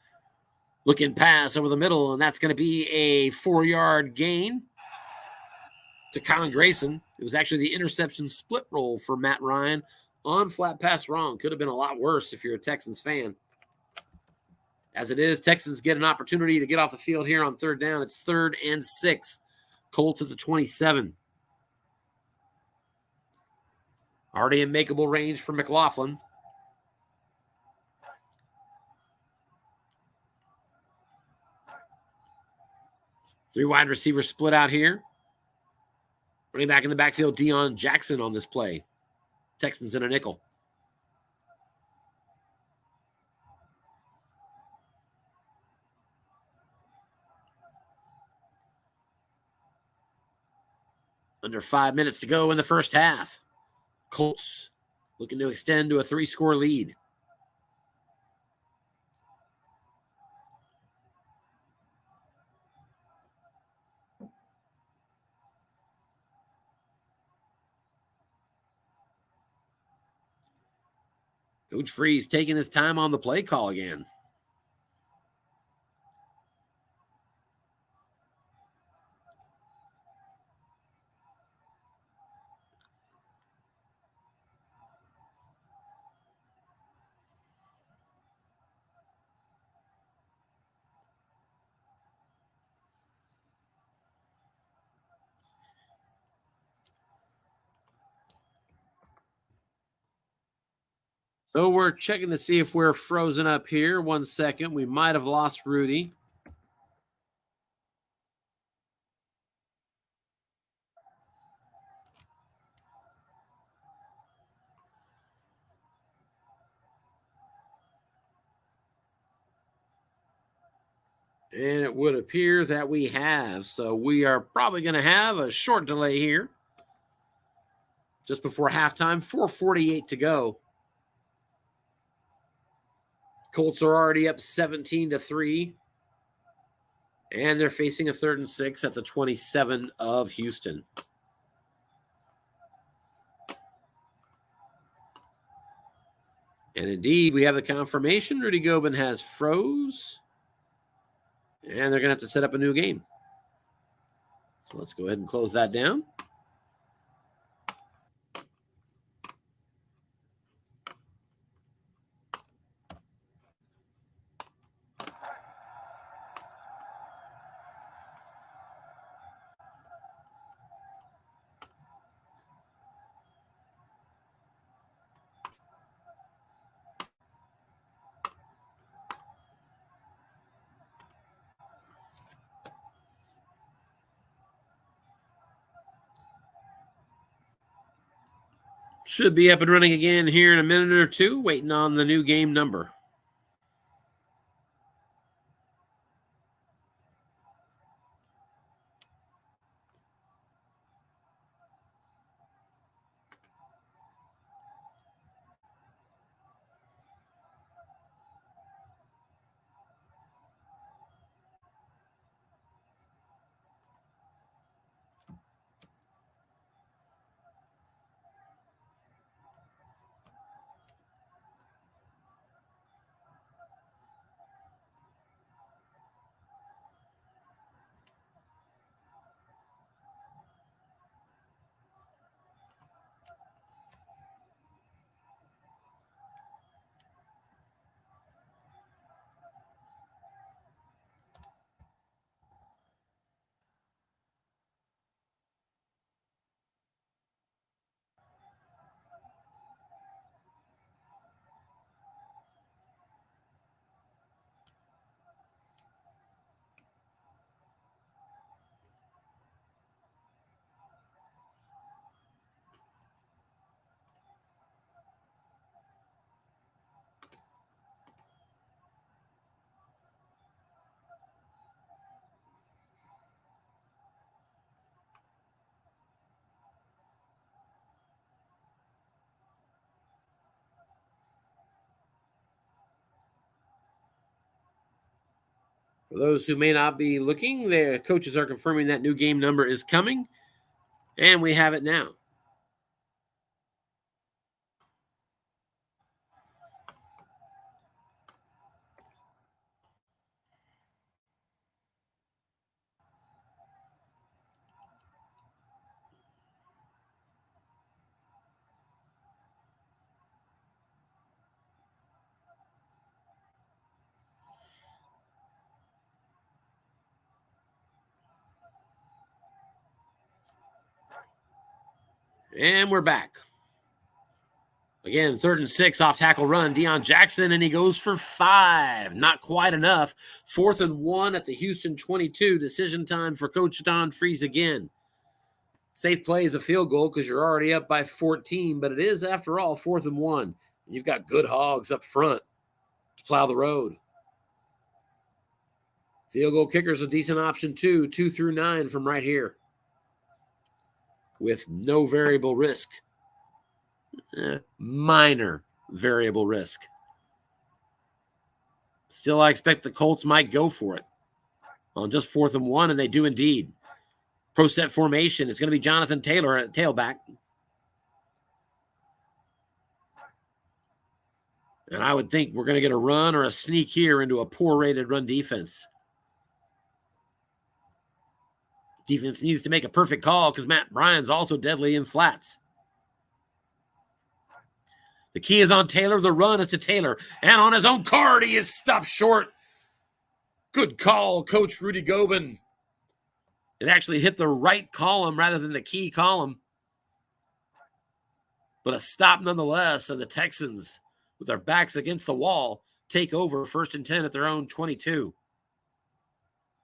Looking pass over the middle, and that's going to be a 4-yard gain to Colin Grayson. It was actually the interception split roll for Matt Ryan on flat pass wrong. Could have been a lot worse if you're a Texans fan. As it is, Texans get an opportunity to get off the field here on 3rd down. It's 3rd and 6. Colts at the 27. Already in makeable range for McLaughlin. Three wide receivers split out here. Running back in the backfield, Deion Jackson on this play. Texans in a nickel. Under 5 minutes to go in the first half. Colts looking to extend to a 3-score lead. Coach Freeze taking his time on the play call again. So we're checking to see if we're frozen up here. 1 second. We might have lost Rudy. And it would appear that we have. So we are probably going to have a short delay here. Just before halftime, 4:48 to go. Colts are already up 17-3. And they're facing a 3rd and 6 at the 27 of Houston. And indeed, we have the confirmation. Rudy Gobin has froze. And they're going to have to set up a new game. So let's go ahead and close that down. Should be up and running again here in a minute or two, waiting on the new game number. For those who may not be looking, the coaches are confirming that new game number is coming. And we have it now. And we're back. Again, 3rd and 6 off tackle run. Deion Jackson, and he goes for 5. Not quite enough. 4th and 1 at the Houston 22. Decision time for Coach Don Freeze again. Safe play is a field goal because you're already up by 14, but it is, after all, 4th and 1. And you've got good hogs up front to plow the road. Field goal kicker's a decent option too, 2 through 9 from right here, with no variable risk. Minor variable risk. Still, I expect the Colts might go for it on just 4th and 1, and they do indeed. Pro set formation. It's going to be Jonathan Taylor at tailback. And I would think we're going to get a run or a sneak here into a poor rated run defense. Defense needs to make a perfect call because Matt Ryan's also deadly in flats. The key is on Taylor. The run is to Taylor. And on his own card, he is stopped short. Good call, Coach Rudy Gobin. It actually hit the right column rather than the key column. But a stop nonetheless, and the Texans, with their backs against the wall, take over 1st and 10 at their own 22.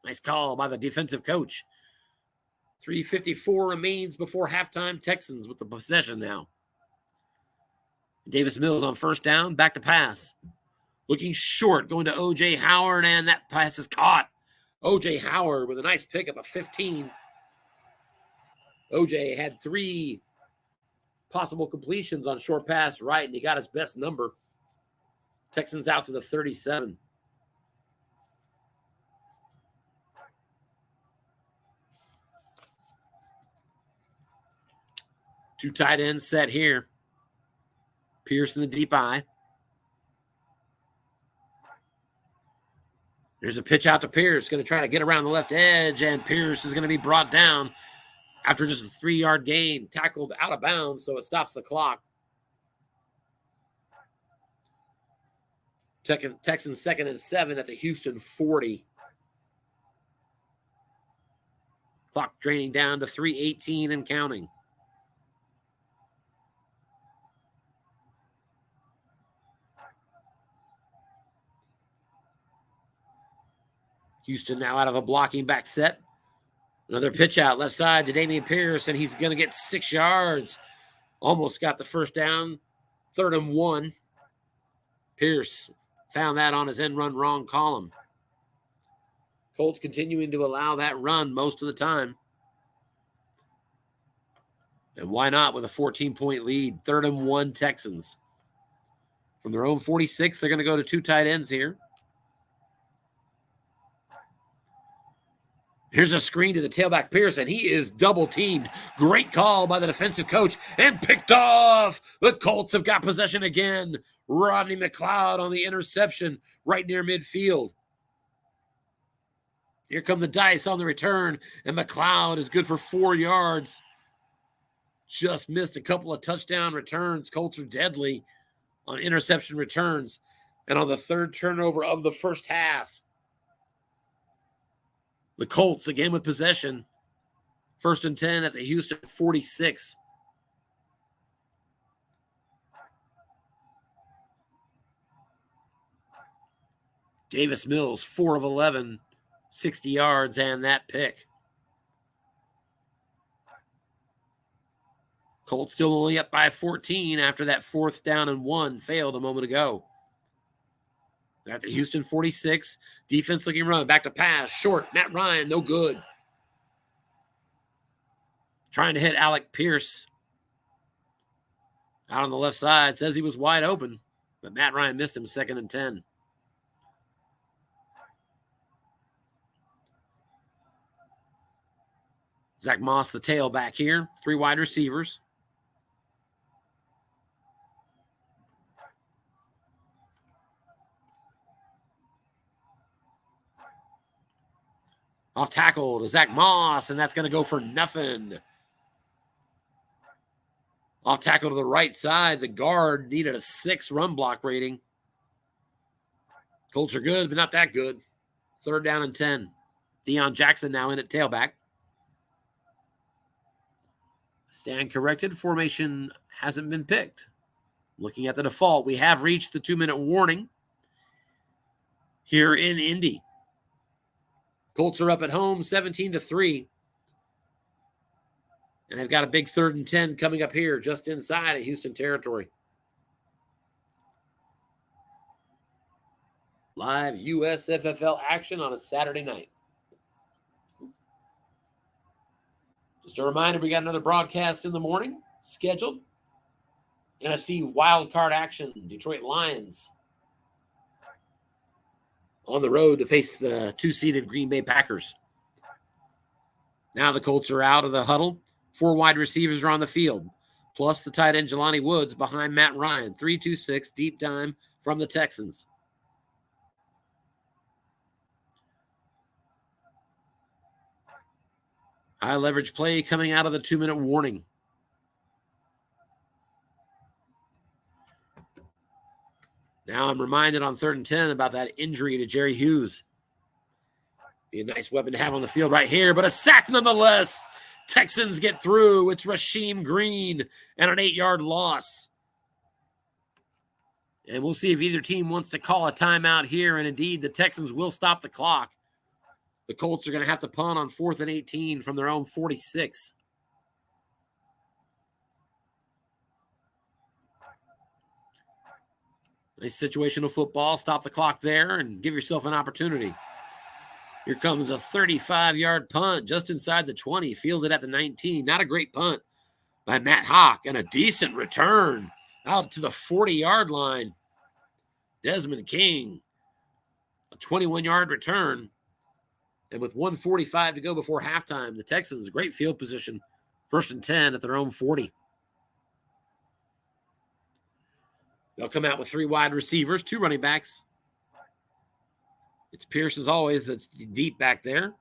Nice call by the defensive coach. 3:54 remains before halftime. Texans with the possession now. Davis Mills on 1st down, back to pass. Looking short, going to O.J. Howard, and that pass is caught. O.J. Howard with a nice pickup of 15. O.J. had 3 possible completions on short pass right, and he got his best number. Texans out to the 37. Two tight ends set here. Pierce in the deep eye. There's a pitch out to Pierce. Going to try to get around the left edge, and Pierce is going to be brought down after just a 3-yard gain. Tackled out of bounds, so it stops the clock. Texans 2nd and 7 at the Houston 40. Clock draining down to 3:18 and counting. Houston now out of a blocking back set. Another pitch out left side to Dameon Pierce, and he's going to get 6 yards. Almost got the 1st down. 3rd and 1. Pierce found that on his end run wrong column. Colts continuing to allow that run most of the time. And why not with a 14-point lead? 3rd and 1 Texans. From their own 46, they're going to go to 2 tight ends here. Here's a screen to the tailback Pierce, and he is double teamed. Great call by the defensive coach and picked off. The Colts have got possession again. Rodney McLeod on the interception right near midfield. Here come the dice on the return, and McLeod is good for 4 yards. Just missed a couple of touchdown returns. Colts are deadly on interception returns. And on the 3rd turnover of the first half, the Colts again with possession. 1st and 10 at the Houston 46. Davis Mills, 4 of 11, 60 yards, and that pick. Colts still only up by 14 after that 4th down and 1 failed a moment ago. They're at the Houston 46. Defense looking run. Back to pass. Short. Matt Ryan, no good. Trying to hit Alec Pierce. Out on the left side. Says he was wide open. But Matt Ryan missed him. 2nd and 10. Zach Moss, the tailback here. 3 wide receivers. Off tackle to Zach Moss, and that's going to go for nothing. Off tackle to the right side. The guard needed a 6 run block rating. Colts are good, but not that good. 3rd down and 10. Deion Jackson now in at tailback. Stand corrected. Formation hasn't been picked. Looking at the default, we have reached the 2-minute warning here in Indy. Colts are up at home 17-3. And they've got a big 3rd and 10 coming up here just inside of Houston territory. Live USFFL action on a Saturday night. Just a reminder, we got another broadcast in the morning scheduled. NFC Wildcard action, Detroit Lions on the road to face the 2-seeded Green Bay Packers. Now the Colts are out of the huddle. 4 wide receivers are on the field, plus the tight end Jelani Woods behind Matt Ryan. 3-2-6 deep dime from the Texans. High leverage play coming out of the 2-minute warning. Now I'm reminded on 3rd and 10 about that injury to Jerry Hughes. Be a nice weapon to have on the field right here, but a sack nonetheless. Texans get through. It's Rasheem Green and an 8-yard loss. And we'll see if either team wants to call a timeout here. And indeed, the Texans will stop the clock. The Colts are going to have to punt on 4th and 18 from their own 46. Nice situational football. Stop the clock there and give yourself an opportunity. Here comes a 35-yard punt just inside the 20, fielded at the 19. Not a great punt by Matt Hawk, and a decent return out to the 40-yard line. Desmond King, a 21-yard return. And with 1:45 to go before halftime, the Texans, great field position, 1st and 10 at their own 40. They'll come out with 3 wide receivers, 2 running backs. It's Pierce, as always, that's deep back there.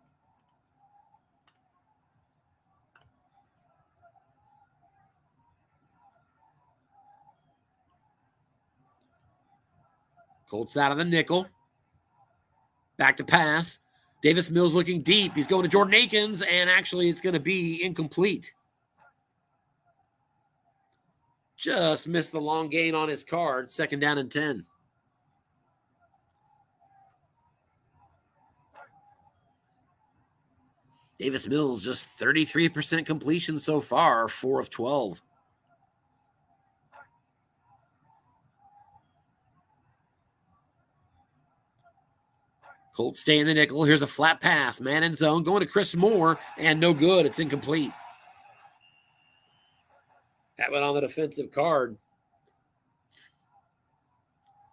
Colts out of the nickel. Back to pass. Davis Mills looking deep. He's going to Jordan Akins, and actually it's going to be incomplete. Just missed the long gain on his card. 2nd down and 10. Davis Mills just 33% completion so far, 4 of 12. Colts stay in the nickel. Here's a flat pass. Man in zone. Going to Chris Moore, and no good. It's incomplete. That went on the defensive card.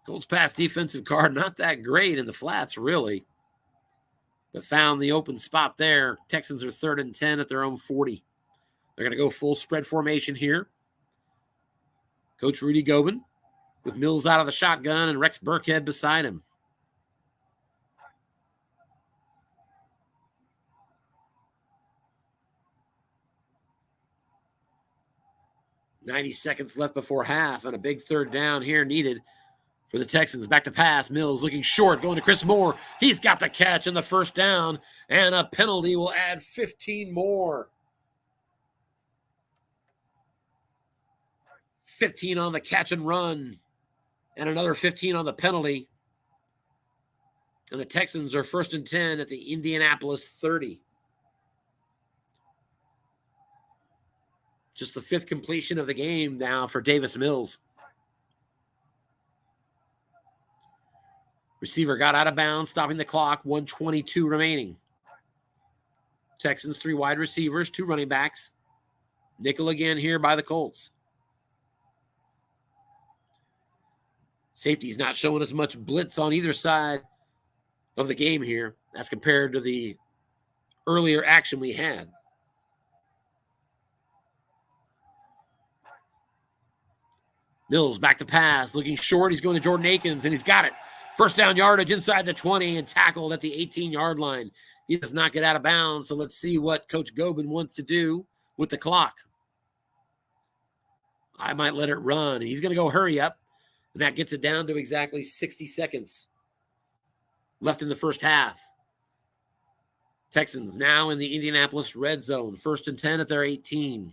Colts pass defensive card, not that great in the flats, really. But found the open spot there. Texans are 3rd and 10 at their own 40. They're going to go full spread formation here. Coach Rudy Gobin with Mills out of the shotgun and Rex Burkhead beside him. .90 seconds left before half, and a big 3rd down here needed for the Texans. Back to pass. Mills looking short, going to Chris Moore. He's got the catch and the 1st down, and a penalty will add 15 more. 15 on the catch and run, and another 15 on the penalty. And the Texans are 1st and 10 at the Indianapolis 30. Just the 5th completion of the game now for Davis Mills. Receiver got out of bounds, stopping the clock, 1:22 remaining. Texans 3 wide receivers, 2 running backs. Nickel again here by the Colts. Safety's not showing as much blitz on either side of the game here as compared to the earlier action we had. Mills back to pass, looking short. He's going to Jordan Akins, and he's got it. First down yardage inside the 20 and tackled at the 18-yard line. He does not get out of bounds, so let's see what Coach Gobin wants to do with the clock. I might let it run. He's going to go hurry up, and that gets it down to exactly 60 seconds left in the first half. Texans now in the Indianapolis red zone. 1st and 10 at their 18.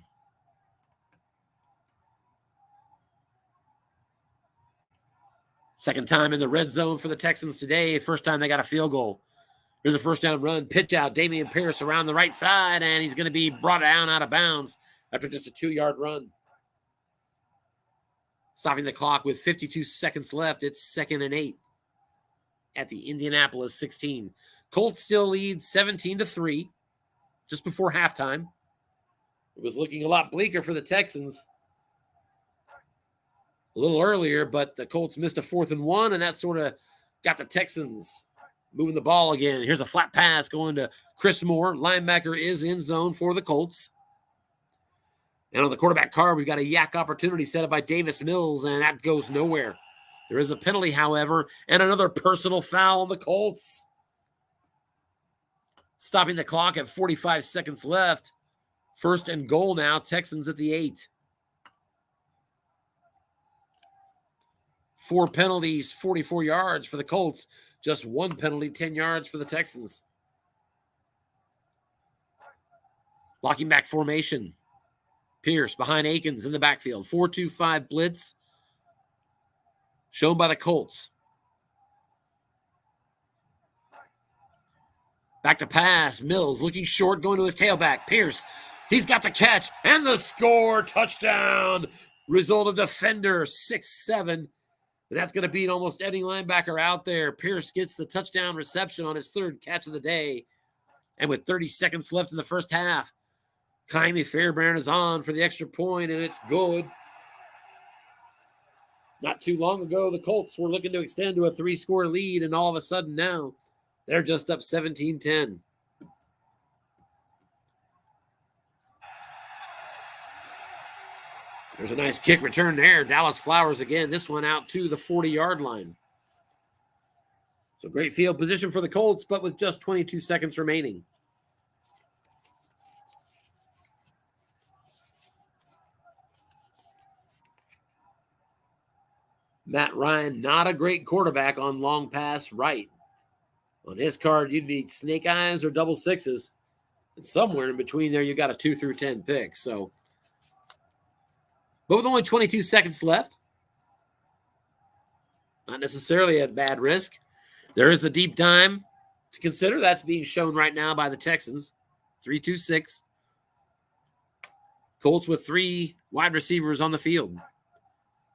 Second time in the red zone for the Texans today. First time they got a field goal. Here's a first down run. Pitch out. Damian Pierce around the right side, and he's going to be brought down out of bounds after just a 2-yard run. Stopping the clock with 52 seconds left. It's 2nd and 8 at the Indianapolis 16. Colts still lead 17-3 just before halftime. It was looking a lot bleaker for the Texans a little earlier, but the Colts missed a 4th and 1, and that sort of got the Texans moving the ball again. Here's a flat pass going to Chris Moore. Linebacker is in zone for the Colts. And on the quarterback card, we've got a yak opportunity set up by Davis Mills, and that goes nowhere. There is a penalty, however, and another personal foul on the Colts. Stopping the clock at 45 seconds left. 1st and goal now, Texans at the 8. 4 penalties, 44 yards for the Colts. Just 1 penalty, 10 yards for the Texans. Blocking back formation. Pierce behind Akins in the backfield. 4-2-5 blitz. Shown by the Colts. Back to pass. Mills looking short, going to his tailback. Pierce, he's got the catch and the score. Touchdown. Result of defender 6-7. And that's going to beat almost any linebacker out there. Pierce gets the touchdown reception on his 3rd catch of the day. And with 30 seconds left in the first half, Kaimi Fairbairn is on for the extra point, and it's good. Not too long ago, the Colts were looking to extend to a 3-score lead, and all of a sudden now, they're just up 17-10. There's a nice kick return there. Dallas Flowers again, this one out to the 40-yard line. So great field position for the Colts, but with just 22 seconds remaining. Matt Ryan, not a great quarterback on long pass right. On his card, you'd need snake eyes or double sixes. And somewhere in between there, you got a 2 through 10 pick. So, but with only 22 seconds left, not necessarily a bad risk. There is the deep dime to consider. That's being shown right now by the Texans. 3-2-6. Colts with 3 wide receivers on the field.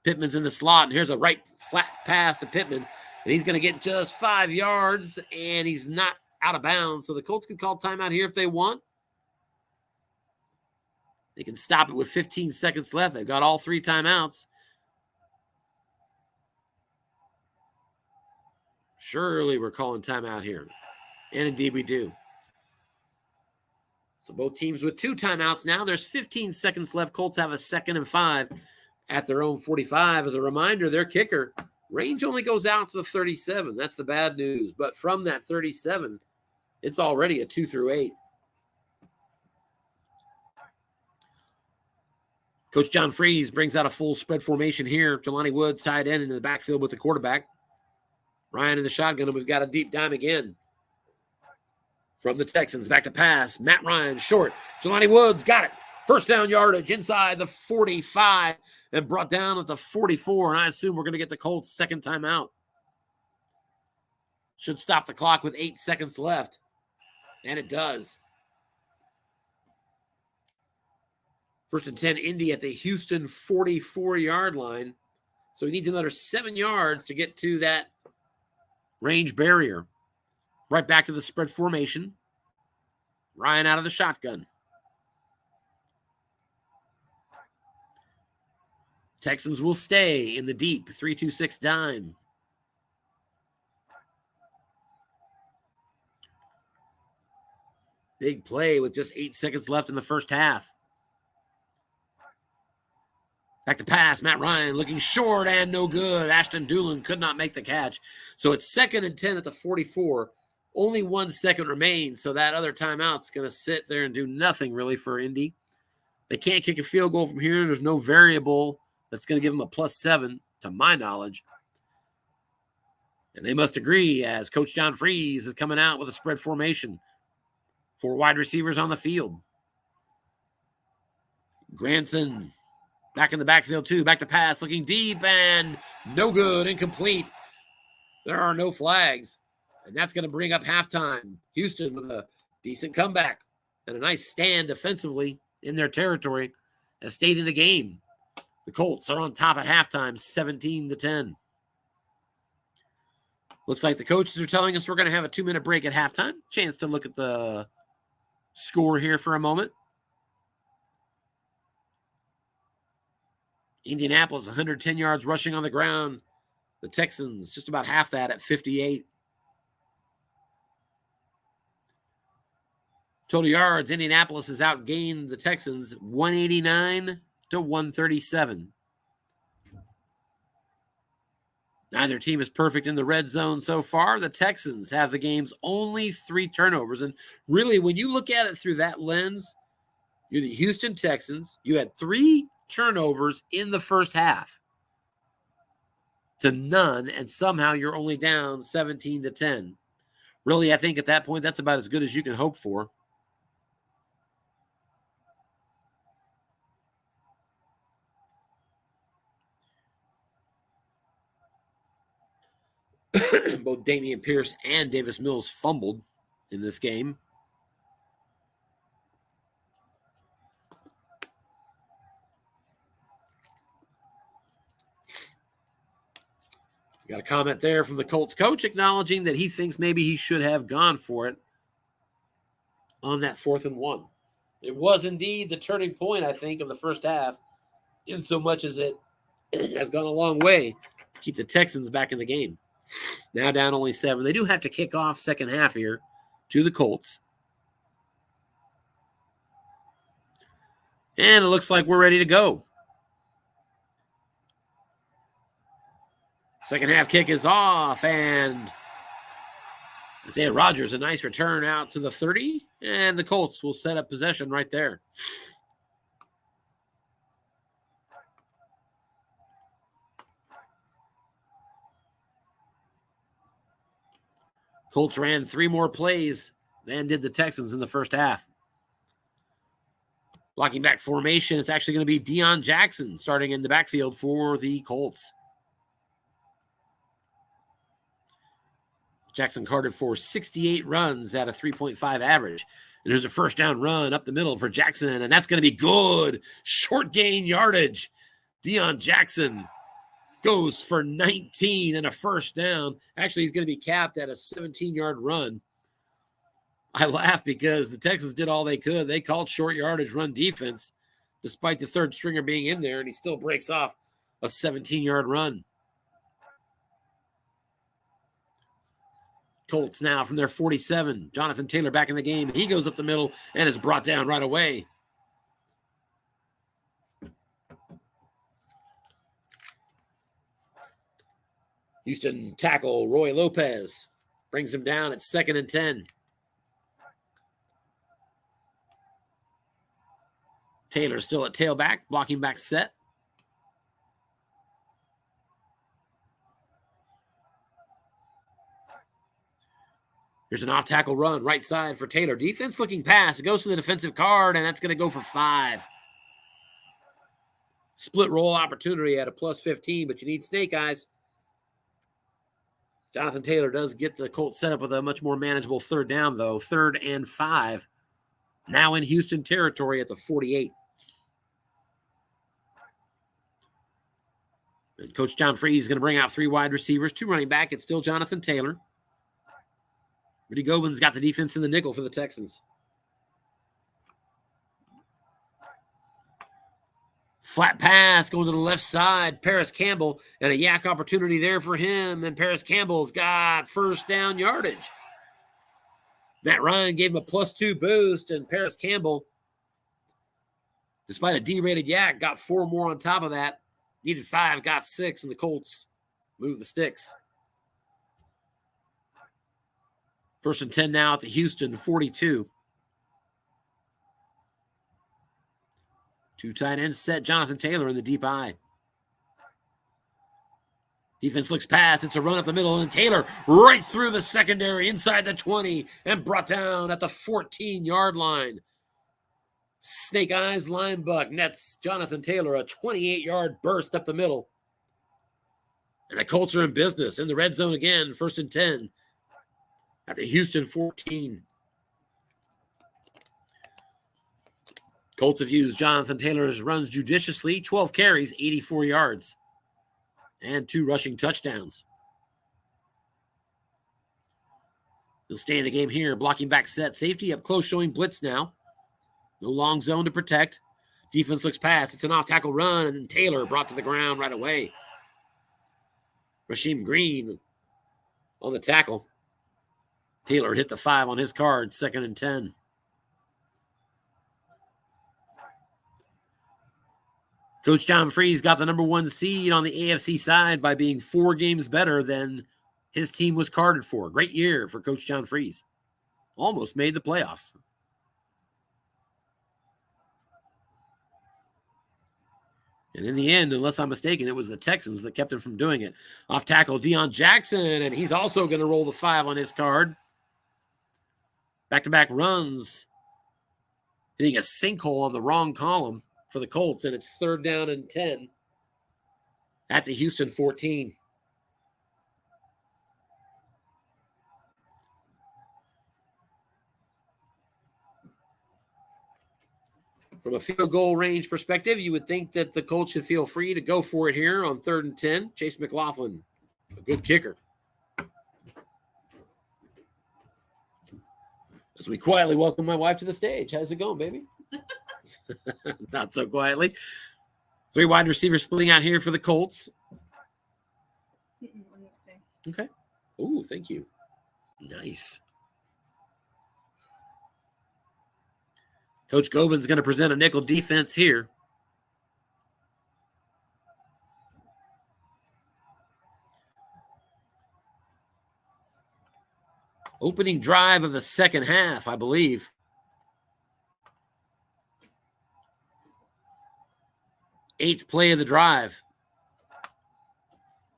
Pittman's in the slot, and here's a right flat pass to Pittman. And he's going to get just 5 yards, and he's not out of bounds. So the Colts can call timeout here if they want. They can stop it with 15 seconds left. They've got all 3 timeouts. Surely we're calling timeout here. And indeed we do. So both teams with 2 timeouts now. There's 15 seconds left. Colts have a 2nd and 5 at their own 45. As a reminder, their kicker range only goes out to the 37. That's the bad news. But from that 37, it's already a 2 through 8. Coach John Freeze brings out a full spread formation here. Jelani Woods tied in into the backfield with the quarterback. Ryan in the shotgun, and we've got a deep dime again. From the Texans, back to pass. Matt Ryan, short. Jelani Woods got it. First down yardage inside the 45 and brought down at the 44. And I assume we're going to get the Colts' 2nd timeout. Should stop the clock with 8 seconds left. And it does. 1st and 10, Indy at the Houston 44-yard line. So he needs another 7 yards to get to that range barrier. Right back to the spread formation. Ryan out of the shotgun. Texans will stay in the deep 3-2-6 dime. Big play with just 8 seconds left in the first half. Back to pass. Matt Ryan looking short and no good. Ashton Doolin could not make the catch. So it's 2nd and 10 at the 44. Only 1 second remains. So that other timeout's going to sit there and do nothing really for Indy. They can't kick a field goal from here. There's no variable that's going to give them a +7, to my knowledge. And they must agree as Coach John Freeze is coming out with a spread formation. 4 wide receivers on the field. Granson back in the backfield too. Back to pass, looking deep and no good, incomplete. There are no flags. And that's going to bring up halftime. Houston with a decent comeback and a nice stand defensively in their territory has stayed in the game. The Colts are on top at halftime, 17-10. Looks like the coaches are telling us we're going to have a 2-minute break at halftime. Chance to look at the score here for a moment. Indianapolis, 110 yards rushing on the ground. The Texans, just about half that at 58. Total yards, Indianapolis has outgained the Texans 189-137. Neither team is perfect in the red zone so far. The Texans have the game's only 3 turnovers. And really, when you look at it through that lens, you're the Houston Texans. You had 3 turnovers in the first half to none, and somehow you're only down 17-10. Really, I think at that point, that's about as good as you can hope for. Both Damian Pierce and Davis Mills fumbled in this game. Got a comment there from the Colts coach acknowledging that he thinks maybe he should have gone for it on that 4th and 1. It was indeed the turning point, I think, of the first half, in so much as it has gone a long way to keep the Texans back in the game. Now down only 7. They do have to kick off second half here to the Colts. And it looks like we're ready to go. Second half kick is off, and Isaiah Rodgers, a nice return out to the 30, and the Colts will set up possession right there. Colts ran 3 more plays than did the Texans in the first half. Blocking back formation, it's actually going to be Deion Jackson starting in the backfield for the Colts. Jackson carded for 68 runs at a 3.5 average. And there's a first down run up the middle for Jackson, and that's going to be good. Short gain yardage. Deion Jackson goes for 19 and a first down. Actually, he's going to be capped at a 17-yard run. I laugh because the Texans did all they could. They called short yardage run defense, despite the third stringer being in there, and he still breaks off a 17-yard run. Colts now from their 47. Jonathan Taylor back in the game. He goes up the middle and is brought down right away. Houston tackle Roy Lopez brings him down at 2nd and 10. Taylor still at tailback, blocking back set. Here's an off-tackle run, right side for Taylor. Defense looking pass. It goes to the defensive card, and that's going to go for 5. Split roll opportunity at a +15, but you need snake eyes. Jonathan Taylor does get the Colts set up with a much more manageable third down, though. 3rd and 5. Now in Houston territory at the 48. And Coach John Freeze is going to bring out 3 wide receivers, 2 running back. It's still Jonathan Taylor. Rudy Gobin's got the defense in the nickel for the Texans. Flat pass going to the left side. Paris Campbell, and a yak opportunity there for him. And Paris Campbell's got first down yardage. Matt Ryan gave him a +2 boost, and Paris Campbell Despite a D-rated yak, got 4 more on top of that. Needed 5, got 6, and the Colts moved the sticks. 1st and 10 now at the Houston 42. 2 tight ends set. Jonathan Taylor in the deep eye. Defense looks past. It's a run up the middle, and Taylor right through the secondary inside the 20 and brought down at the 14-yard line. Snake eyes linebuck nets Jonathan Taylor a 28-yard burst up the middle. And the Colts are in business in the red zone again, 1st and 10 at the Houston 14. Colts have used Jonathan Taylor's runs judiciously, 12 carries, 84 yards, and 2 rushing touchdowns. He'll stay in the game here, blocking back set. Safety up close, showing blitz now. No long zone to protect. Defense looks past. It's an off-tackle run, and then Taylor brought to the ground right away. Rasheem Green on the tackle. Taylor hit the 5 on his card, 2nd and 10. Coach John Freeze got the number 1 seed on the AFC side by being 4 games better than his team was carded for. Great year for Coach John Freeze. Almost made the playoffs. And in the end, unless I'm mistaken, it was the Texans that kept him from doing it. Off tackle, Deion Jackson, and he's also going to roll the 5 on his card. Back-to-back runs. Hitting a sinkhole on the wrong column for the Colts, and it's 3rd down and 10 at the Houston 14. From a field goal range perspective, you would think that the Colts should feel free to go for it here on 3rd and 10. Chase McLaughlin, a good kicker. As we quietly welcome my wife to the stage. How's it going, baby? Not so quietly. 3 wide receivers splitting out here for the Colts. Okay. Ooh, thank you. Nice. Coach Gobin's going to present a nickel defense here. Opening drive of the second half, I believe. Eighth play of the drive.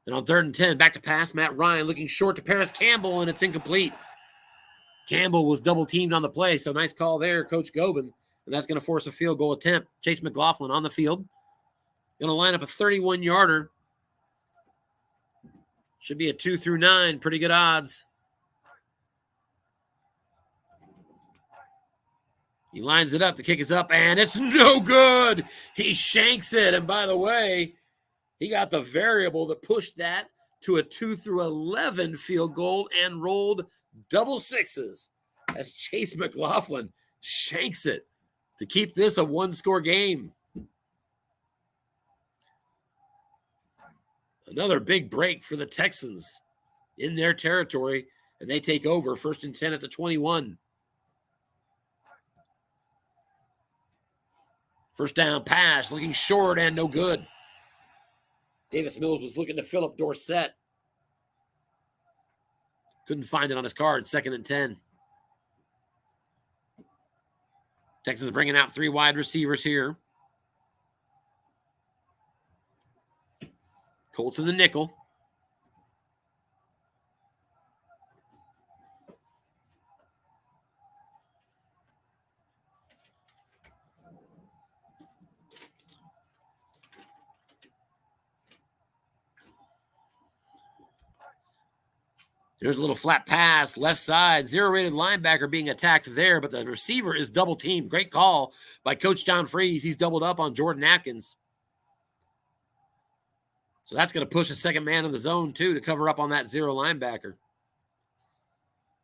And on 3rd and 10, back to pass. Matt Ryan looking short to Paris Campbell, and it's incomplete. Campbell was double-teamed on the play, so nice call there, Coach Gobin. And that's going to force a field goal attempt. Chase McLaughlin on the field. Going to line up a 31-yarder. Should be a 2 through 9. Pretty good odds. He lines it up. The kick is up, and it's no good. He shanks it. And by the way, he got the variable that pushed that to a 2 through 11 field goal and rolled double sixes as Chase McLaughlin shanks it to keep this a 1-score game. Another big break for the Texans in their territory, and they take over 1st and 10 at the 21. First down pass, looking short and no good. Davis Mills was looking to fill up Dorsett. Couldn't find it on his card, 2nd and 10. Texans bringing out 3 wide receivers here. Colts in the nickel. There's a little flat pass, left side, 0-rated linebacker being attacked there, but the receiver is double teamed. Great call by Coach John Freeze. He's doubled up on Jordan Atkins. So that's going to push a second man in the zone, too, to cover up on that 0 linebacker.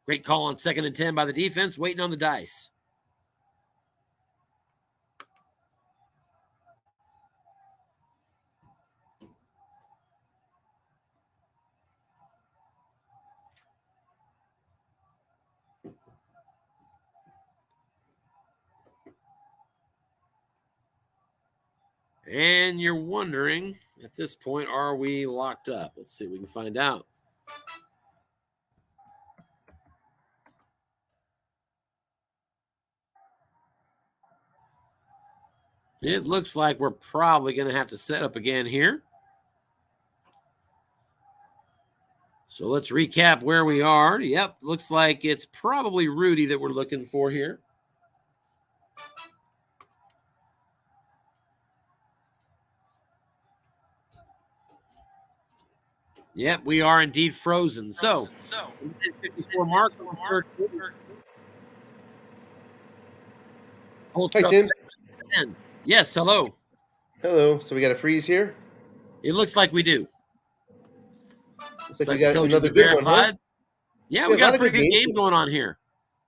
Great call on 2nd and 10 by the defense, waiting on the dice. And you're wondering, at this point, are we locked up? Let's see if we can find out. It looks like we're probably going to have to set up again here. So let's recap where we are. Yep, looks like it's probably Rudy that we're looking for here. Yep, we are indeed frozen. So 54 marks on the third quarter. Hi, Tim. Yes, hello. Hello. So we got a freeze here? It looks like we do. Looks like we got another good one, huh? Yeah, we got a pretty good game going on here.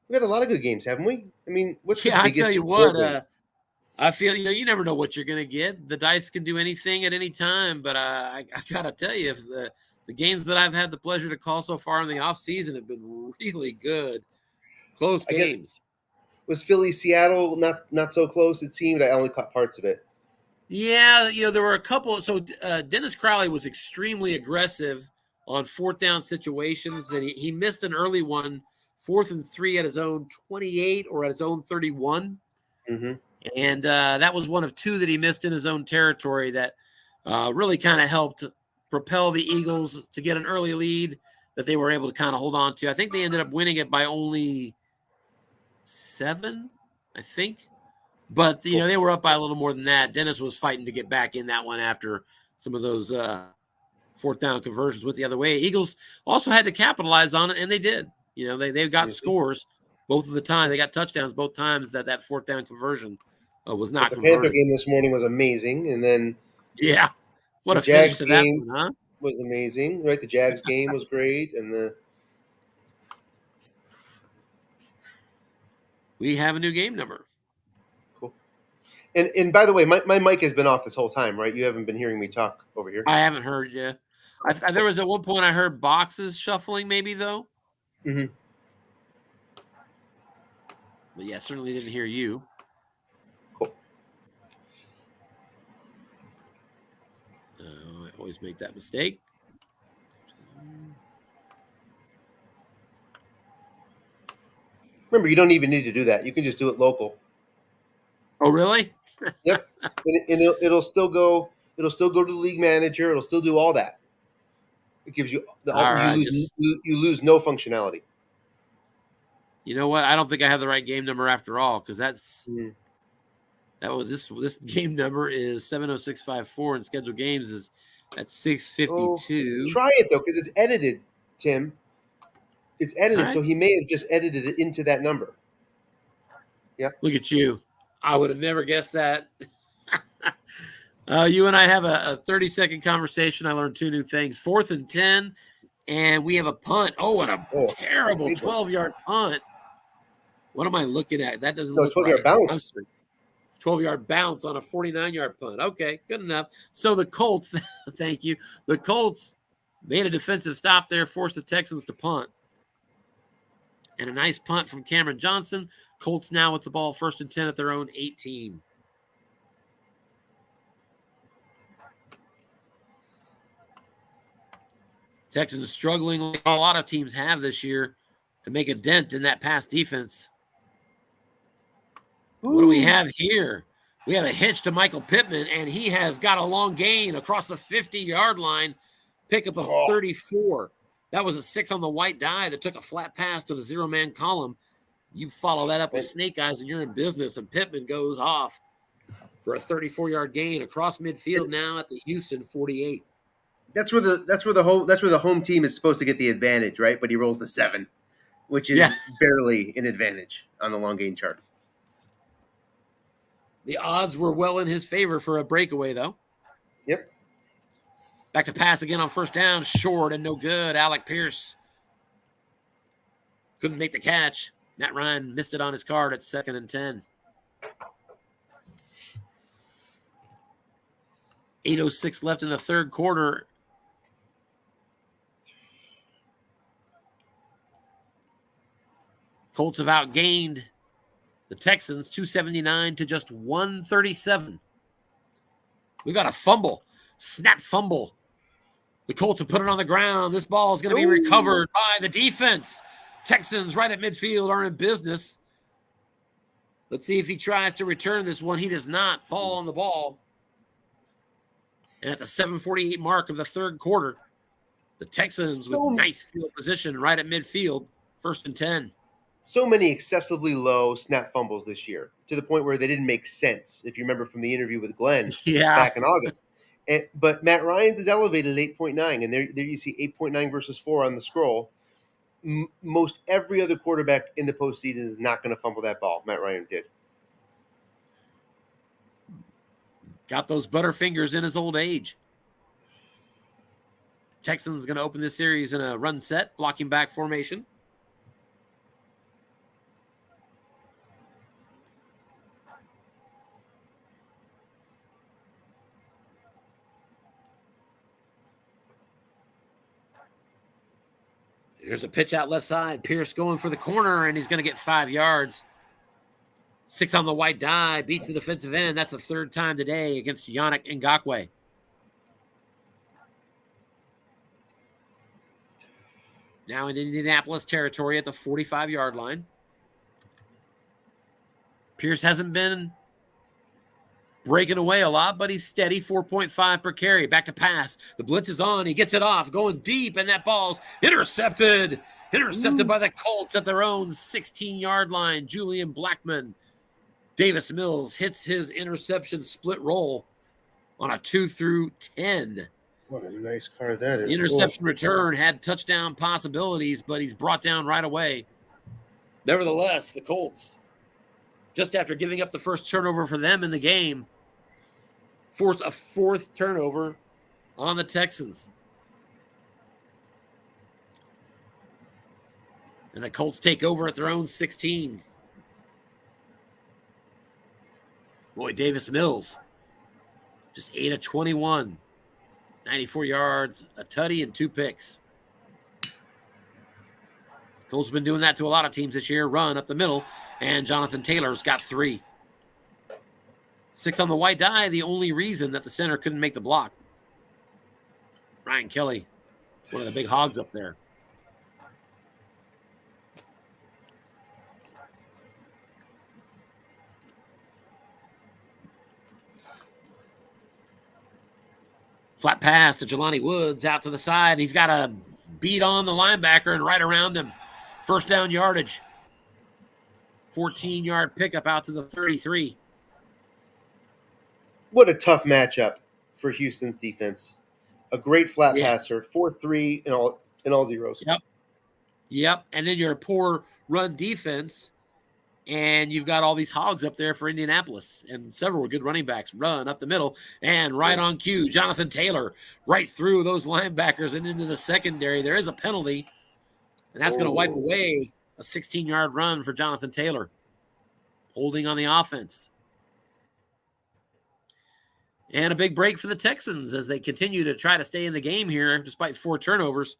We got a lot of good games, haven't we? I mean, what's the biggest? I tell you what, I feel, you never know what you're going to get. The dice can do anything at any time, but I got to tell you, if the games that I've had the pleasure to call so far in the offseason have been really good. Close games. Was Philly, Seattle not so close, it seemed? I only caught parts of it. Yeah, there were a couple. So Dennis Crowley was extremely aggressive on fourth down situations, and he missed an early one, 4th and 3 at his own 28 or at his own 31. Mm-hmm. And that was one of 2 that he missed in his own territory that really kind of helped propel the Eagles to get an early lead that they were able to kind of hold on to. I think they ended up winning it by only 7, I think. But, they were up by a little more than that. Dennis was fighting to get back in that one after some of those fourth down conversions with the other way. Eagles also had to capitalize on it, and they did. They got scores both of the time. They got touchdowns both times that fourth down conversion was not converted. The Panther game this morning was amazing, and then what a finish to that one, huh? Was amazing, right? The Jags game was great, and we have a new game number. Cool. And by the way, my mic has been off this whole time, right? You haven't been hearing me talk over here. I haven't heard you. There was at one point I heard boxes shuffling, maybe though. Mm-hmm. But yeah, certainly didn't hear you. Cool. I always make that mistake. Remember, you don't even need to do that. You can just do it local. Oh, really? Yep. And it'll still go. It'll still go to the league manager. It'll still do all that. It gives you you lose no functionality. You know what? I don't think I have the right game number after all, because this game number is 70654 and scheduled games is at 652. Try it though, because it's edited, Tim. It's edited, right. So he may have just edited it into that number. Yeah. Look at you. I would have never guessed that. You and I have a 30-second conversation. I learned 2 new things. 4th and 10, and we have a punt. Oh, and a terrible 12-yard punt. What am I looking at? That doesn't look 12-yard bounce. 12-yard bounce on a 49-yard punt. Okay, good enough. So the Colts, thank you. The Colts made a defensive stop there, forced the Texans to punt. And a nice punt from Cameron Johnson. Colts now with the ball 1st and 10 at their own 18. Texans struggling like a lot of teams have this year to make a dent in that pass defense. Ooh. What do we have here? We have a hitch to Michael Pittman, and he has got a long gain across the 50-yard line, pickup of 34. That was a 6 on the white die that took a flat pass to the zero-man column. You follow that up with snake eyes, and you're in business, and Pittman goes off for a 34-yard gain across midfield now at the Houston 48. That's where the home team is supposed to get the advantage, right? But he rolls the 7, which is barely an advantage on the long gain chart. The odds were well in his favor for a breakaway, though. Yep. Back to pass again on 1st down, short and no good. Alec Pierce couldn't make the catch. Matt Ryan missed it on his card at 2nd and 10. 8:06 left in the third quarter. Colts have outgained the Texans 279 to just 137. We got a fumble. Snap fumble. The Colts have put it on the ground. This ball is going to be recovered by the defense. Texans right at midfield are in business. Let's see if he tries to return this one. He does not fall on the ball. And at the 7:48 mark of the third quarter, the Texans with nice field position right at midfield, 1st and 10. So many excessively low snap fumbles this year, to the point where they didn't make sense, if you remember from the interview with Glenn back in August. But Matt Ryan's is elevated at 8.9, and there you see 8.9 versus 4 on the scroll. Most every other quarterback in the postseason is not going to fumble that ball. Matt Ryan did. Got those butterfingers in his old age. Texans going to open this series in a run set, blocking back formation. Here's a pitch out left side. Pierce going for the corner, and he's going to get 5 yards. 6 on the white die, beats the defensive end. That's the 3rd time today against Yannick Ngakoue. Now in Indianapolis territory at the 45-yard line. Pierce hasn't been breaking away a lot, but he's steady, 4.5 per carry. Back to pass. The blitz is on. He gets it off, going deep, and that ball's intercepted. Intercepted by the Colts at their own 16-yard line. Julian Blackman. Davis Mills hits his interception split roll on a 2 through 10. What a nice car that is. The interception return had touchdown possibilities, but he's brought down right away. Nevertheless, the Colts, just after giving up the first turnover for them in the game, force a 4th turnover on the Texans. And the Colts take over at their own 16. Boy, Davis Mills, just 8 of 21, 94 yards, a tutty, and 2 picks. Colts have been doing that to a lot of teams this year. Run up the middle, and Jonathan Taylor's got 3. 6 on the white die, the only reason that the center couldn't make the block. Ryan Kelly, one of the big hogs up there. Flat pass to Jelani Woods out to the side. He's got a beat on the linebacker and right around him. 1st down yardage. 14-yard pickup out to the 33. What a tough matchup for Houston's defense. A great flat passer, 4-3 in all zeros. Yep. And then you're a poor run defense, and you've got all these hogs up there for Indianapolis, and several good running backs run up the middle, and right on cue, Jonathan Taylor right through those linebackers and into the secondary. There is a penalty, and that's going to wipe away a 16-yard run for Jonathan Taylor, holding on the offense. And a big break for the Texans as they continue to try to stay in the game here despite 4 turnovers.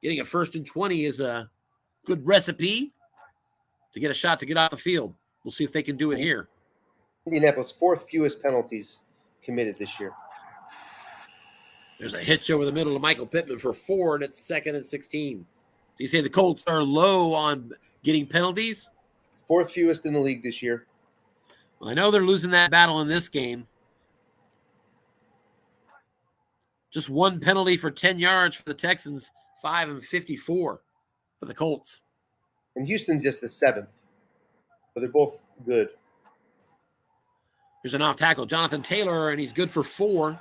Getting a 1st and 20 is a good recipe to get a shot to get off the field. We'll see if they can do it here. Indianapolis, 4th fewest penalties committed this year. There's a hitch over the middle to Michael Pittman for 4, and it's 2nd and 16. So you say the Colts are low on getting penalties? 4th fewest in the league this year. Well, I know they're losing that battle in this game. Just 1 penalty for 10 yards for the Texans, 5 and 54 for the Colts. And Houston just the 7th. But they're both good. Here's an off tackle, Jonathan Taylor, and he's good for 4.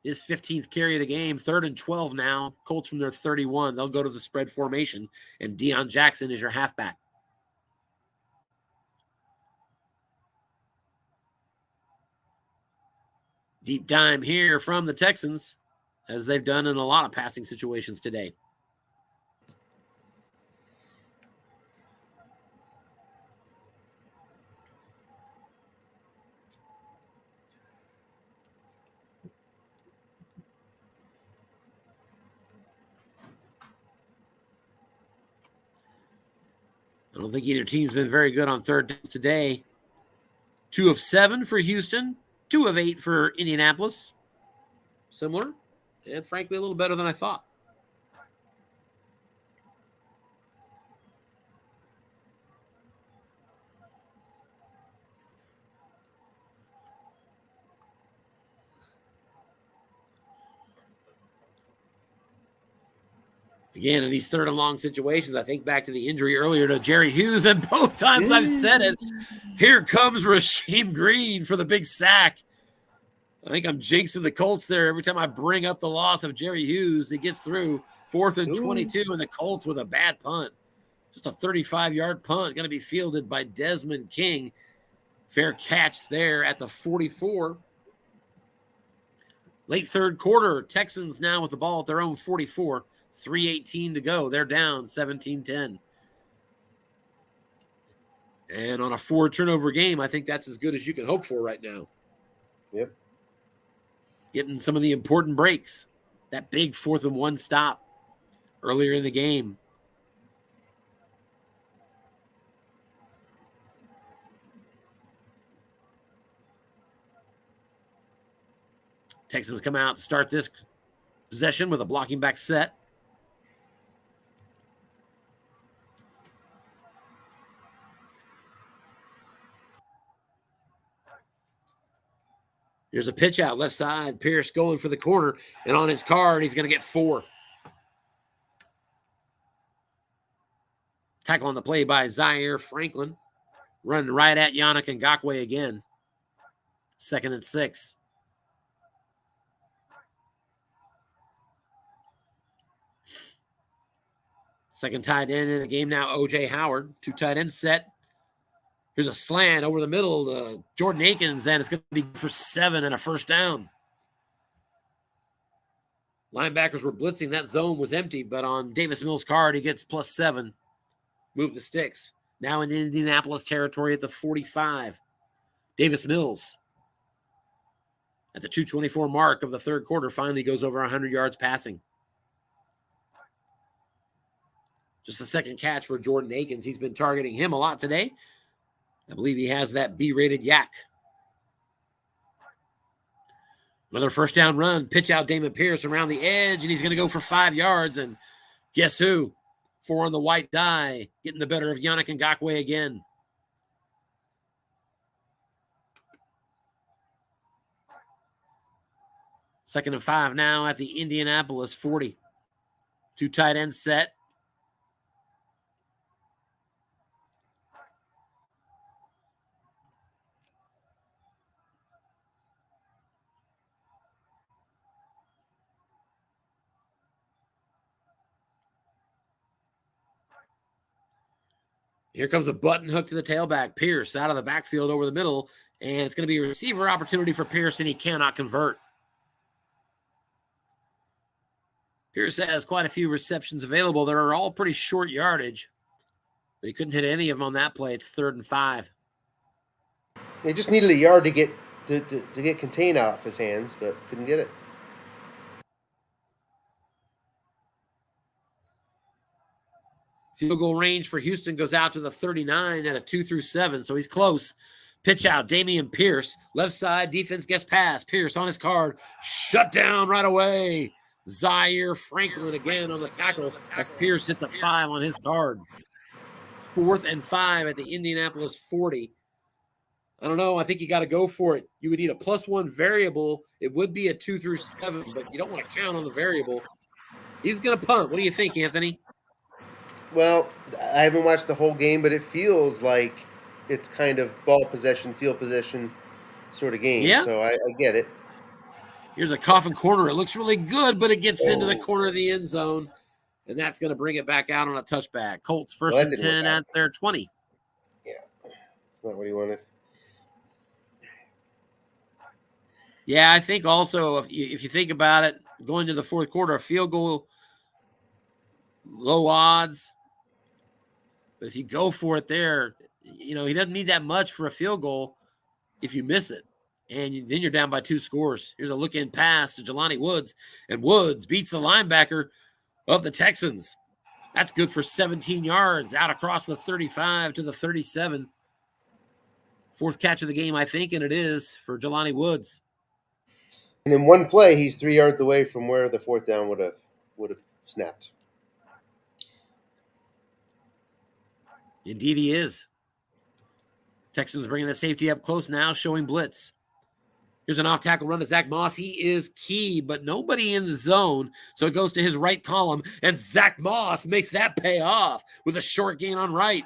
His 15th carry of the game, 3rd and 12 now. Colts from their 31. They'll go to the spread formation, and Deion Jackson is your halfback. Deep dime here from the Texans, as they've done in a lot of passing situations today. I don't think either team's been very good on 3rd downs today. 2 of 7 for Houston, 2 of 8 for Indianapolis. Similar, and frankly, a little better than I thought. Again, in these third and long situations, I think back to the injury earlier to Jerry Hughes, and both times I've said it, here comes Rasheem Green for the big sack. I think I'm jinxing the Colts there every time I bring up the loss of Jerry Hughes. He gets through 4th and 22, and the Colts with a bad punt. Just a 35-yard punt, going to be fielded by Desmond King. Fair catch there at the 44. Late third quarter, Texans now with the ball at their own 44. 3:18 to go. They're down 17-10. And on a 4-turnover game, I think that's as good as you can hope for right now. Yep. Getting some of the important breaks. That big 4th and 1 stop earlier in the game. Texans come out to start this possession with a blocking back set. Here's a pitch out left side. Pierce going for the corner, and on his card, he's going to get 4. Tackle on the play by Zaire Franklin. Running right at Yannick Ngakoue again. 2nd and 6. Second tight end in the game now, O.J. Howard. 2 tight end set. Here's a slant over the middle to Jordan Akins, and it's going to be for 7 and a first down. Linebackers were blitzing. That zone was empty, but on Davis Mills' card, he gets +7. Move the sticks. Now in Indianapolis territory at the 45. Davis Mills at the 2:24 mark of the third quarter finally goes over 100 yards passing. Just a second catch for Jordan Akins. He's been targeting him a lot today. I believe he has that B-rated yak. Another first down run. Pitch out Damon Pierce around the edge, and he's going to go for 5 yards. And guess who? 4 on the white die, getting the better of Yannick Ngakoue again. Second and 5 now at the Indianapolis 40. 2 tight end set. Here comes a button hook to the tailback. Pierce out of the backfield over the middle, and it's going to be a receiver opportunity for Pierce, and he cannot convert. Pierce has quite a few receptions available. They're all pretty short yardage, but he couldn't hit any of them on that play. It's 3rd and 5. He just needed a yard to get contained off his hands, but couldn't get it. Field goal range for Houston goes out to the 39 at a 2 through 7, so he's close. Pitch out, Damian Pierce. Left side, defense gets past. Pierce on his card. Shut down right away. Zaire Franklin again on the tackle as Pierce hits a 5 on his card. 4th and 5 at the Indianapolis 40. I don't know. I think you got to go for it. You would need a +1 variable. It would be a 2 through 7, but you don't want to count on the variable. He's going to punt. What do you think, Anthony? Well, I haven't watched the whole game, but it feels like it's kind of ball possession, field possession sort of game. Yeah. So I get it. Here's a coffin corner. It looks really good, but it gets into the corner of the end zone, and that's going to bring it back out on a touchback. Colts 1st and 10 at their 20. Yeah, that's not what he wanted. Yeah, I think also if you think about it, going to the fourth quarter, a field goal, low odds. But if you go for it there, he doesn't need that much for a field goal if you miss it. And then you're down by 2 scores. Here's a look-in pass to Jelani Woods. And Woods beats the linebacker of the Texans. That's good for 17 yards out across the 35 to the 37. Fourth catch of the game, I think, and it is for Jelani Woods. And in one play, he's 3 yards away from where the fourth down would have snapped. Indeed, he is. Texans bringing the safety up close now, showing blitz. Here's an off-tackle run to Zach Moss. He is key, but nobody in the zone, so it goes to his right column, and Zach Moss makes that pay off with a short gain on right.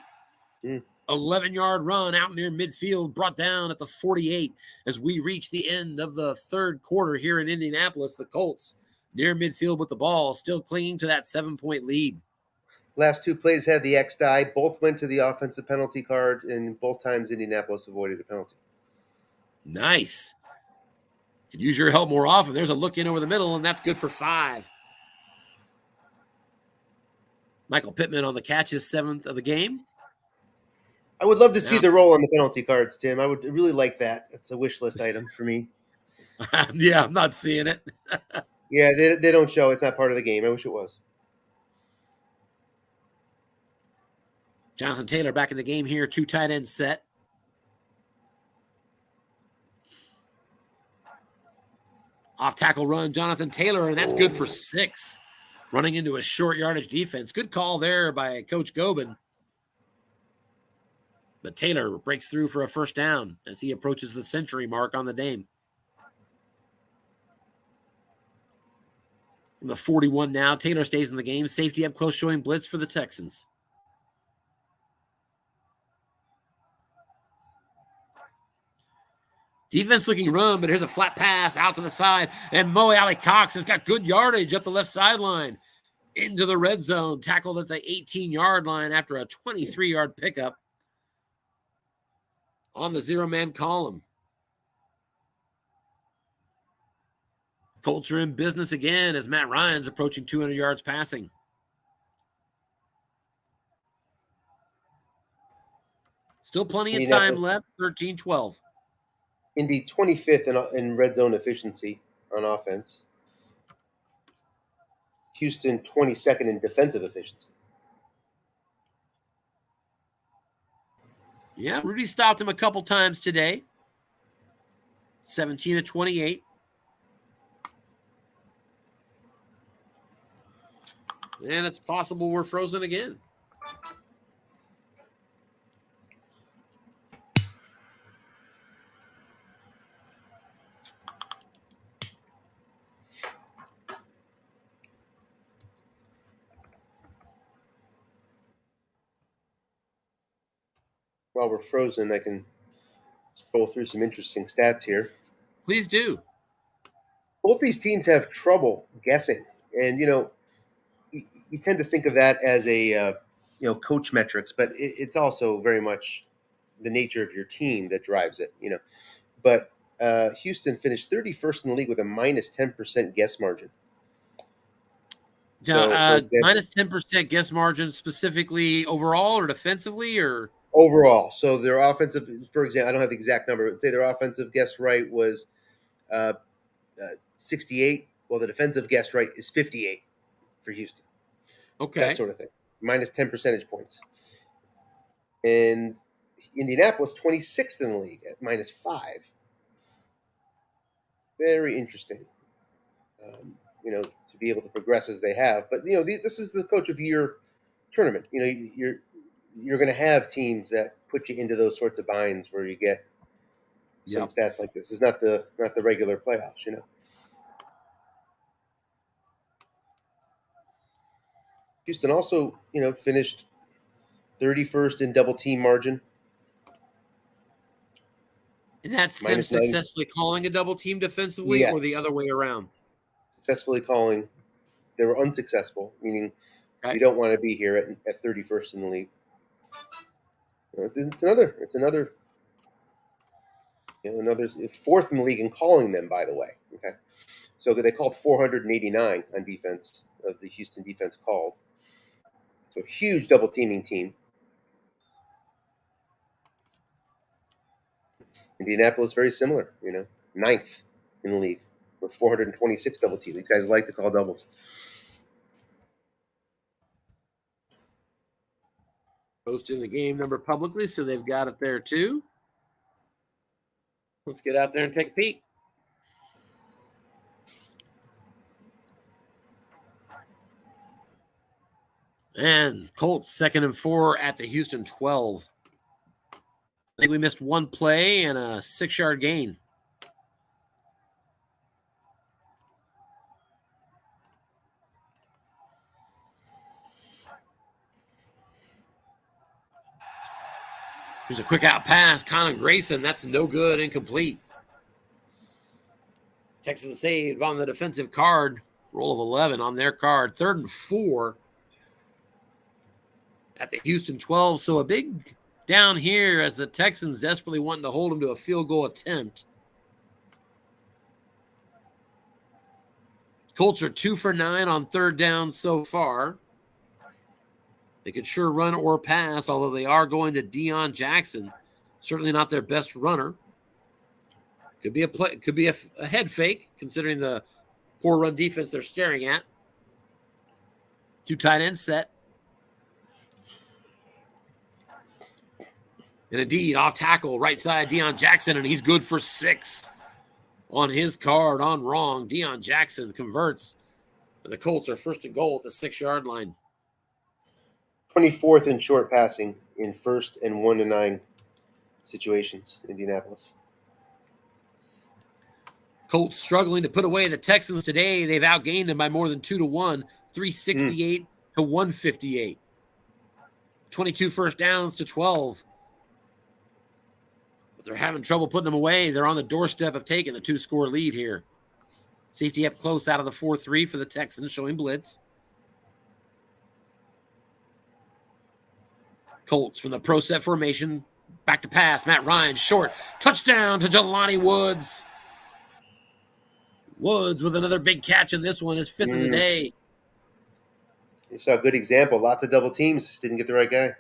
11-yard run out near midfield, brought down at the 48 as we reach the end of the third quarter here in Indianapolis. The Colts near midfield with the ball, still clinging to that 7-point lead. Last two plays had the X die. Both went to the offensive penalty card, and both times Indianapolis avoided a penalty. Nice. Could use your help more often. There's a look in over the middle, and that's good for 5. Michael Pittman on the catch, his 7th of the game. I would love to see the roll on the penalty cards, Tim. I would really like that. It's a wish list item for me. Yeah, I'm not seeing it. Yeah, they don't show. It's not part of the game. I wish it was. Jonathan Taylor back in the game here. 2 tight end set. Off tackle run, Jonathan Taylor, and that's good for 6. Running into a short yardage defense. Good call there by Coach Gobin. But Taylor breaks through for a first down as he approaches the century mark on the game. From the 41 now, Taylor stays in the game. Safety up close, showing blitz for the Texans. Defense looking run, but here's a flat pass out to the side, and Moe Alley-Cox has got good yardage up the left sideline. Into the red zone, tackled at the 18-yard line after a 23-yard pickup on the 0-man column. Colts are in business again as Matt Ryan's approaching 200 yards passing. Still plenty of time left, 13-12. Indy 25th in red zone efficiency on offense. Houston 22nd in defensive efficiency. Yeah, Rudy stopped him a couple times today. 17-28. And it's possible we're frozen again. While we're frozen, I can scroll through some interesting stats here. Please do. Both these teams have trouble guessing. And, you tend to think of that as a, coach metrics, but it's also very much the nature of your team that drives it, But Houston finished 31st in the league with a minus 10% guess margin. So, minus 10% guess margin specifically overall or defensively or? Overall. So their offensive, for example, I don't have the exact number, but say their offensive guess right was 68. Well, the defensive guess right is 58 for Houston. Okay. That sort of thing. Minus 10 percentage points. And Indianapolis, 26th in the league at minus 5. Very interesting, to be able to progress as they have. But, this is the coach of year tournament. You're going to have teams that put you into those sorts of binds where you get some stats like this. It's not the regular playoffs, Houston also, finished 31st in double team margin. And that's them successfully calling a double team defensively or the other way around? Successfully calling. They were unsuccessful, meaning you don't want to be here at 31st in the league. It's another, it's 4th in the league in calling them, by the way. Okay. So they called 489 on defense, of the Houston defense called. So huge double teaming team. Indianapolis, very similar, 9th in the league with 426 double team. These guys like to call doubles. Posting the game number publicly, so they've got it there too. Let's get out there and take a peek. And Colts 2nd and 4 at the Houston 12. I think we missed one play and a 6-yard gain. Here's a quick out pass. Colin Grayson, that's no good, incomplete. Texans saved on the defensive card. Roll of 11 on their card. 3rd and 4 at the Houston 12. So a big down here as the Texans desperately wanting to hold them to a field goal attempt. Colts are 2 for 9 on 3rd down so far. They could sure run or pass, although they are going to Deion Jackson. Certainly not their best runner. Could be a head fake, considering the poor run defense they're staring at. 2 tight ends set. And indeed, off tackle, right side, Deion Jackson, and he's good for 6 on his card on wrong. Deion Jackson converts. And the Colts are 1st and goal at the 6-yard line. 24th in short passing in 1st and 1 to 9 situations, Indianapolis. Colts struggling to put away the Texans today. They've outgained them by more than 2-1, 368 to 158. 22 first downs to 12. But they're having trouble putting them away. They're on the doorstep of taking a 2-score lead here. Safety up close out of the 4-3 for the Texans, showing blitz. Colts from the pro set formation. Back to pass. Matt Ryan, short. Touchdown to Jelani Woods. Woods with another big catch in this one, his 5th of the day. You saw a good example. Lots of double teams. Just didn't get the right guy.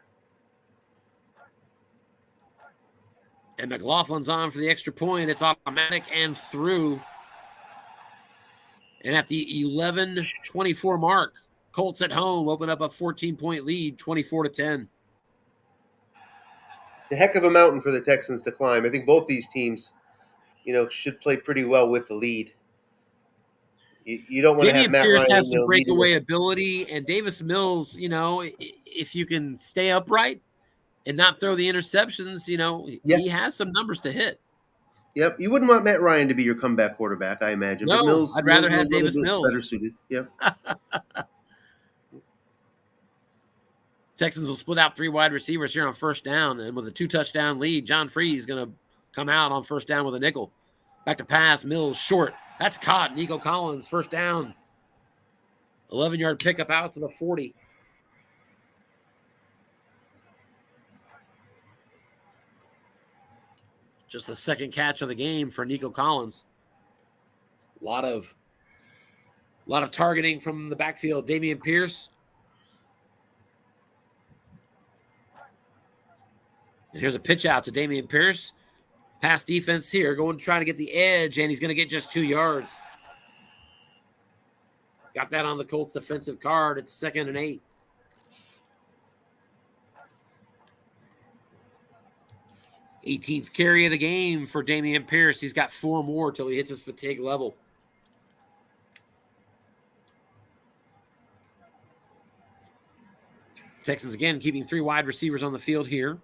And McLaughlin's on for the extra point. It's automatic and through. And at the 11:24 mark, Colts at home open up a 14-point lead, 24-10. It's a heck of a mountain for the Texans to climb. I think both these teams, should play pretty well with the lead. You don't want to have Matt Pierce Ryan. Has some breakaway ability, and Davis Mills, if you can stay upright and not throw the interceptions, he has some numbers to hit. Yep, you wouldn't want Matt Ryan to be your comeback quarterback, I imagine. No, but Mills, I'd rather Mills have Davis Mills. Better suited. Yep. Texans will split out 3 wide receivers here on 1st down, and with a 2-touchdown lead, John Freeze is going to come out on 1st down with a nickel. Back to pass, Mills short. That's caught. Nico Collins, 1st down. 11-yard pickup out to the 40. Just the 2nd catch of the game for Nico Collins. A lot of targeting from the backfield. Dameon Pierce. And here's a pitch out to Dameon Pierce. Pass defense here, going to try to get the edge, and he's going to get just 2 yards. Got that on the Colts defensive card. It's 2nd and 8. Eighteenth carry of the game for Dameon Pierce. He's got 4 more till he hits his fatigue level. Texans again keeping 3 wide receivers on the field here.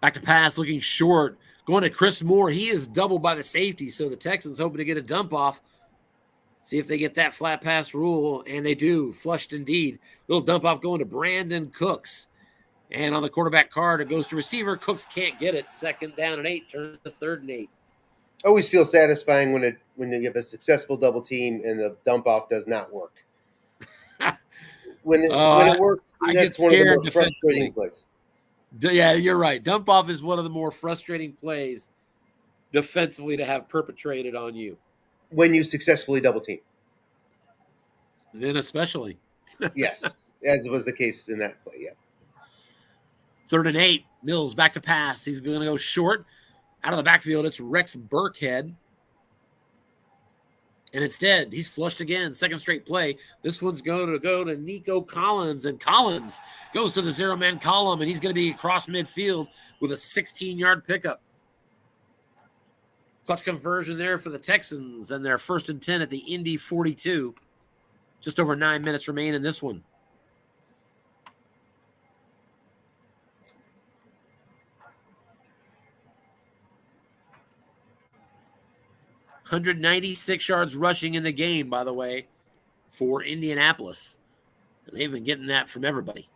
Back to pass, looking short. Going to Chris Moore. He is doubled by the safety, so the Texans hoping to get a dump off. See if they get that flat pass rule, and they do. Flushed indeed. Little dump off going to Brandon Cooks. And on the quarterback card, it goes to receiver. Cooks can't get it. 2nd down and 8. Turns to 3rd and 8. Always feel satisfying when you have a successful double team and the dump off does not work. When it works, that's one of the more frustrating plays. Yeah, you're right. Dump off is one of the more frustrating plays defensively to have perpetrated on you. When you successfully double team. Then especially. Yes, as was the case in that play, yeah. 3rd and 8. Mills back to pass. He's going to go short. Out of the backfield, it's Rex Burkhead. And instead, he's flushed again. Second straight play. This one's going to go to Nico Collins. And Collins goes to the zero-man column, and he's going to be across midfield with a 16-yard pickup. Clutch conversion there for the Texans, and their 1st and 10 at the Indy 42. Just over 9 minutes remain in this one. $196 yards rushing in the game, by the way, for Indianapolis. And they've been getting that from everybody.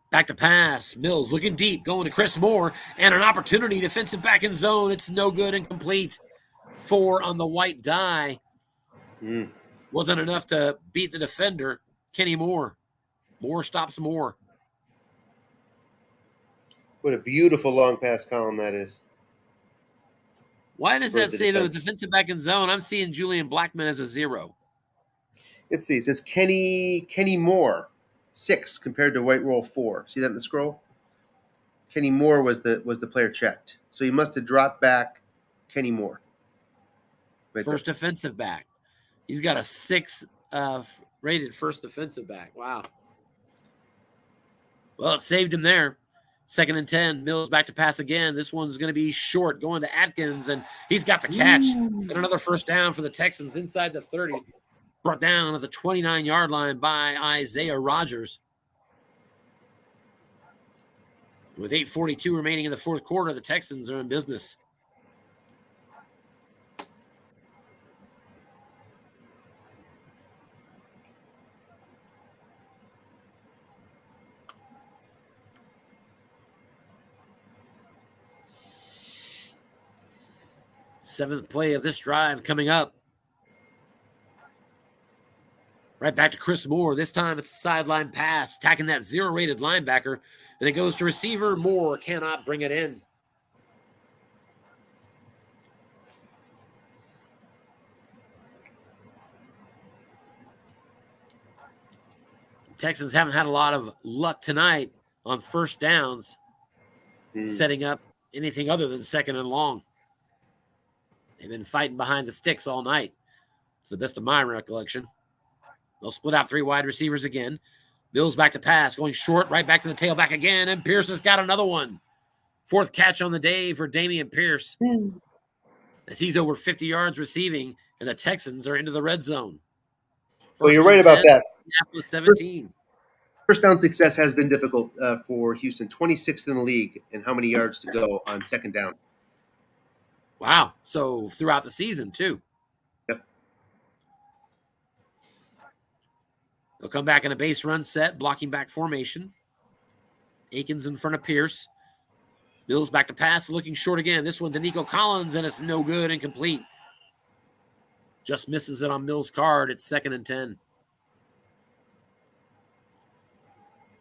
Back to pass. Mills looking deep, going to Chris Moore, and an opportunity. Defensive back in zone. It's no good and complete. 4 on the white die. Wasn't enough to beat the defender, Kenny Moore. Moore stops Moore. What a beautiful long pass column that is. Why does that say, though, defense. defensive back in zone? I'm seeing Julian Blackman as a 0. Let's see. It says Kenny Moore, 6 compared to White Roll 4. See that in the scroll? Kenny Moore was the player checked. So he must have dropped back Kenny Moore. Right First defensive back. He's got a 6 rated first defensive back. Wow. Well, it saved him there. 2nd and 10. Mills back to pass again. This one's going to be short, going to Atkins, and he's got the catch. And another first down for the Texans inside the 30. Brought down at the 29-yard line by Isaiah Rodgers. With 8:42 remaining in the 4th quarter, the Texans are in business. Seventh play of this drive coming up. Right back to Chris Moore. This time it's a sideline pass, attacking that 0-rated linebacker. And it goes to receiver. Moore cannot bring it in. Texans haven't had a lot of luck tonight on first downs, setting up anything other than 2nd and long. They've been fighting behind the sticks all night, to the best of my recollection. They'll split out 3 wide receivers again. Mills back to pass, going short, right back to the tailback again, and Pierce has got another one. 4th catch on the day for Dameon Pierce. As he's over 50 yards receiving, and the Texans are into the red zone. Well, you're right about that. 17. First down success has been difficult for Houston. 26th in the league, and how many yards to go on 2nd down? Wow. So throughout the season, too. Yep. They'll come back in a base run set, blocking back formation. Akins in front of Pierce. Mills back to pass, looking short again. This one to Nico Collins, and it's no good and complete. Just misses it on Mills' card. It's 2nd and 10.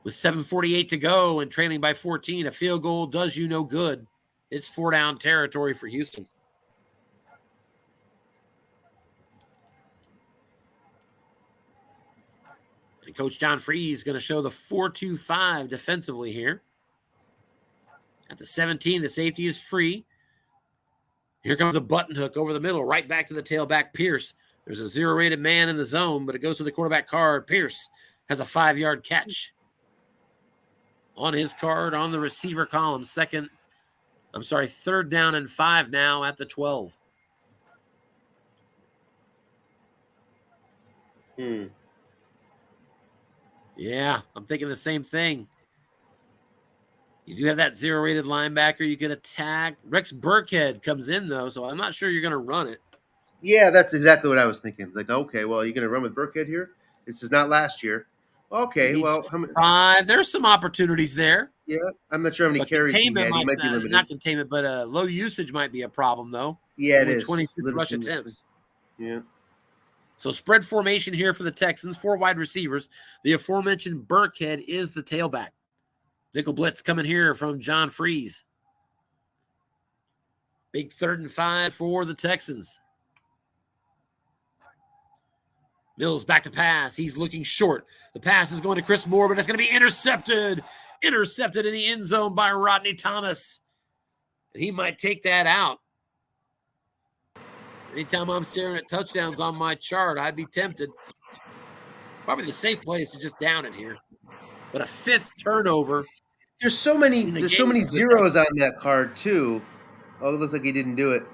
With 7:48 to go and trailing by 14, a field goal does you no good. It's 4-down territory for Houston. And Coach John Freeze is going to show the 4-2-5 defensively here. At the 17, the safety is free. Here comes a button hook over the middle, right back to the tailback, Pierce. There's a 0-rated man in the zone, but it goes to the quarterback card. Pierce has a 5-yard catch on his card on the receiver column. 3rd down and 5 now at the 12. Yeah, I'm thinking the same thing. You do have that 0-rated linebacker you can attack. Rex Burkhead comes in, though, so I'm not sure you're going to run it. Yeah, that's exactly what I was thinking. Like, okay, well, you're going to run with Burkhead here? This is not last year. Okay, well, how many? 5. There's some opportunities there. Yeah, I'm not sure how many carries he had. He might be limited. Not containment, but low usage might be a problem, though. Yeah, it Only is. 26 rush attempts. Yeah. So spread formation here for the Texans, 4 wide receivers. The aforementioned Burkhead is the tailback. Nickel blitz coming here from John Freeze. Big 3rd and 5 for the Texans. Mills back to pass. He's looking short. The pass is going to Chris Moore, but it's going to be intercepted. Intercepted in the end zone by Rodney Thomas. And he might take that out. Anytime I'm staring at touchdowns on my chart, I'd be tempted. Probably the safe play is to just down it here. But a 5th turnover. There's so many zeros on that card too. Oh, it looks like he didn't do it.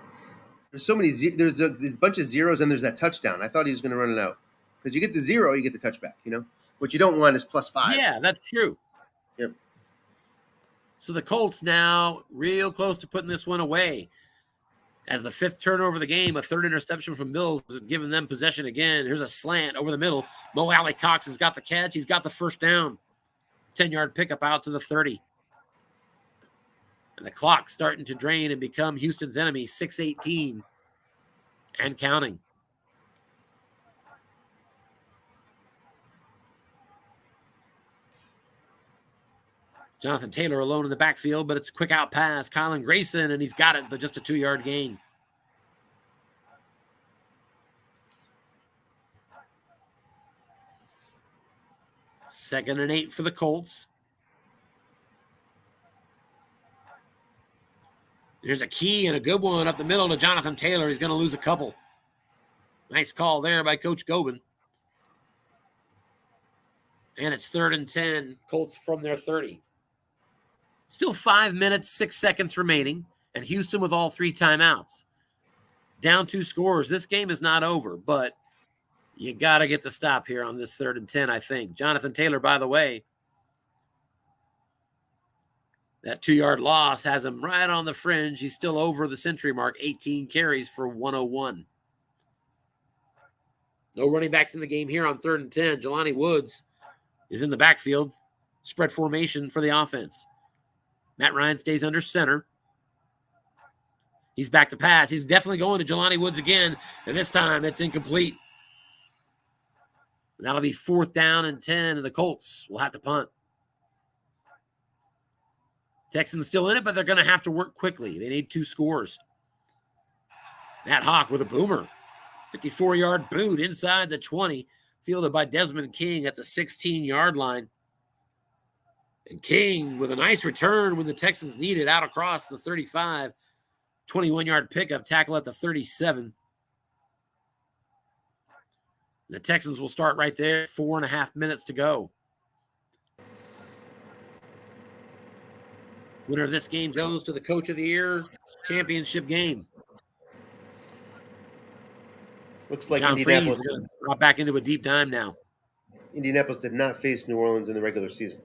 There's so many. There's a bunch of zeros, and there's that touchdown. I thought he was going to run it out because you get the 0, you get the touchback. What you don't want is +5. Yeah, that's true. Yep. So the Colts now real close to putting this one away. As the 5th turnover of the game, a 3rd interception from Mills is giving them possession again. Here's a slant over the middle. Mo Alley Cox has got the catch. He's got the first down. 10-yard pickup out to the 30. And the clock starting to drain and become Houston's enemy, 6:18 and counting. Jonathan Taylor alone in the backfield, but it's a quick out pass. Kylan Grayson, and he's got it, but just a 2-yard gain. Second and 8 for the Colts. There's a key and a good one up the middle to Jonathan Taylor. He's going to lose a couple. Nice call there by Coach Gobin. And it's 3rd and 10. Colts from their 30. Still 5 minutes, 6 seconds remaining, and Houston with all 3 timeouts. Down 2 scores. This game is not over, but you got to get the stop here on this 3rd and 10, I think. Jonathan Taylor, by the way, that 2-yard loss has him right on the fringe. He's still over the century mark, 18 carries for 101. No running backs in the game here on 3rd and 10. Jelani Woods is in the backfield. Spread formation for the offense. Matt Ryan stays under center. He's back to pass. He's definitely going to Jelani Woods again, and this time it's incomplete. And that'll be 4th down and 10, and the Colts will have to punt. Texans still in it, but they're going to have to work quickly. They need 2 scores. Matt Hawk with a boomer. 54-yard boot inside the 20, fielded by Desmond King at the 16-yard line. And King with a nice return when the Texans need it out across the 35. 21-yard pickup, tackle at the 37. The Texans will start right there. 4.5 minutes to go. Winner of this game goes to the Coach of the Year championship game. Looks like John Indianapolis Freeze is going to drop back into a deep dime now. Indianapolis did not face New Orleans in the regular season.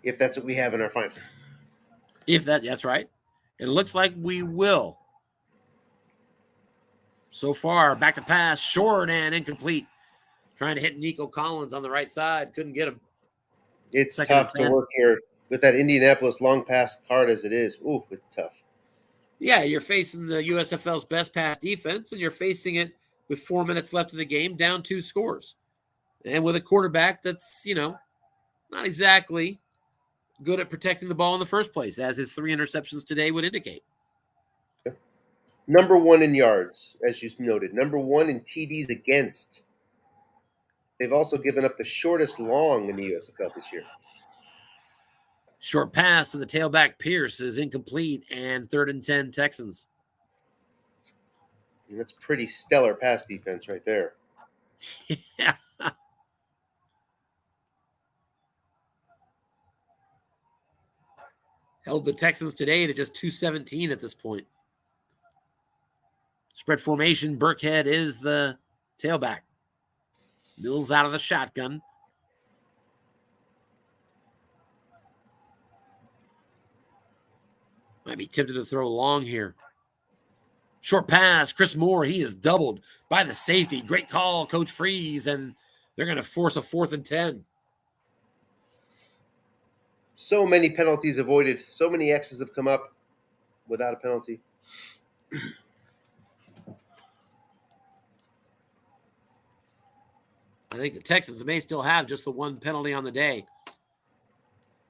If that's what we have in our final. That's right. It looks like we will. So far, back to pass, short and incomplete. Trying to hit Nico Collins on the right side. Couldn't get him. It's tough to work here with that Indianapolis long pass card as it is. Ooh, it's tough. Yeah, you're facing the USFL's best pass defense, and you're facing it with 4 minutes left of the game, down 2 scores. And with a quarterback that's, not exactly good at protecting the ball in the first place, as his 3 interceptions today would indicate. Number 1 in yards, as you noted. Number 1 in TDs against. They've also given up the shortest long in the USFL this year. Short pass to the tailback Pierce is incomplete, and 3rd and 10 Texans. And that's pretty stellar pass defense right there. Yeah. Held the Texans today to just 217 at this point. Spread formation, Burkhead is the tailback. Mills out of the shotgun. Might be tempted to throw long here. Short pass, Chris Moore, he is doubled by the safety. Great call, Coach Freeze, and they're going to force a 4th and 10. So many penalties avoided. So many X's have come up without a penalty. I think the Texans may still have just the 1 penalty on the day.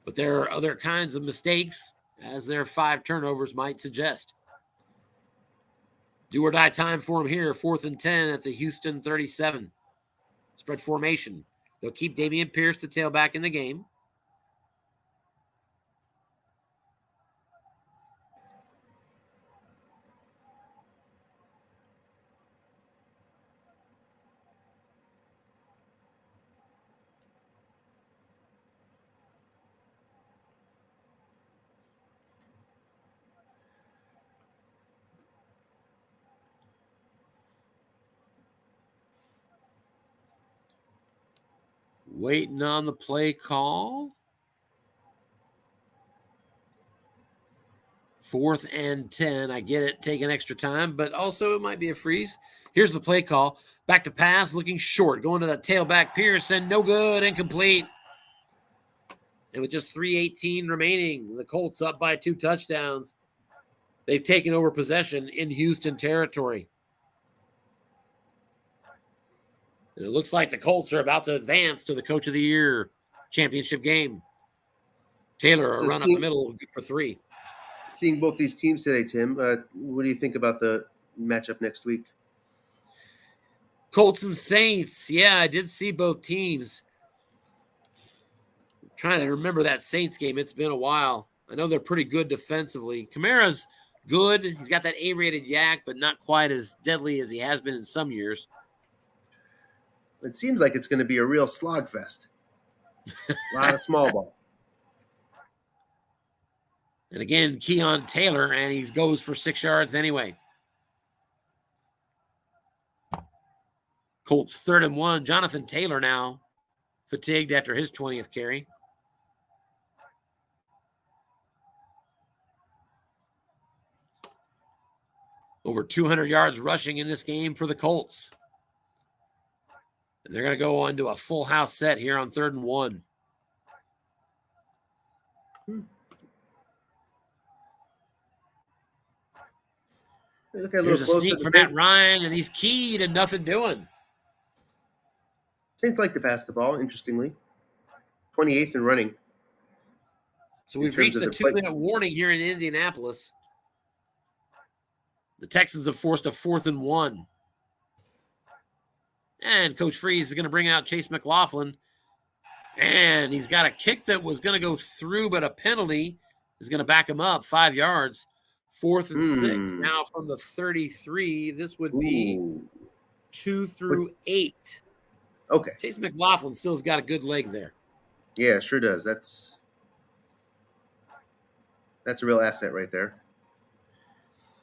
But there are other kinds of mistakes, as their 5 turnovers might suggest. Do or die time for him here. 4th and 10 at the Houston 37. Spread formation. They'll keep Dameon Pierce, the tailback, in the game. Waiting on the play call. 4th and 10. I get it, taking extra time, but also it might be a freeze. Here's the play call. Back to pass, looking short. Going to the tailback, Pearson. No good, incomplete. And with just 3:18 remaining, the Colts up by 2 touchdowns. They've taken over possession in Houston territory. And it looks like the Colts are about to advance to the Coach of the Year championship game. Taylor, a run up the middle for 3. Seeing both these teams today, Tim, what do you think about the matchup next week? Colts and Saints. Yeah, I did see both teams. I'm trying to remember that Saints game. It's been a while. I know they're pretty good defensively. Kamara's good. He's got that A-rated yak, but not quite as deadly as he has been in some years. It seems like it's going to be a real slogfest. A lot of small ball. And again, Keon Taylor, and he goes for 6 yards anyway. Colts 3rd and 1. Jonathan Taylor now fatigued after his 20th carry. Over 200 yards rushing in this game for the Colts. And they're going to go on to a full house set here on 3rd and 1. Here's a sneak from Matt Ryan, and he's keyed and nothing doing. Saints like to pass the ball, interestingly. 28th in running. So we've reached the 2-minute warning here in Indianapolis. The Texans have forced a 4th and 1. And Coach Freeze is going to bring out Chase McLaughlin. And he's got a kick that was going to go through, but a penalty is going to back him up 5 yards. 4th and 6. Now from the 33, this would be 2 through 8. Okay. Chase McLaughlin still's got a good leg there. Yeah, sure does. That's a real asset right there.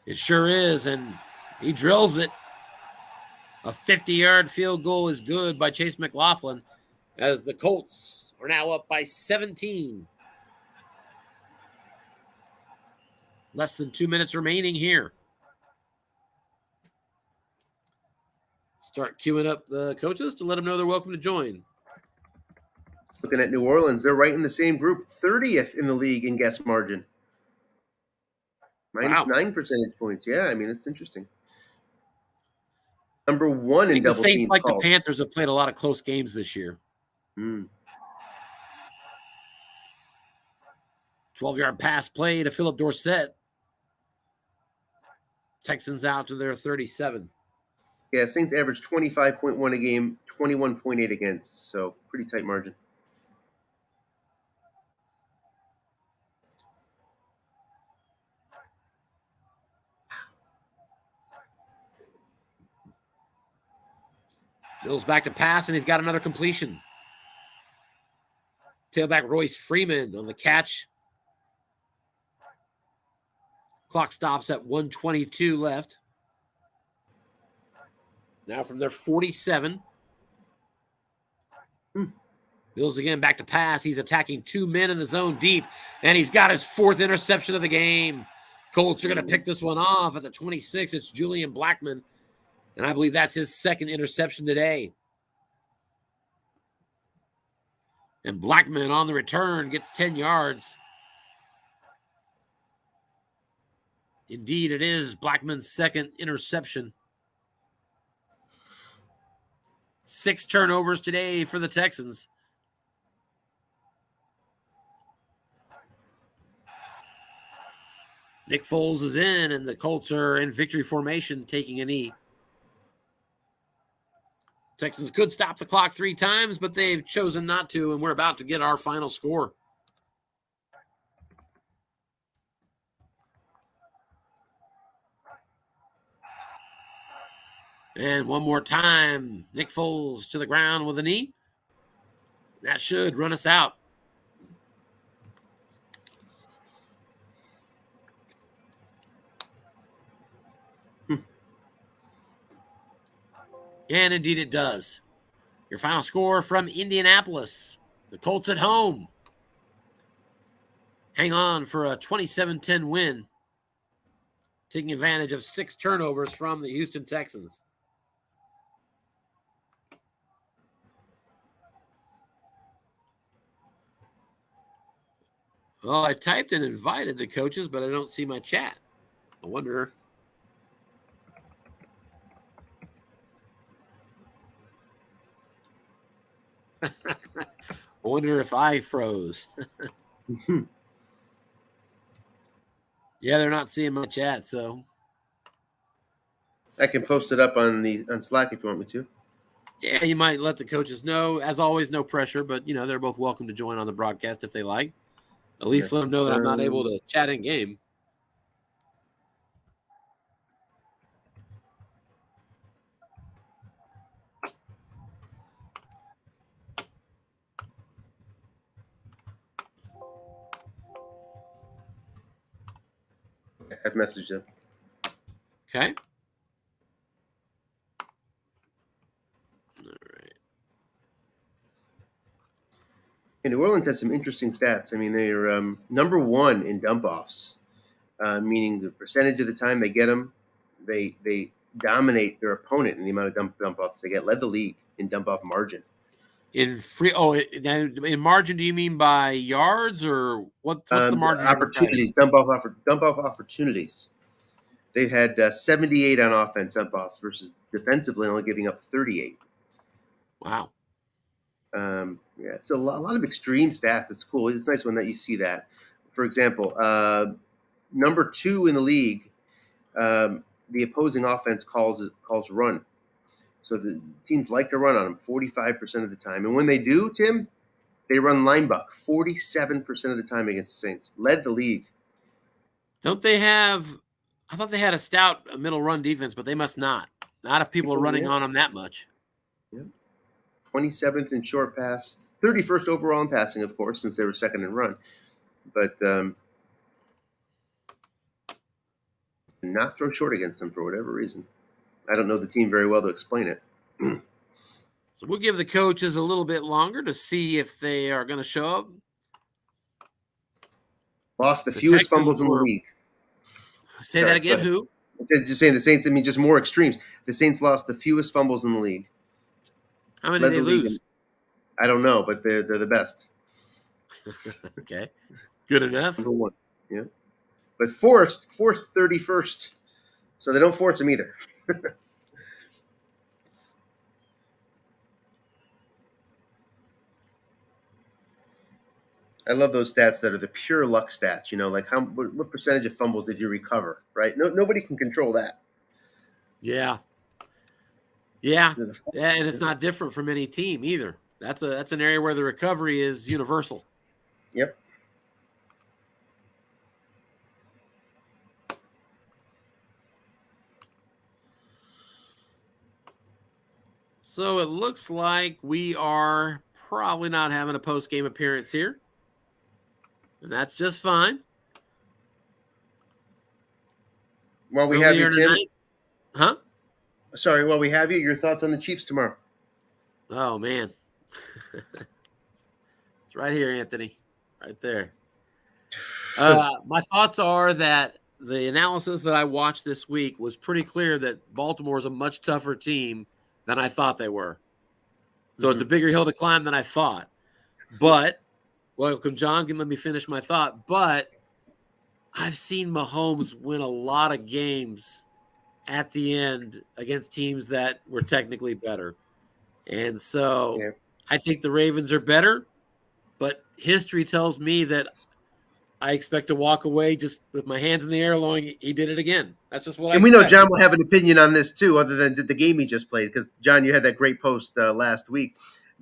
It sure is, and he drills it. A 50-yard field goal is good by Chase McLaughlin as the Colts are now up by 17. Less than 2 minutes remaining here. Start queuing up the coaches to let them know they're welcome to join. Looking at New Orleans, they're right in the same group, 30th in the league in guess margin. Minus 9 percentage points. Yeah, I mean, it's interesting. Number 1 in double team. The Saints, like the Panthers, have played a lot of close games this year. 12-yard pass play to Philip Dorsett. Texans out to their 37. Yeah, Saints average 25.1 a game, 21.8 against, so pretty tight margin. Mills back to pass, and he's got another completion. Tailback Royce Freeman on the catch. Clock stops at 1:22 left. Now from their 47. Mills again back to pass. He's attacking 2 men in the zone deep, and he's got his 4th interception of the game. Colts are going to pick this one off at the 26. It's Julian Blackmon, and I believe that's his 2nd interception today. And Blackmon on the return gets 10 yards. Indeed, it is Blackman's 2nd interception. 6 turnovers today for the Texans. Nick Foles is in, and the Colts are in victory formation, taking a knee. Texans could stop the clock 3 times, but they've chosen not to, and we're about to get our final score. And one more time, Nick Foles to the ground with a knee. That should run us out. And indeed it does. Your final score from Indianapolis. The Colts at home hang on for a 27-10 win, taking advantage of 6 turnovers from the Houston Texans. Well, I typed and invited the coaches, but I don't see my chat. I wonder. I wonder if I froze. Yeah, they're not seeing my chat, so I can post it up on Slack if you want me to. yeah, you might let the coaches know. As always, no pressure, but they're both welcome to join on the broadcast if they like. At least let them know that I'm not able to chat in game. I've messaged them. Okay. All right. And New Orleans has some interesting stats. I mean, they're number 1 in dump-offs, meaning the percentage of the time they get them, they dominate their opponent in the amount of dump-offs they get. Led the league in dump-off margin. In margin, do you mean by yards or what's the margin? Opportunities, dump-off opportunities. They've had 78 on offense dump-offs versus defensively only giving up 38. Wow. Yeah, it's a lot of extreme stats. It's cool. It's nice when that you see that. For example, number 2 in the league, the opposing offense calls run. So the teams like to run on them 45% of the time. And when they do, Tim, they run linebuck 47% of the time against the Saints. Led the league. Don't they have – I thought they had a stout middle run defense, but they must not. Not if people are running on them that much. Yeah. 27th in short pass. 31st overall in passing, of course, since they were second in run. But not throw short against them for whatever reason. I don't know the team very well to explain it. So we'll give the coaches a little bit longer to see if they are going to show up. Lost the fewest Texans fumbles in the league. Say that again, who? Just saying the Saints, I mean, just more extremes. The Saints lost the fewest fumbles in the league. How many did they lose? I don't know, but they're the best. Okay. Good enough. Number 1. Yeah. But forced 31st. So they don't force them either. I love those stats that are the pure luck stats. Like what percentage of fumbles did you recover? Right? Nobody can control that. Yeah. Yeah, and it's not different from any team either. That's an area where the recovery is universal. Yep. So it looks like we are probably not having a post-game appearance here. And that's just fine. While we have you, Tim. Tonight, huh? Sorry, while we have you, your thoughts on the Chiefs tomorrow? Oh, man. It's right here, Anthony. Right there. My thoughts are that the analysis that I watched this week was pretty clear that Baltimore is a much tougher team than I thought they were. So it's a bigger hill to climb than I thought. But, welcome, John. Let me finish my thought. But I've seen Mahomes win a lot of games at the end against teams that were technically better. And so I think the Ravens are better, but history tells me that I expect to walk away just with my hands in the air, knowing he did it again. That's just what I And we know expect. John will have an opinion on this too, other than the game he just played. Because John, you had that great post last week.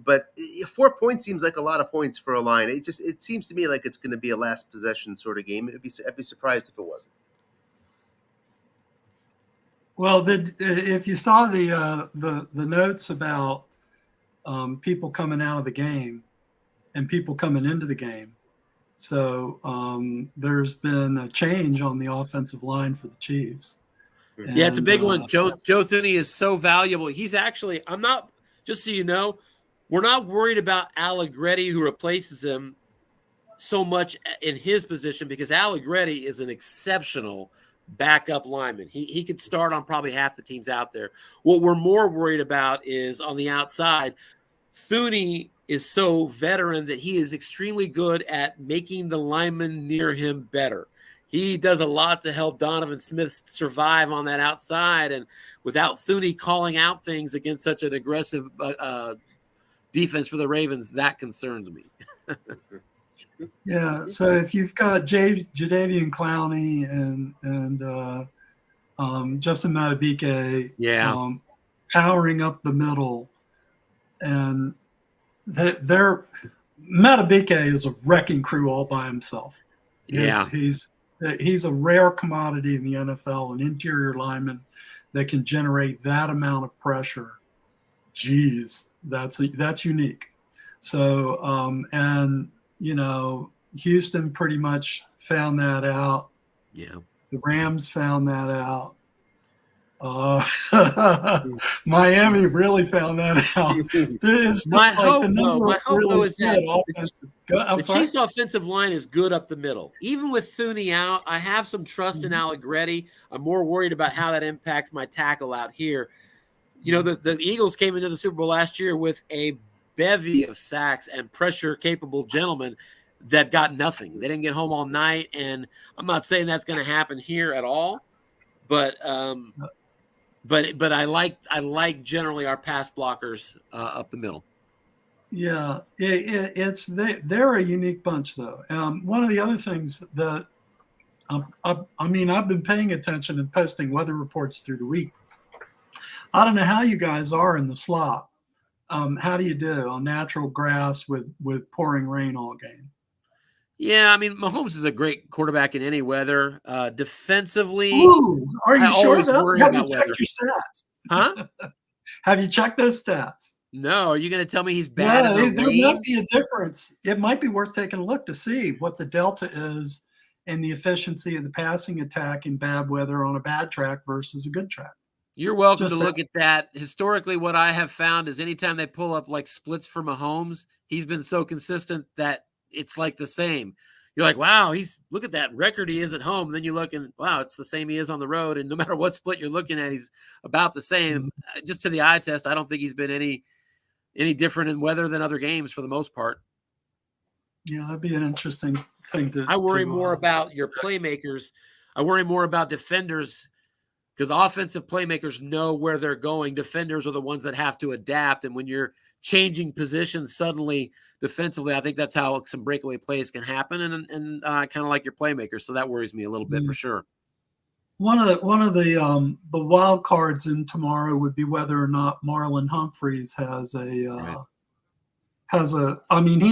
But 4 points seems like a lot of points for a line. It seems to me like it's going to be a last possession sort of game. I'd be surprised if it wasn't. Well, if you saw the notes about people coming out of the game and people coming into the game, so there's been a change on the offensive line for the Chiefs. Yeah, it's a big one. Joe Thuney is so valuable. He's actually, I'm not, just so you know, we're not worried about Allegretti, who replaces him, so much in his position, because Allegretti is an exceptional backup lineman. He could start on probably half the teams out there. What we're more worried about is on the outside. Thuney is so veteran that he is extremely good at making the linemen near him better. He does a lot to help Donovan Smith survive on that outside, and without Thuney calling out things against such an aggressive defense for the Ravens, that concerns me. Yeah, so if you've got Jadeveon Clowney and Justin Madubuike powering up the middle, and they're Madubuike is a wrecking crew all by himself. He's a rare commodity in the NFL, an interior lineman that can generate that amount of pressure. Geez, that's unique. So and Houston pretty much found that out. Yeah. The Rams found that out. Miami really found that out. It's my hope, really is that the Chiefs' offensive line is good up the middle. Even with Thuney out, I have some trust in Allegretti. I'm more worried about how that impacts my tackle out here. The Eagles came into the Super Bowl last year with a bevy of sacks and pressure-capable gentlemen that got nothing. They didn't get home all night, and I'm not saying that's going to happen here at all, but I like generally our pass blockers up the middle. Yeah, they're a unique bunch though. One of the other things that I've been paying attention and posting weather reports through the week. I don't know how you guys are in the slot. How do you do on natural grass with pouring rain all game? Yeah, Mahomes is a great quarterback in any weather. Defensively, are you sure? Have you checked your stats? Huh? Have you checked those stats? No. Are you going to tell me he's bad? Yeah, there might be a difference. It might be worth taking a look to see what the delta is in the efficiency of the passing attack in bad weather on a bad track versus a good track. You're welcome to look at that. Historically, what I have found is anytime they pull up like splits for Mahomes, he's been so consistent that it's like the same. You're like, wow, look at that record he is at home. Then you look and wow, it's the same he is on the road. And no matter what split you're looking at, he's about the same. Just to the eye test, I don't think he's been any different in weather than other games for the most part. Yeah, that'd be an interesting thing to. I worry more about your playmakers. I worry more about defenders, because offensive playmakers know where they're going. Defenders are the ones that have to adapt. And when you're changing positions suddenly defensively, I think that's how some breakaway plays can happen. And kind of like your playmakers. So that worries me a little bit for sure. One of the wild cards in tomorrow would be whether or not Marlon Humphreys he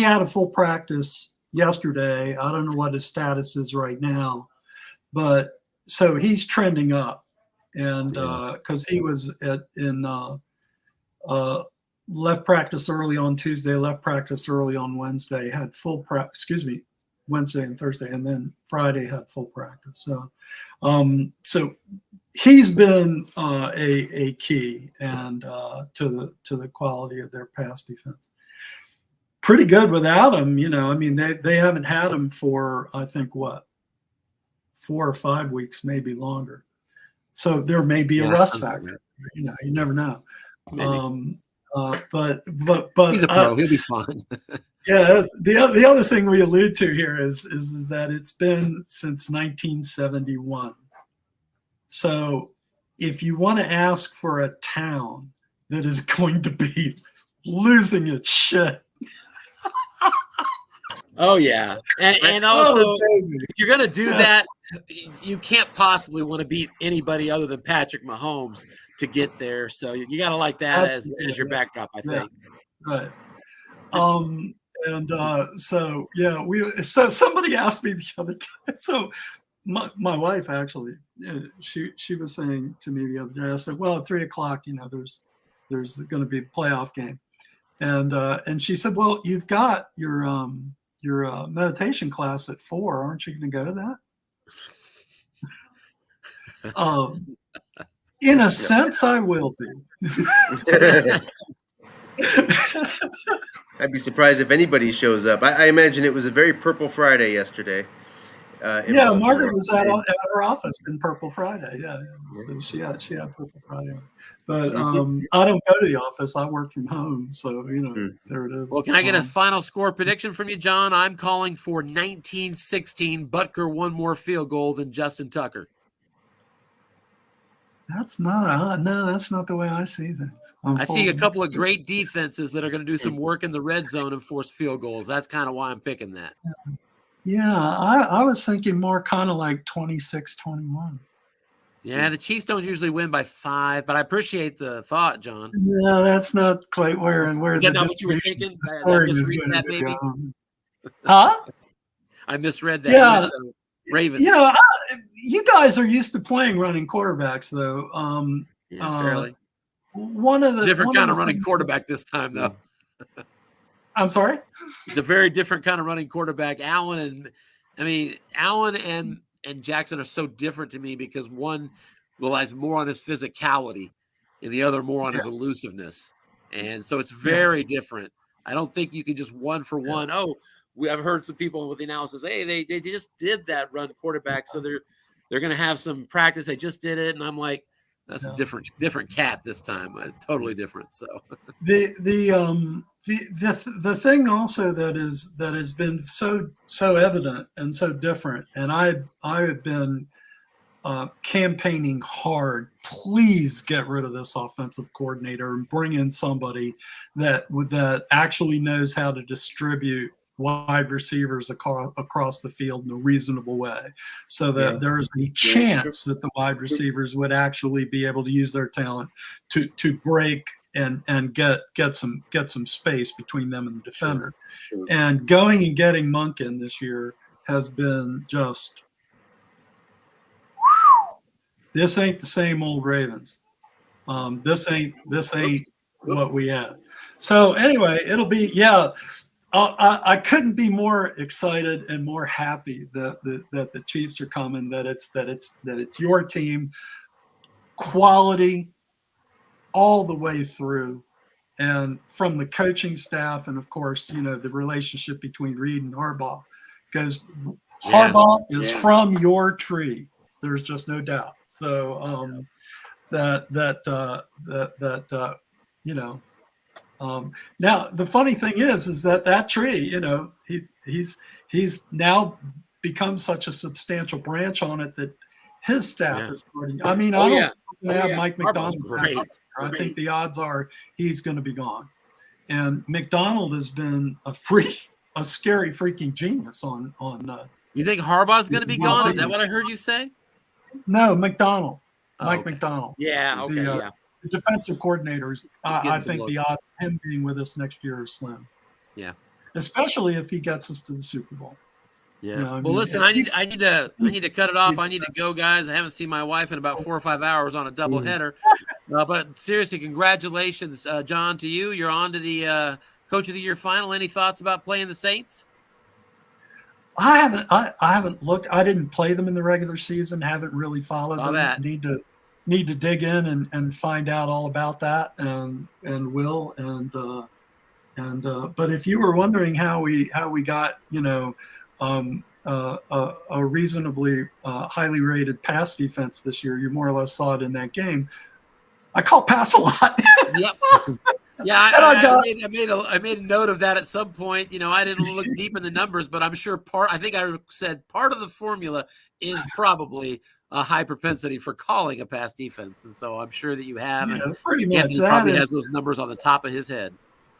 had a full practice yesterday. I don't know what his status is right now, but so he's trending up. And because he was in left practice early on Tuesday, left practice early on Wednesday, had full Wednesday and Thursday, and then Friday had full practice. So he's been a key and to the quality of their pass defense. Pretty good without him, they haven't had him for I think 4 or 5 weeks, maybe longer. So there may be a rust factor. You never know. But he's a pro. He'll be fine. Yeah. The other thing we allude to here is that it's been since 1971. So if you want to ask for a town that is going to be losing its shit. Oh yeah, and also if you're gonna do that, you can't possibly want to beat anybody other than Patrick Mahomes to get there. So you got to like that as your backdrop, I think. Right. So somebody asked me the other time. So my wife actually, she was saying to me the other day. I said, well, at 3:00, there's going to be the playoff game, and she said, well, you've got your meditation class at 4:00. Aren't you going to go to that? In a sense, I will be. I'd be surprised if anybody shows up. I imagine it was a very Purple Friday yesterday. Yeah, Margaret was at her office in Purple Friday. Yeah. So she had Purple Friday. But I don't go to the office. I work from home. So, there it is. Well, can I get a final score prediction from you, John? I'm calling for 19-16. Butker one more field goal than Justin Tucker. That's not the way I see things. I see a couple of great defenses that are going to do some work in the red zone and force field goals. That's kind of why I'm picking that. Yeah, I was thinking more kind of like 26-21. Yeah, the Chiefs don't usually win by 5, but I appreciate the thought, John. No, that's not quite where the not what you were thinking? I misread that, maybe? Huh? I misread that. Yeah. Ravens. You guys are used to playing running quarterbacks, though. Fairly. One of the different kind of running quarterback this time, though. I'm sorry. It's a very different kind of running quarterback. Allen and Jackson are so different to me because one relies more on his physicality, and the other more on his elusiveness, and so it's very different. I don't think you can just one for one. Oh, I've heard some people with the analysis. Hey, they just did that run quarterback, so they're going to have some practice. They just did it, and I'm like, that's a different cat this time. Totally different. So the thing also that has been so evident and so different, and I have been campaigning hard. Please get rid of this offensive coordinator and bring in somebody that actually knows how to distribute wide receivers across the field in a reasonable way, so that there's a chance that the wide receivers would actually be able to use their talent to break and get some space between them and the defender. Sure. And going and getting Monken this year has been just, this ain't the same old Ravens. This ain't what we had. So anyway, it'll be I couldn't be more excited and more happy that the Chiefs are coming. That it's your team, quality all the way through, and from the coaching staff, and of course, the relationship between Reed and Harbaugh, because Harbaugh is from your tree. There's just no doubt. So now the funny thing is that tree, he's now become such a substantial branch on it that his staff is starting. I mean, I don't have Mike McDonald. I think the odds are he's going to be gone. And McDonald has been a scary freaking genius on. You think Harbaugh's going to be gone? Is that what I heard you say? No, McDonald. Mike McDonald. Yeah. Okay. The defensive coordinators, I think the odds of him being with us next year are slim. Yeah. Especially if he gets us to the Super Bowl. Yeah. Listen, I need to cut it off. I need to go, guys. I haven't seen my wife in about 4 or 5 hours on a doubleheader. But seriously, congratulations, John, to you. You're on to the Coach of the Year final. Any thoughts about playing the Saints? I haven't looked. I didn't play them in the regular season. Haven't really followed them. That. Need to dig in and find out all about that, and will but if you were wondering how we got a reasonably highly rated pass defense this year, you more or less saw it in that game. I call pass a lot. Yep. Yeah, I made a note of that at some point. I didn't look deep in the numbers, but I'm sure I think I said part of the formula is probably a high propensity for calling a pass defense, and so I'm sure that you have. Pretty much. Anthony probably has those numbers on the top of his head.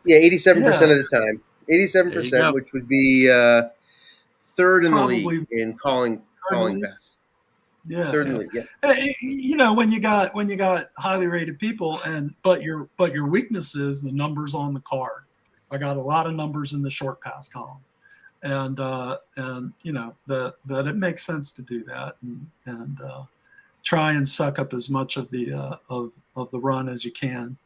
Yeah, 87% of the time. 87%, which would be third in the league in calling pass. Yeah, third in the league. Yeah. Hey, when you got highly rated people, but your weakness is the numbers on the card. I got a lot of numbers in the short pass column, and that it makes sense to do that and try and suck up as much of the of the run as you can.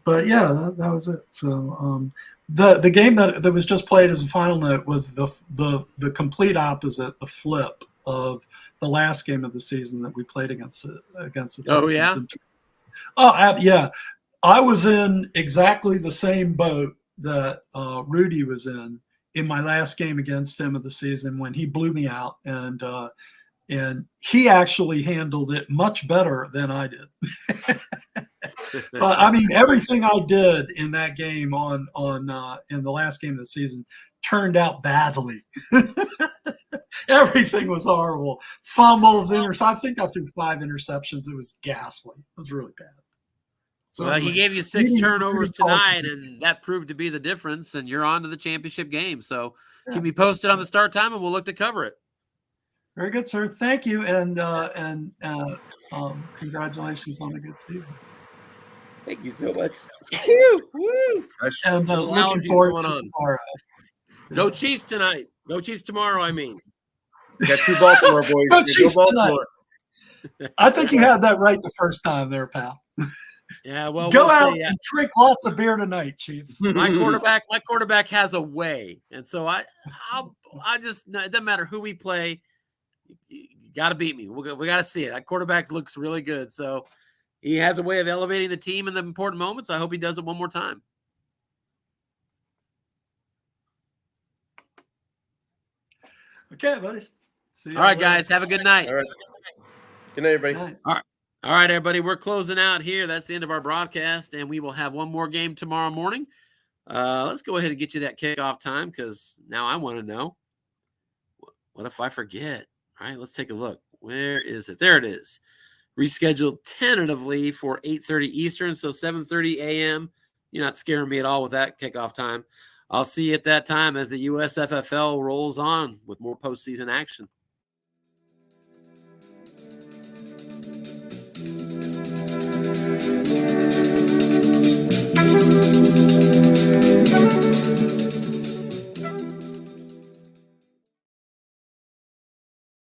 But yeah, that was it. So the game that was just played as a final note was the complete opposite, the flip of the last game of the season that we played against the Texans. Oh yeah. Yeah. I was in exactly the same boat that Rudy was in my last game against him of the season when he blew me out, and he actually handled it much better than I did. But I mean, everything I did in that game in the last game of the season turned out badly. Everything was horrible. Fumbles, I think I threw 5 interceptions. It was ghastly. It was really bad. So well, he gave you 6 turnovers tonight, and that proved to be the difference. And you're on to the championship game. So keep me posted on the start time, and we'll look to cover it. Very good, sir. Thank you, and congratulations on a good season. Thank you so much. Woo! And looking forward to tomorrow. Go Chiefs tonight. Go Chiefs tomorrow, I mean. Got 2 Baltimore boys. Go Chiefs tonight. I think you had that right the first time there, pal. Yeah, well, go out and drink lots of beer tonight, Chiefs. My quarterback has a way, and so I just it doesn't matter who we play. You got to beat me. We got to see it. That quarterback looks really good, so he has a way of elevating the team in the important moments. I hope he does it one more time. Okay, buddies. See you all right, guys. Have a good night. All right. Good night, everybody. All right, everybody. We're closing out here. That's the end of our broadcast, and we will have one more game tomorrow morning. Let's go ahead and get you that kickoff time because now I want to know. What if I forget? All right, let's take a look. Where is it? There it is. Rescheduled tentatively for 8:30 Eastern, so 7:30 a.m. You're not scaring me at all with that kickoff time. I'll see you at that time as the USFFL rolls on with more postseason action.